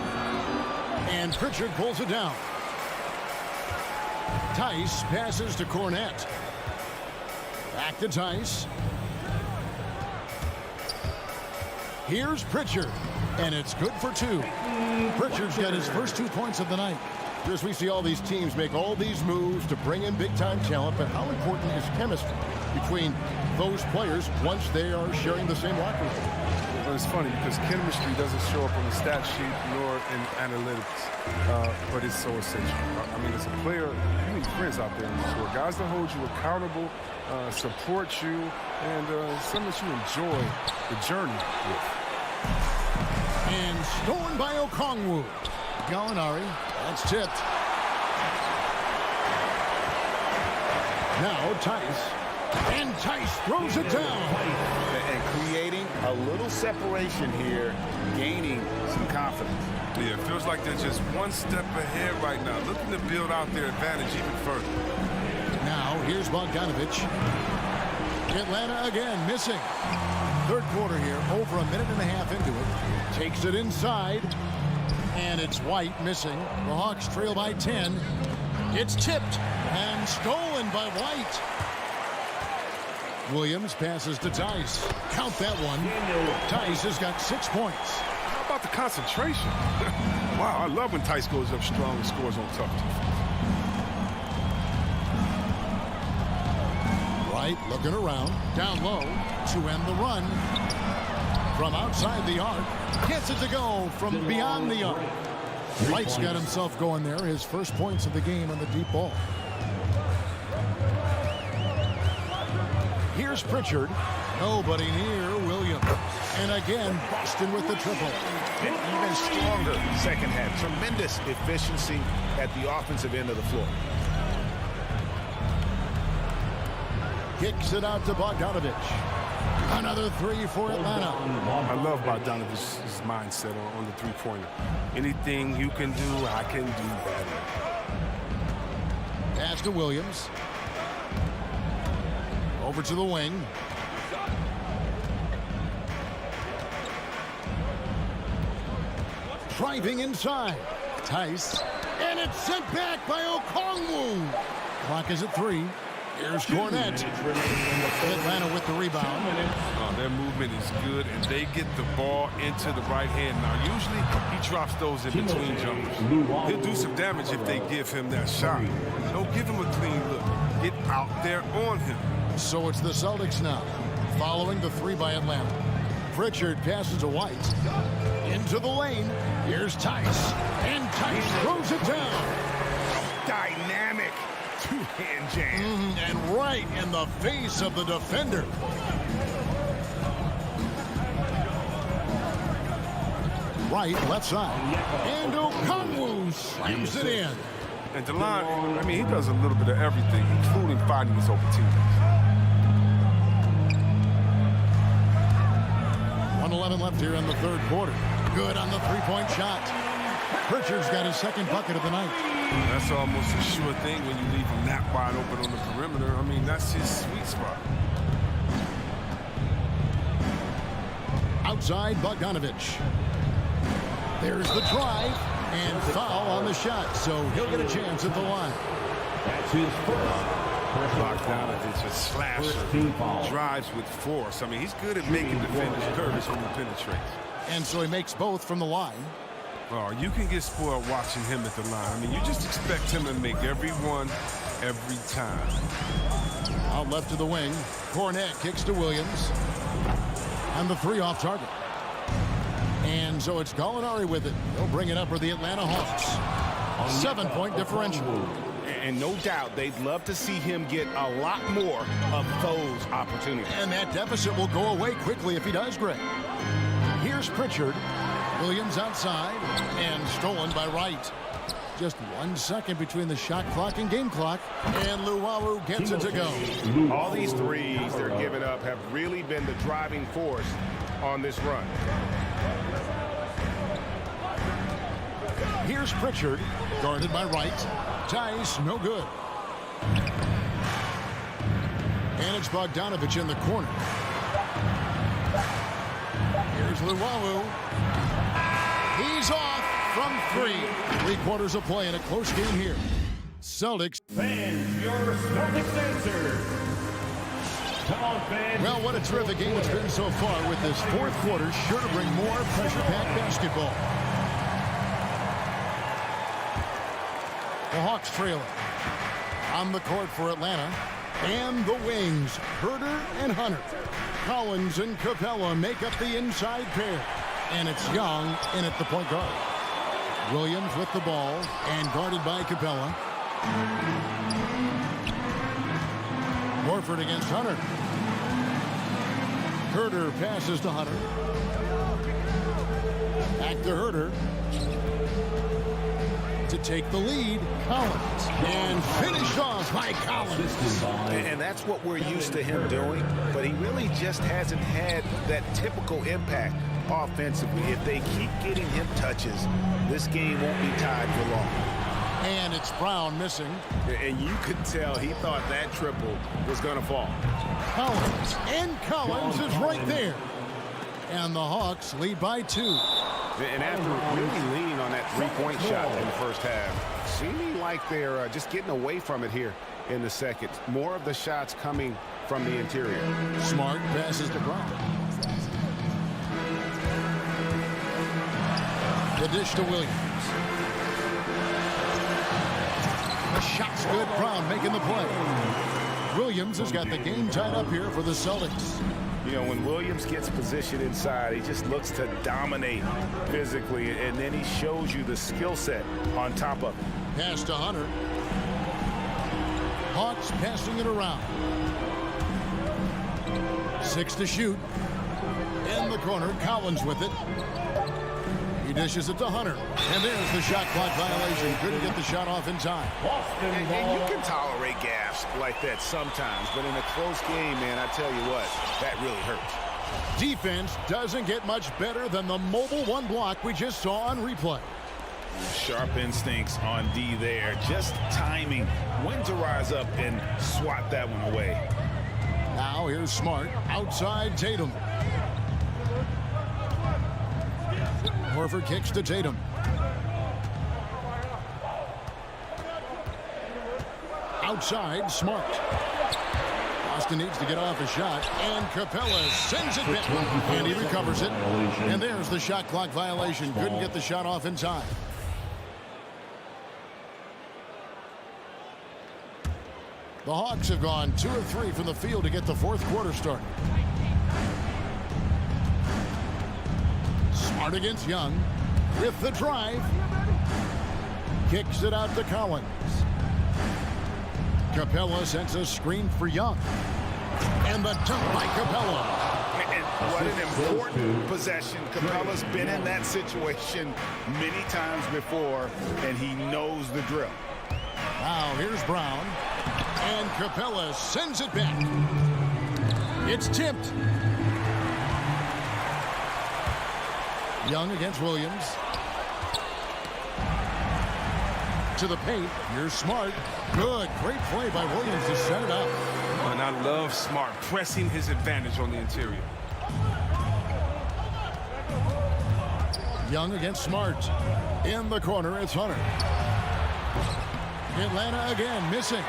And Pritchard pulls it down. Tice passes to Cornette. Back to Tice. Here's Pritchard. And it's good for 2. Pritchard's got his first 2 points of the night. As we see all these teams make all these moves to bring in big-time talent, but how important is chemistry between those players once they are sharing the same locker room? Well, it's funny because chemistry doesn't show up on the stat sheet nor in analytics, but it's so essential. I mean, as a player, you need friends out there in the court. Guys that hold you accountable, support you, and some that you enjoy the journey with. And stolen by Okongwu. Gallinari, that's tipped. Now Tice. And Tice throws it down. And creating a little separation here, gaining some confidence. Yeah, it feels like they're just one step ahead right now, looking to build out their advantage even further. Now here's Bogdanovich. Atlanta again missing. Third quarter here, over a minute and a half into it. Takes it inside. And it's White missing. The Hawks trail by 10. It's tipped and stolen by White. Williams passes to Tice. Count that one. Tice has got 6 points. How about the concentration? Wow, I love when Tice goes up strong and scores on tough defense. Wright looking around. Down low to end the run. From outside the arc. Gets it to go from beyond the arc. Wright's got himself going there. His first points of the game on the deep ball. Here's Pritchard. Nobody near Williams. And again, Boston with the triple. An even stronger second half. Tremendous efficiency at the offensive end of the floor. Kicks it out to Bogdanovich. Another three for Atlanta. I love Bogdanovich's mindset on the three-pointer. Anything you can do, I can do better. Pass to Williams. Over to the wing. Driving inside. Tice. And it's sent back by Okongwu. Clock is at 3. Here's Cornette. Atlanta with the rebound. Their movement is good, and they get the ball into the right hand. Now, usually he drops those in between jumpers. He'll do some damage if they give him that shot. Don't give him a clean look. Get out there on him. So it's the Celtics now, following the 3 by Atlanta. Pritchard passes to White. Into the lane. Here's Tice. And Tice throws it down. Dynamic two-hand jam. And right in the face of the defender. Right, left side. And Okongwu slams it in. And DeLon, I mean, he does a little bit of everything, including fighting his open teammates. 1:11 left here in the third quarter. Good on the three-point shot. Pritchard's got his second bucket of the night. That's almost a sure thing when you leave him that wide open on the perimeter. I mean, that's his sweet spot. Outside, Bogdanovich. There's the drive and foul on the shot, so he'll get a chance at the line. That's his first. Bogdanovich, a slasher, drives with force. I mean, he's good at making defenders nervous when he penetrates. And so he makes both from the line. Oh, you can get spoiled watching him at the line. I mean, you just expect him to make every one, every time. Out left to the wing. Cornette kicks to Williams. And the 3 off target. And so it's Gallinari with it. They'll bring it up for the Atlanta Hawks. 7-point differential. And no doubt they'd love to see him get a lot more of those opportunities. And that deficit will go away quickly if he does, Greg. Here's Pritchard. Williams outside and stolen by Wright. Just 1 second between the shot clock and game clock. And Luwawu gets it to go. All these threes they're giving up have really been the driving force on this run. Here's Pritchard, guarded by Wright. Tice, no good. And it's Bogdanovich in the corner. Here's Luwawu. He's off from 3. 3/4 of play in a close game here. Celtics. Fans, your Celtics answer. Come on, fans. Well, what a terrific game it's been so far, with this fourth quarter sure to bring more pressure-packed basketball. The Hawks trailing. On the court for Atlanta. And the wings, Herter and Hunter. Collins and Capella make up the inside pair. And it's Young in at the point guard. Williams with the ball and guarded by Capella. Horford against Hunter. Herter passes to Hunter. Back to Herter. To take the lead, Collins. And finished off by Collins. And that's what we're used to him doing, but he really just hasn't had that typical impact offensively. If they keep getting him touches, this game won't be tied for long. And it's Brown missing. And you could tell he thought that triple was going to fall. Collins. And Collins is right there. And the Hawks lead by 2. And after really leaning on that three-point shot in the first half, seeming like they're just getting away from it here in the second. More of the shots coming from the interior. Smart passes to Brown. The dish to Williams. The shot's good. Brown making the play. Williams has got the game tied up here for the Celtics. You know, when Williams gets positioned inside, he just looks to dominate physically, and then he shows you the skill set on top of it. Pass to Hunter. Hawks passing it around. 6 to shoot. In the corner, Collins with it. He dishes it to Hunter. And there's the shot clock violation. Couldn't get the shot off in time. And you can tolerate gaps like that sometimes, but in a close game, man, I tell you what, that really hurts. Defense doesn't get much better than the mobile one block we just saw on replay. Sharp instincts on D there. Just timing when to rise up and swat that one away. Now here's Smart. Outside Tatum. Horford kicks to Tatum. Outside, Smart. Boston needs to get off a shot, and Capella sends it back, and he recovers it. And there's the shot clock violation. Couldn't get the shot off in time. The Hawks have gone 2 of 3 from the field to get the fourth quarter started. Smart against Young with the drive. Kicks it out to Collins. Capella sends a screen for Young. And the dunk by Capella. And what an important possession. Capella's been in that situation many times before, and he knows the drill. Now here's Brown. And Capella sends it back. It's tipped. Young against Williams. To the paint. Here's Smart. Good. Great play by Williams to set it up. And I love Smart pressing his advantage on the interior. Young against Smart. In the corner, it's Hunter. Atlanta again, missing.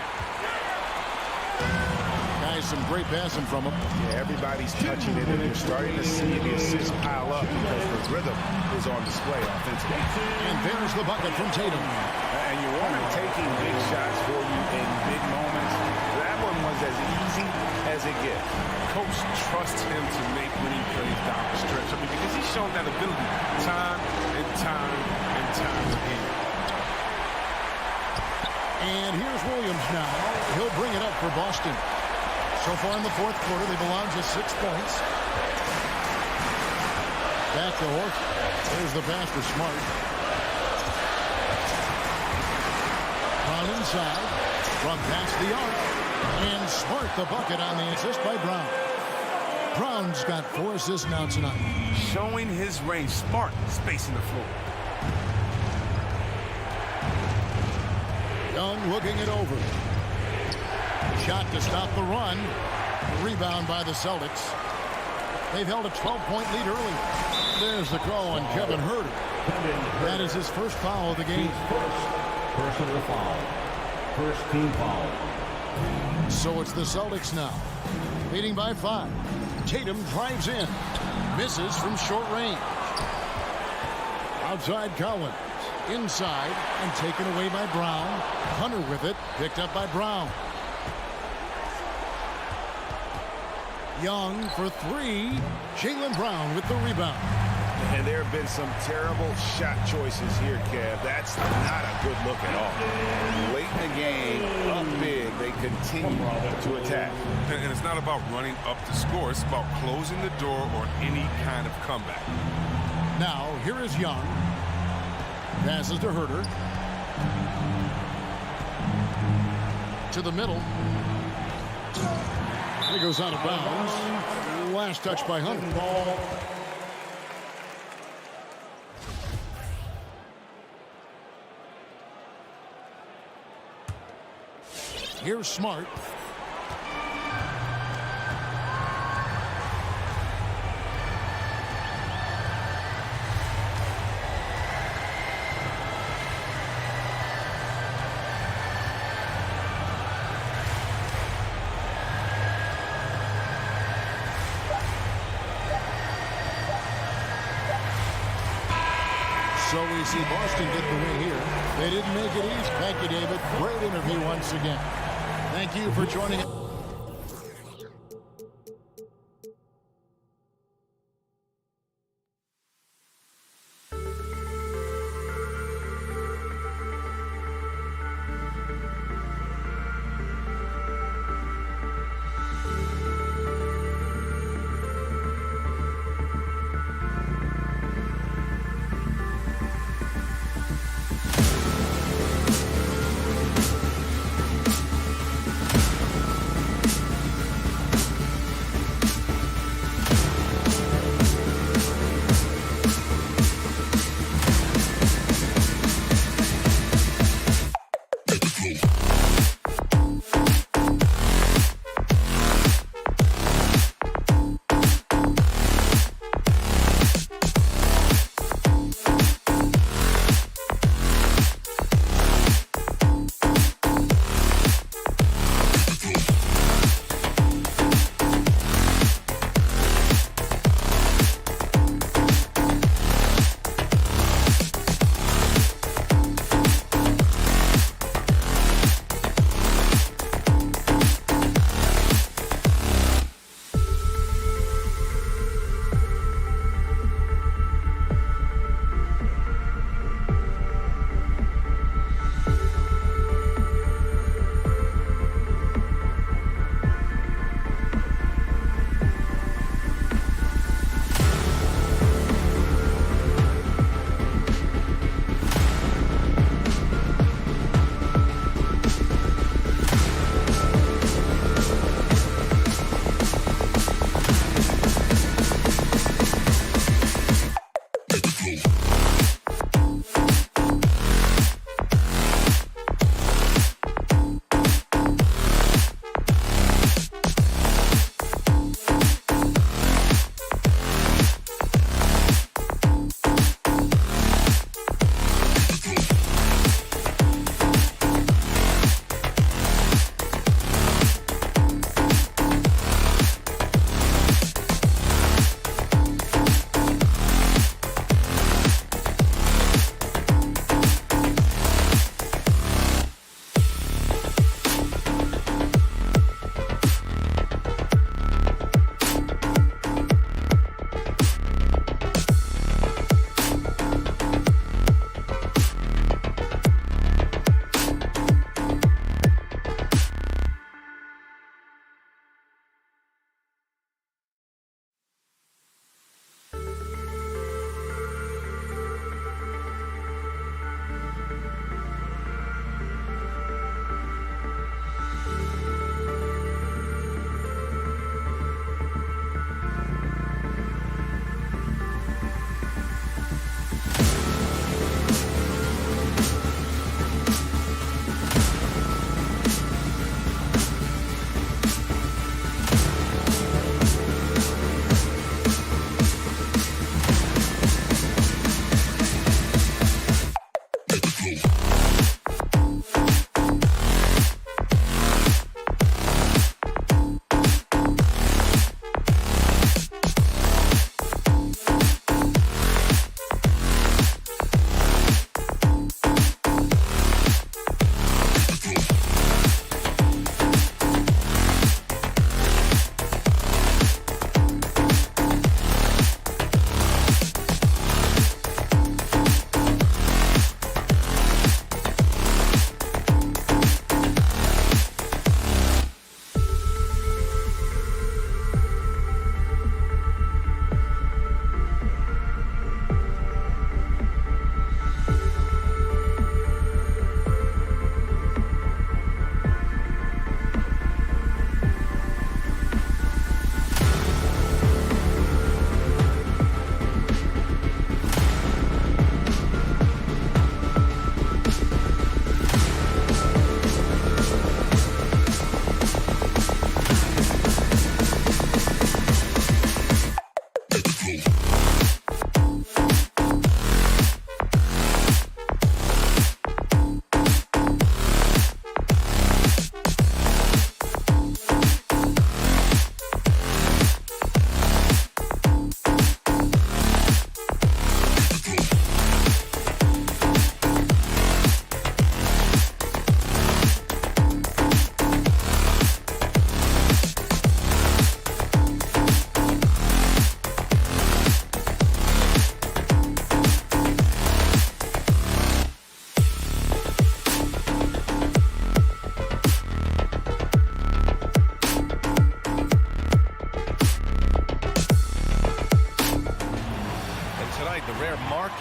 Guys, some great passing from him. Yeah, everybody's touching it, and you're starting to see the assists pile up because the rhythm is on display offensively. And there's the bucket from Tatum. And you want him taking big shots for you in big moments. That one was as easy as it gets. Coach trusts him to make winning plays down the stretch. I mean, because he's shown that ability time and time and time again. And here's Williams now. He'll bring it up for Boston. So far in the fourth quarter, they belong to 6 points. Back to Horford. There's the pass for Smart. Brown inside. From past the arc. And Smart the bucket on the assist by Brown. Brown's got 4 assists now tonight. Showing his range. Smart spacing the floor. Young looking it over. Shot to stop the run. Rebound by the Celtics. They've held a 12-point lead early. There's the call on Kevin Huerter. That is his first foul of the game. Personal foul. First team foul. So it's the Celtics now. Leading by 5. Tatum drives in. Misses from short range. Outside Collins. Inside and taken away by Brown. Hunter with it. Picked up by Brown. Young for 3. Jaylen Brown with the rebound. And there have been some terrible shot choices here, Kev. That's not a good look at all. Late in the game, up big, they continue to attack. And it's not about running up to score. It's about closing the door on any kind of comeback. Now, here is Young. Passes to Huerter. To the middle. He goes out of bounds. Last touch by Hunter. Here's Smart. see Boston get the win here. They didn't make it easy. Thank you, David. Great interview once again. Thank you for joining us.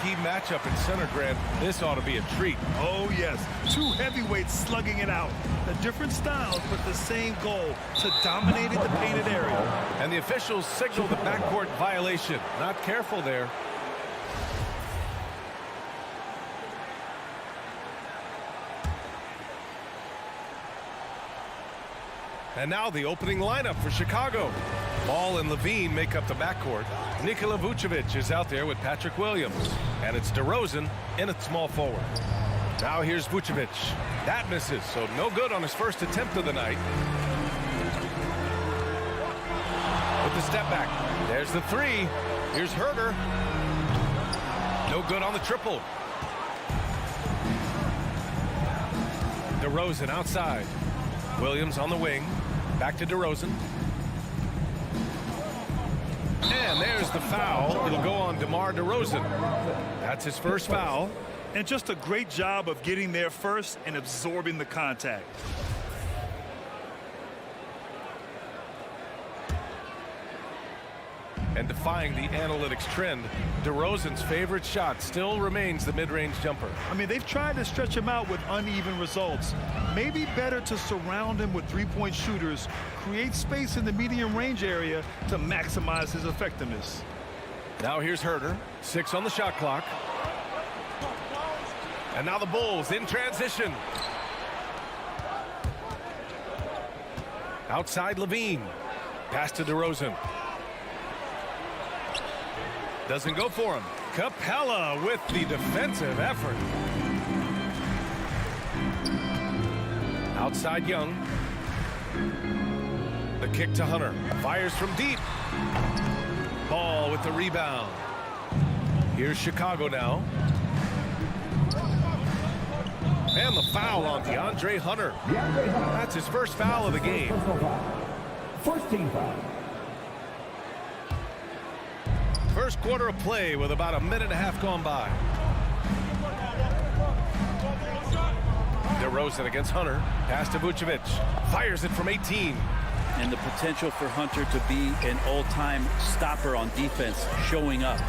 key matchup in center, Grant. This ought to be a treat. Oh, yes. Two heavyweights slugging it out. The different styles, but the same goal, to dominate in the painted area. And the officials signal the backcourt violation. Not careful there. And now the opening lineup for Chicago. Ball and Levine make up the backcourt. Nikola Vucevic is out there with Patrick Williams. And it's DeRozan in at small forward. Now here's Vucevic. That misses, so no good on his first attempt of the night. With the step back. There's the three. Here's Herder. No good on the triple. DeRozan outside. Williams on the wing. Back to DeRozan. And there's the foul. It'll go on DeMar DeRozan. That's his first foul. And just a great job of getting there first and absorbing the contact. And defying the analytics trend, DeRozan's favorite shot still remains the mid-range jumper. I mean, they've tried to stretch him out with uneven results. Maybe better to surround him with three-point shooters, create space in the medium range area to maximize his effectiveness. Now here's Herder, 6 on the shot clock. And now the Bulls in transition. Outside Levine. Pass to DeRozan. Doesn't go for him. Capella with the defensive effort. Outside Young. The kick to Hunter. Fires from deep. Ball with the rebound. Here's Chicago now. And the foul on DeAndre Hunter. That's his first foul of the game. First team foul. First quarter of play with about a minute and a half gone by. DeRozan against Hunter. Pass to Vucevic. Fires it from 18. And the potential for Hunter to be an all-time stopper on defense showing up.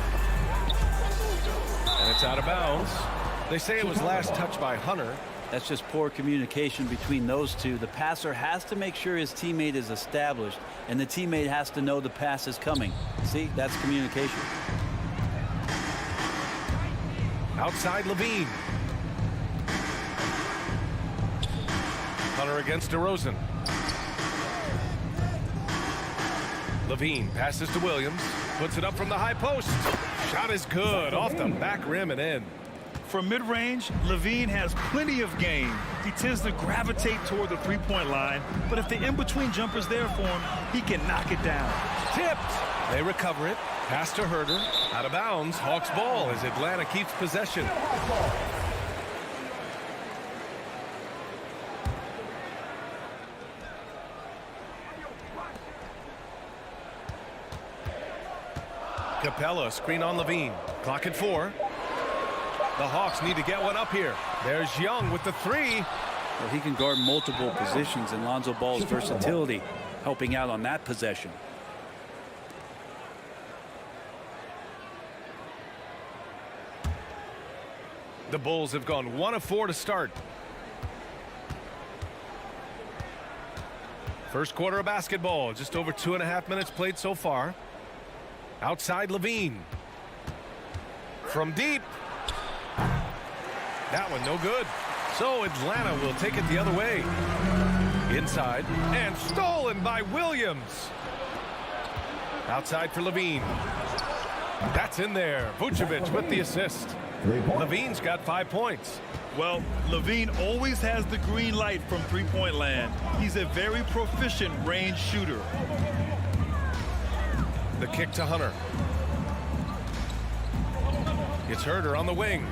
And it's out of bounds. They say it was last touched by Hunter. That's just poor communication between those two. The passer has to make sure his teammate is established, and the teammate has to know the pass is coming. See, that's communication. Outside Levine. Hunter against DeRozan. Levine passes to Williams. Puts it up from the high post. Shot is good. Off the back rim and in. From mid-range, Levine has plenty of game. He tends to gravitate toward the three-point line, but if the in-between jumper's there for him, he can knock it down. Tipped. They recover it. Pass to Herder. Out of bounds. Hawks ball as Atlanta keeps possession. Capella, screen on Levine. Clock at 4. The Hawks need to get one up here. There's Young with the three. Well, he can guard multiple positions, and Lonzo Ball's versatility helping out on that possession. The Bulls have gone 1 of 4 to start. First quarter of basketball, just over 2.5 minutes played so far. Outside Levine. From deep. That one no good. So Atlanta will take it the other way. Inside and stolen by Williams. Outside for Levine. That's in there. Vucevic with the assist. Levine's got 5 points. Well, Levine always has the green light from three-point land. He's a very proficient range shooter. The kick to Hunter. It's Herder on the wing.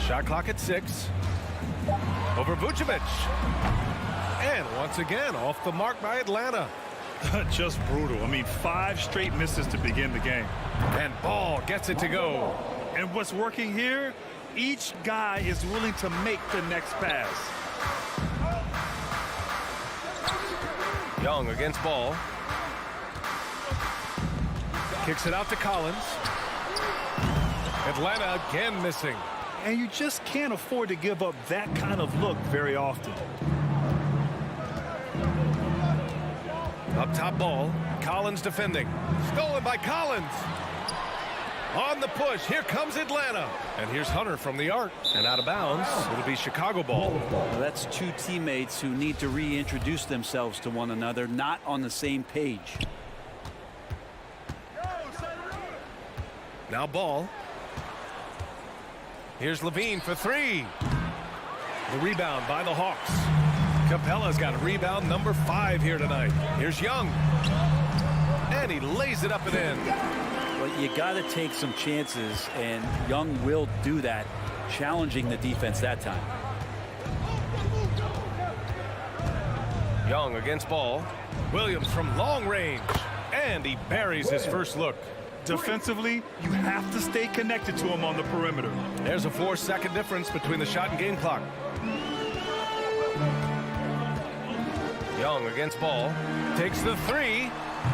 Shot clock at 6. Over Vucevic. And once again, off the mark by Atlanta. Just brutal. I mean, 5 straight misses to begin the game. And Ball gets it to go. And what's working here? Each guy is willing to make the next pass. Young against Ball. Kicks it out to Collins. Atlanta again missing. And you just can't afford to give up that kind of look very often. Up top ball. Collins defending. Stolen by Collins. On the push. Here comes Atlanta. And here's Hunter from the arc. And out of bounds. It'll be Chicago ball. Well, that's two teammates who need to reintroduce themselves to one another, not on the same page. Now ball. Here's Levine for three. The rebound by the Hawks. Capella's got a rebound number 5 here tonight. Here's Young. And he lays it up and in. Well, you got to take some chances, and Young will do that, challenging the defense that time. Young against ball. Williams from long range. And he buries his first look. Defensively, you have to stay connected to him on the perimeter. There's a 4-second difference between the shot and game clock. Young against ball. Takes the three.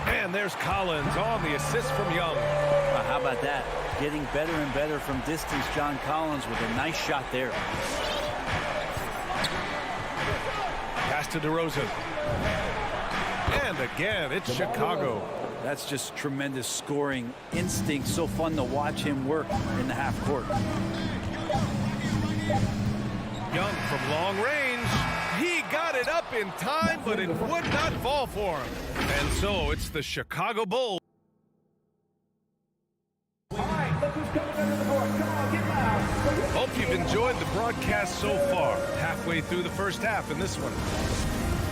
And there's Collins on the assist from Young. How about that? Getting better and better from distance, John Collins, with a nice shot there. Pass to DeRozan. And again, it's Chicago. That's just tremendous scoring instinct. So fun to watch him work in the half court. Young from long range. He got it up in time, but it would not fall for him. And so it's the Chicago Bulls. Hope you've enjoyed the broadcast so far. Halfway through the first half in this one.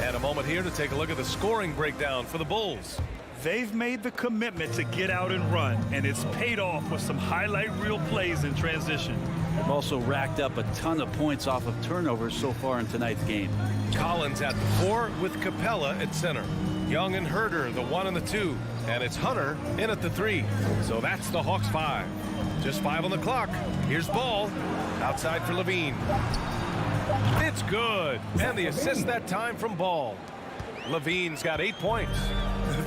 And a moment here to take a look at the scoring breakdown for the Bulls. They've made the commitment to get out and run, and it's paid off with some highlight reel plays in transition. They've also racked up a ton of points off of turnovers so far in tonight's game. Collins at the 4 with Capella at center. Young and Herder, the 1 and the 2. And it's Hunter in at the 3. So that's the Hawks 5. Just 5 on the clock. Here's ball. Outside for Levine. It's good. And the assist that time from Ball. Levine's got 8 points.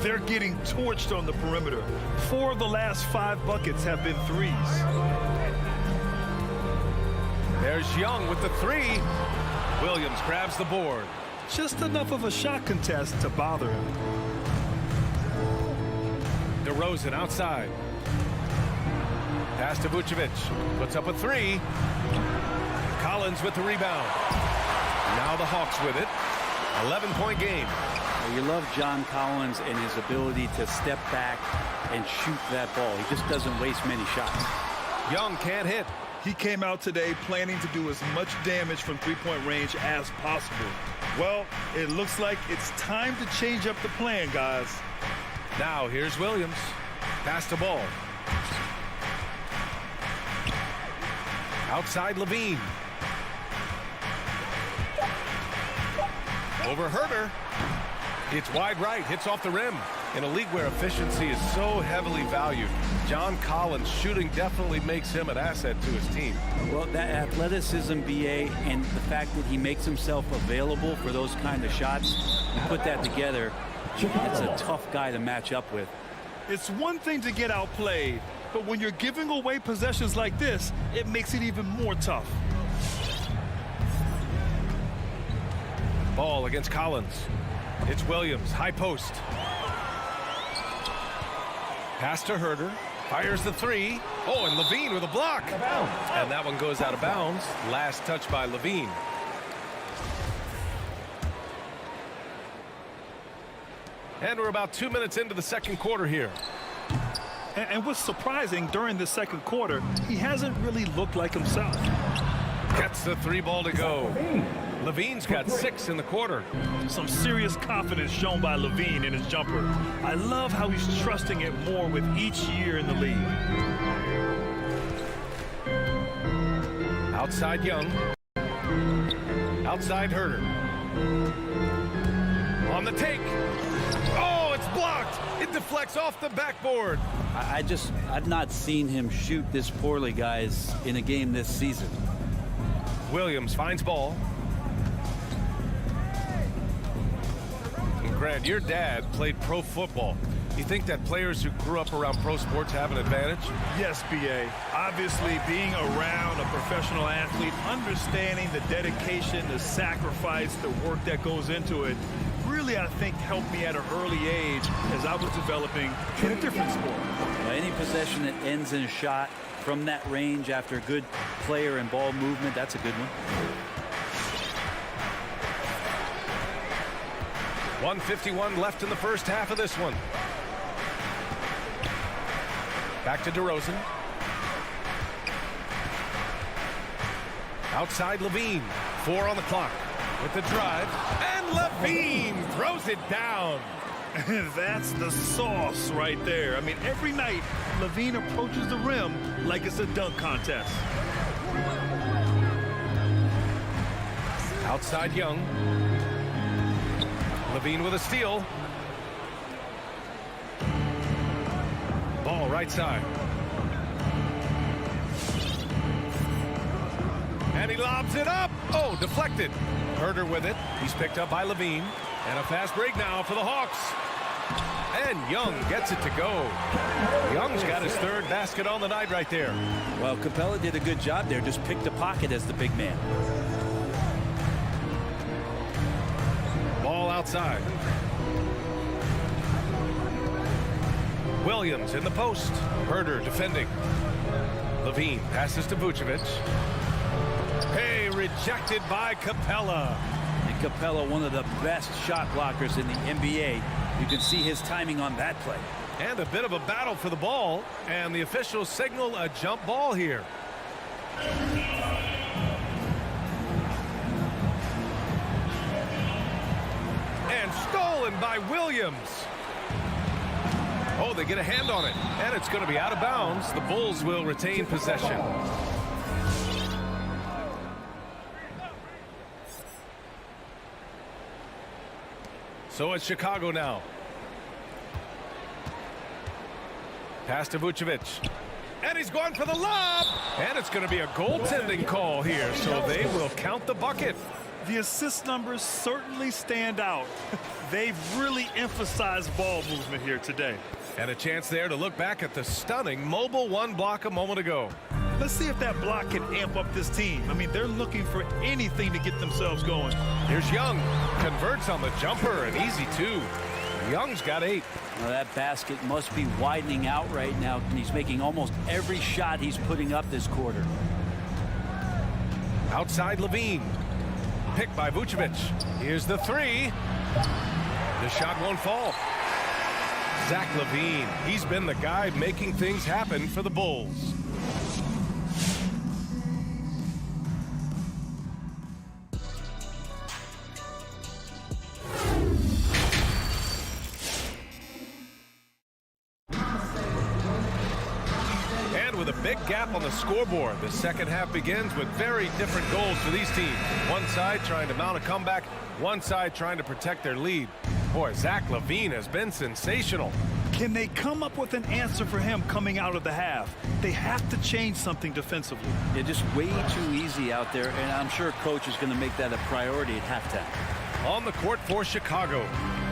They're getting torched on the perimeter. 4 of the last 5 buckets have been threes. There's Young with the 3. Williams grabs the board. Just enough of a shot contest to bother him. DeRozan outside. Pass to Vucevic. Puts up a 3. Collins with the rebound. Now the Hawks with it. 11-point game. You love John Collins and his ability to step back and shoot that ball. He just doesn't waste many shots. Young can't hit. He came out today planning to do as much damage from three-point range as possible. Well, it looks like it's time to change up the plan, guys. Now here's Williams. Pass to Ball. Outside Levine. Over Herder. It's wide right, hits off the rim. In a league where efficiency is so heavily valued, John Collins' shooting definitely makes him an asset to his team. Well, that athleticism, BA, and the fact that he makes himself available for those kind of shots, you put that together, it's a tough guy to match up with. It's one thing to get outplayed, but when you're giving away possessions like this, it makes it even more tough. Ball against Collins. It's Williams, high post. Pass to Herder. Fires the 3. Oh, and Levine with a block. And that one goes out of bounds. Last touch by Levine. And we're about 2 minutes into the second quarter here. And what's surprising, during the second quarter, he hasn't really looked like himself. Gets the 3 ball to go. Levine's got 6 in the quarter. Some serious confidence shown by Levine in his jumper. I love how he's trusting it more with each year in the league. Outside Young. Outside Herder. On the take. Oh, it's blocked. It deflects off the backboard. I've not seen him shoot this poorly, guys, in a game this season. Williams finds Ball. And Grant, your dad played pro football. You think that players who grew up around pro sports have an advantage? Yes, B.A. Obviously, being around a professional athlete, understanding the dedication, the sacrifice, the work that goes into it, really, I think, helped me at an early age as I was developing in a different sport. Any possession that ends in a shot from that range after a good player and ball movement, that's a good one. 1:51 left in the first half of this one. Back to DeRozan. Outside Levine. 4 on the clock. With the drive. And Levine throws it down. That's the sauce right there. I mean, every night, Levine approaches the rim like it's a dunk contest. Outside Young. Levine with a steal. Ball right side. And he lobs it up. Oh, deflected. Herder with it. He's picked up by Levine. And a fast break now for the Hawks. And Young gets it to go. Young's got his third basket on the night right there. Well, Capella did a good job there. Just picked the pocket as the big man. Ball outside. Williams in the post. Herder defending. Levine passes to Vucevic. Hey, rejected by Capella. And Capella, one of the best shot blockers in the NBA. You can see his timing on that play. And a bit of a battle for the ball. And the officials signal a jump ball here. And stolen by Williams. Oh, they get a hand on it. And it's going to be out of bounds. The Bulls will retain possession. So it's Chicago now. Pass to Vucevic. And he's going for the lob. And it's going to be a goaltending call here. So they will count the bucket. The assist numbers certainly stand out. They've really emphasized ball movement here today. And a chance there to look back at the stunning mobile one block a moment ago. Let's see if that block can amp up this team. I mean, they're looking for anything to get themselves going. Here's Young. Converts on the jumper, an easy 2. Young's got 8. Well, that basket must be widening out right now. And he's making almost every shot he's putting up this quarter. Outside Levine. Picked by Vucevic. Here's the 3. The shot won't fall. Zach Levine. He's been the guy making things happen for the Bulls. With a big gap on the scoreboard, the second half begins with very different goals for these teams. One side trying to mount a comeback, one side trying to protect their lead. Boy, Zach Levine has been sensational. Can they come up with an answer for him coming out of the half? They have to change something defensively. They're just way too easy out there, and I'm sure coach is going to make that a priority at halftime. On the court for Chicago,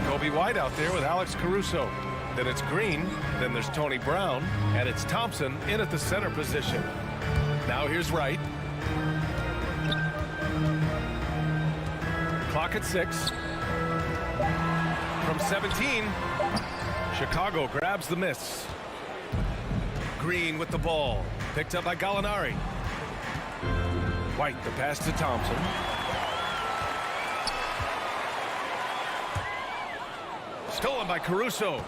Kobe White out there with Alex Caruso. Then it's Green, then there's Tony Brown, and it's Thompson in at the center position. Now here's Wright. Clock at 6. From 17, Chicago grabs the miss. Green with the ball, picked up by Gallinari. White, the pass to Thompson. Stolen by Caruso.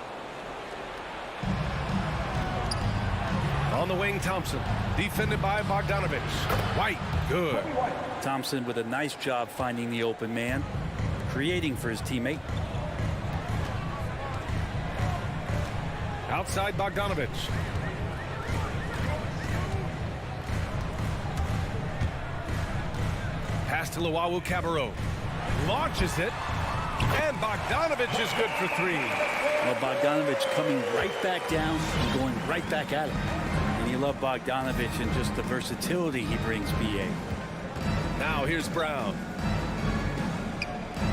On the wing, Thompson. Defended by Bogdanovich. White, good. Thompson with a nice job finding the open man, creating for his teammate. Outside Bogdanovich. Pass to Luwawu-Cabarrot. Launches it. And Bogdanovich is good for 3. Well, Bogdanovich coming right back down and going right back at him. And you love Bogdanovich and just the versatility he brings, B.A. Now here's Brown.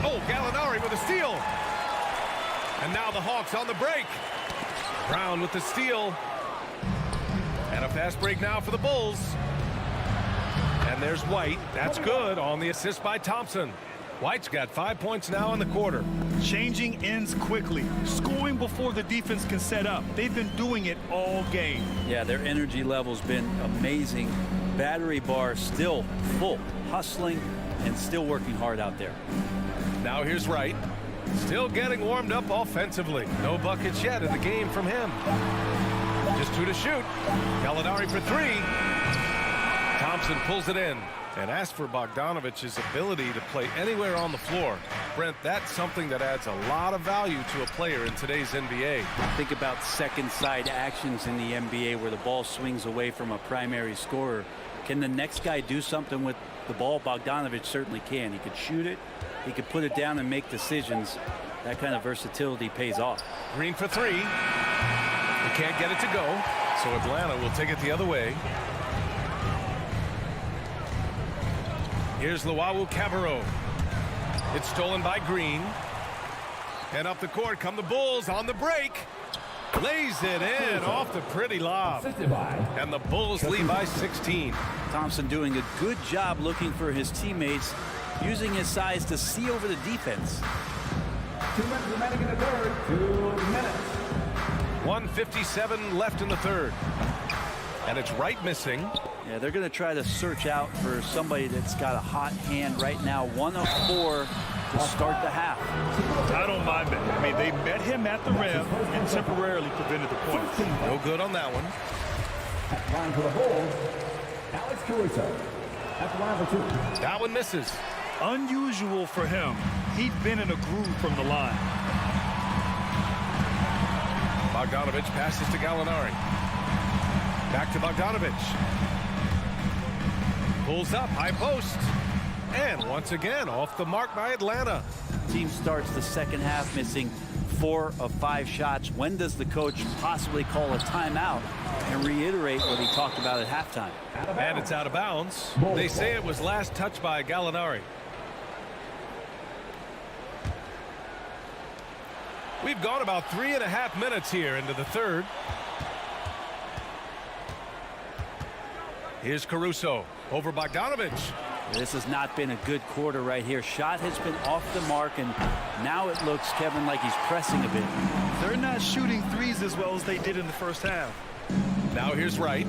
Oh, Gallinari with a steal. And now the Hawks on the break. Brown with the steal. And a fast break now for the Bulls. And there's White. That's good on the assist by Thompson. White's got 5 points now in the quarter. Changing ends quickly, scoring before the defense can set up. They've been doing it all game. Yeah, their energy level's been amazing. Battery bar still full, hustling and still working hard out there. Now here's Wright. Still getting warmed up offensively. No buckets yet in the game from him. Just 2 to shoot. Gallinari for 3. Thompson pulls it in. And as for Bogdanovich's ability to play anywhere on the floor, Brent, that's something that adds a lot of value to a player in today's NBA. Think about second side actions in the NBA where the ball swings away from a primary scorer. Can the next guy do something with the ball? Bogdanovich certainly can. He could shoot it. He could put it down and make decisions. That kind of versatility pays off. Green for 3. He can't get it to go, so Atlanta will take it the other way. Here's Luau Cabarro. It's stolen by Green. And up the court come the Bulls on the break. Lays it in off the pretty lob. And the Bulls lead by 16. Thompson doing a good job looking for his teammates, using his size to see over the defense. 2 minutes remaining in the third. 2 minutes. 1:57 left in the third. And it's Wright missing. Yeah, they're going to try to search out for somebody that's got a hot hand right now. 1 of 4 to start the half. I don't mind that. I mean, they met him at the rim and temporarily prevented the point. No good on that one. At the line for the Bulls, Alex Caruso. At the line for 2. That one misses. Unusual for him. He'd been in a groove from the line. Bogdanovich passes to Gallinari. Back to Bogdanovich. Pulls up, high post. And once again, off the mark by Atlanta. Team starts the second half missing 4 of 5 shots. When does the coach possibly call a timeout and reiterate what he talked about at halftime? And it's out of bounds. They say it was last touched by Gallinari. We've gone about 3.5 minutes here into the third. Here's Caruso over Bogdanovich. This has not been a good quarter right here. Shot has been off the mark, and now it looks, Kevin, like he's pressing a bit. They're not shooting threes as well as they did in the first half. Now here's Wright.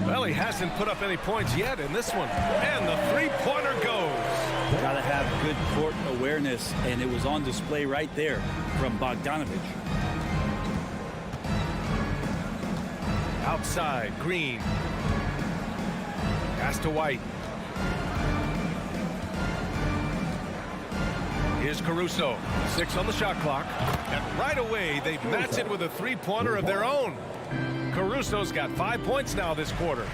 Well, he hasn't put up any points yet in this one. And the three-pointer goes. Got to have good court awareness, and it was on display right there from Bogdanovich. Outside, Green. Pass to White. Here's Caruso. 6 on the shot clock. And right away, they match it with a three-pointer of their own. Caruso's got 5 points now this quarter.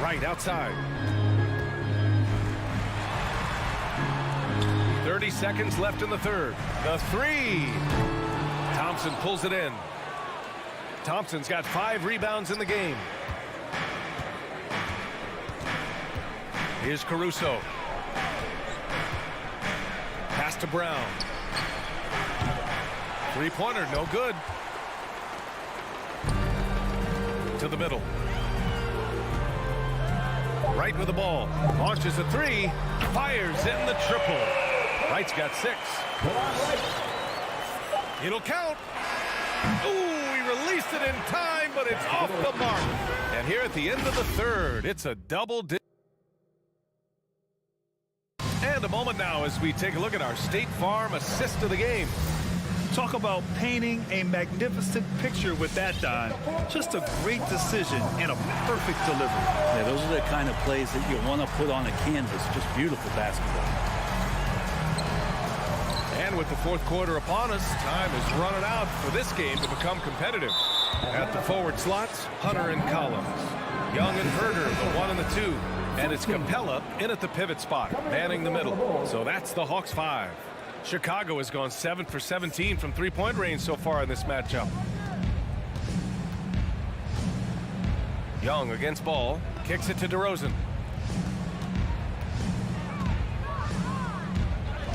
Right outside. 30 seconds left in the third. The 3. Thompson pulls it in. Thompson's got 5 rebounds in the game. Here's Caruso. Pass to Brown. Three-pointer, no good. To the middle. Right with the ball. Launches a 3. Fires in the triple. Wright's got 6. It'll count. Ooh, he released it in time, but it's off the mark. And here at the end of the third, it's a double digit. And a moment now as we take a look at our State Farm assist of the game. Talk about painting a magnificent picture with that, Don. Just a great decision and a perfect delivery. Yeah, those are the kind of plays that you want to put on a canvas. Just beautiful basketball. And with the fourth quarter upon us, time is running out for this game to become competitive. At the forward slots, Hunter and Collins. Young and Herder, the 1 and the 2. And it's Capella in at the pivot spot, manning the middle. So that's the Hawks 5. Chicago has gone 7 for 17 from three-point range so far in this matchup. Young against Ball, kicks it to DeRozan.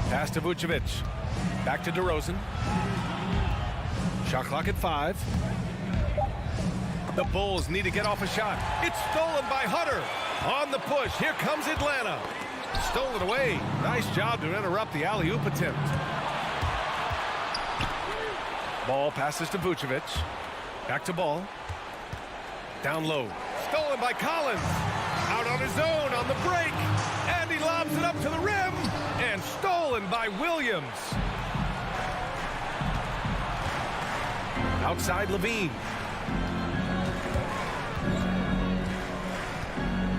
Pass to Vucevic. Back to DeRozan. Shot clock at 5. The Bulls need to get off a shot. It's stolen by Hunter. On the push, here comes Atlanta. Stolen away. Nice job to interrupt the alley-oop attempt. Ball passes to Vucevic. Back to Ball. Down low. Stolen by Collins. Out on his own on the break. And he lobs it up to the rim. And stolen by Williams. Outside Levine.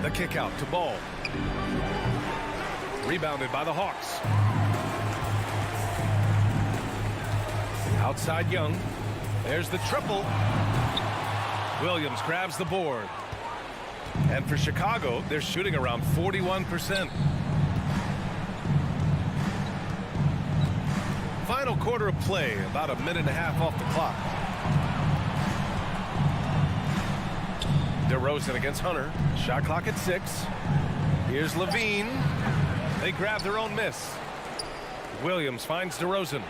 The kick out to Ball. Rebounded by the Hawks. Outside Young. There's the triple. Williams grabs the board. And for Chicago, they're shooting around 41%. Final quarter of play, about a minute and a half off the clock. DeRozan against Hunter. Shot clock at 6. Here's Levine. They grab their own miss. Williams finds DeRozan.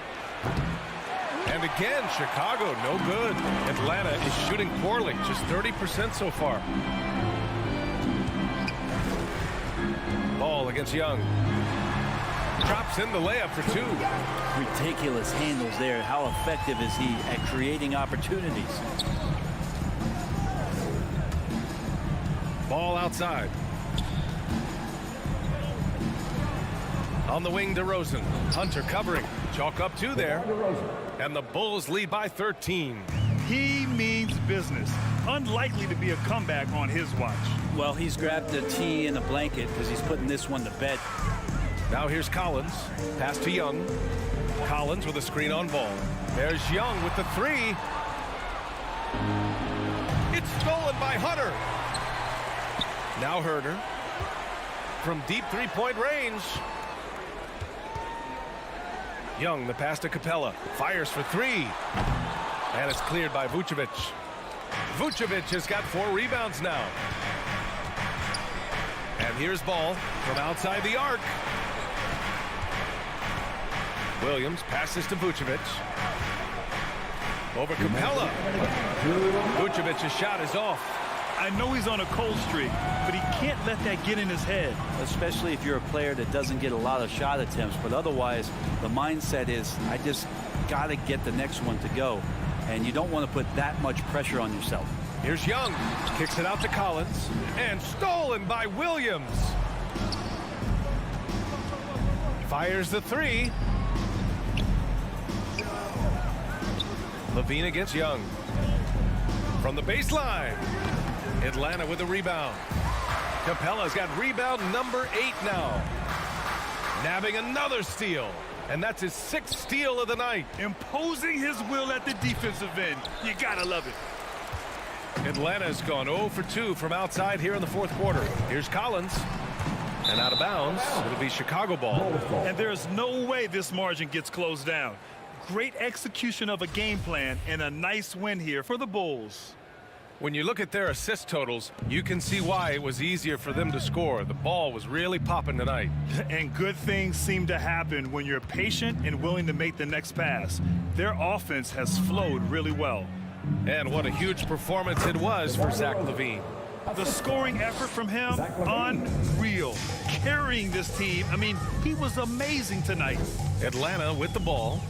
And again, Chicago, no good. Atlanta is shooting poorly, just 30% so far. Ball against Young. Drops in the layup for 2. Ridiculous handles there. How effective is he at creating opportunities? Ball outside. On the wing, DeRozan. Hunter covering. Chalk up 2 there. And the Bulls lead by 13. He means business. Unlikely to be a comeback on his watch. Well, he's grabbed a tee and a blanket because he's putting this one to bed. Now here's Collins. Pass to Young. Collins with a screen on Ball. There's Young with the 3. It's stolen by Hunter. Now Herder. From deep 3-point range. Young, the pass to Capella. Fires for 3. And it's cleared by Vucevic. Vucevic has got 4 rebounds now. And here's Ball from outside the arc. Williams passes to Vucevic. Over Capella. Vucevic's shot is off. I know he's on a cold streak, but he can't let that get in his head. Especially if you're a player that doesn't get a lot of shot attempts, but otherwise the mindset is I just got to get the next one to go, and you don't want to put that much pressure on yourself. Here's Young. Kicks it out to Collins. And stolen by Williams. Fires the 3. Levine against Young. From the baseline. Atlanta with a rebound. Capella's got rebound number 8 now. Nabbing another steal. And that's his 6th steal of the night. Imposing his will at the defensive end. You gotta love it. Atlanta's gone 0 for 2 from outside here in the 4th quarter. Here's Collins. And out of bounds. It'll be Chicago ball. And there's no way this margin gets closed down. Great execution of a game plan and a nice win here for the Bulls. When you look at their assist totals, you can see why it was easier for them to score. The ball was really popping tonight. And good things seem to happen when you're patient and willing to make the next pass. Their offense has flowed really well. And what a huge performance it was for Zach LaVine. The scoring effort from him, unreal. Carrying this team, I mean, he was amazing tonight. Atlanta with the ball.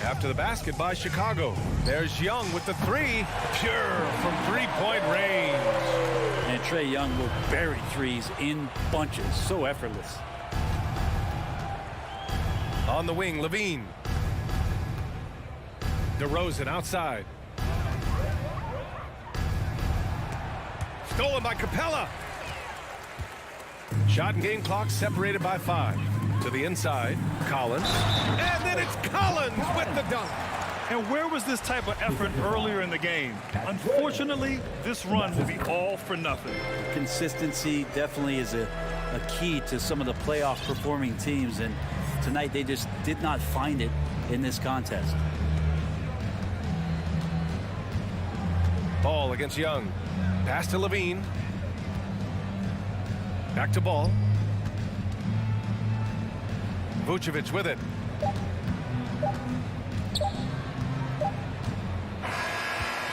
After the basket by Chicago. There's Young with the 3. Pure from 3-point range. And Trae Young will bury threes in bunches. So effortless. On the wing, Levine. DeRozan outside. Stolen by Capella. Shot and game clock separated by 5. To the inside, Collins. And then it's Collins with the dunk. And where was this type of effort earlier in the game? Unfortunately, this run will be all for nothing. Consistency definitely is a key to some of the playoff performing teams, and tonight they just did not find it in this contest. Ball against Young. Pass to Levine. Back to Ball. Vucevic with it.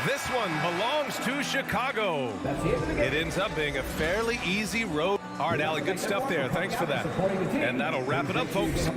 This one belongs to Chicago. It ends up being a fairly easy road. All right, Allie, good stuff there. Thanks for that. And that'll wrap it up, folks.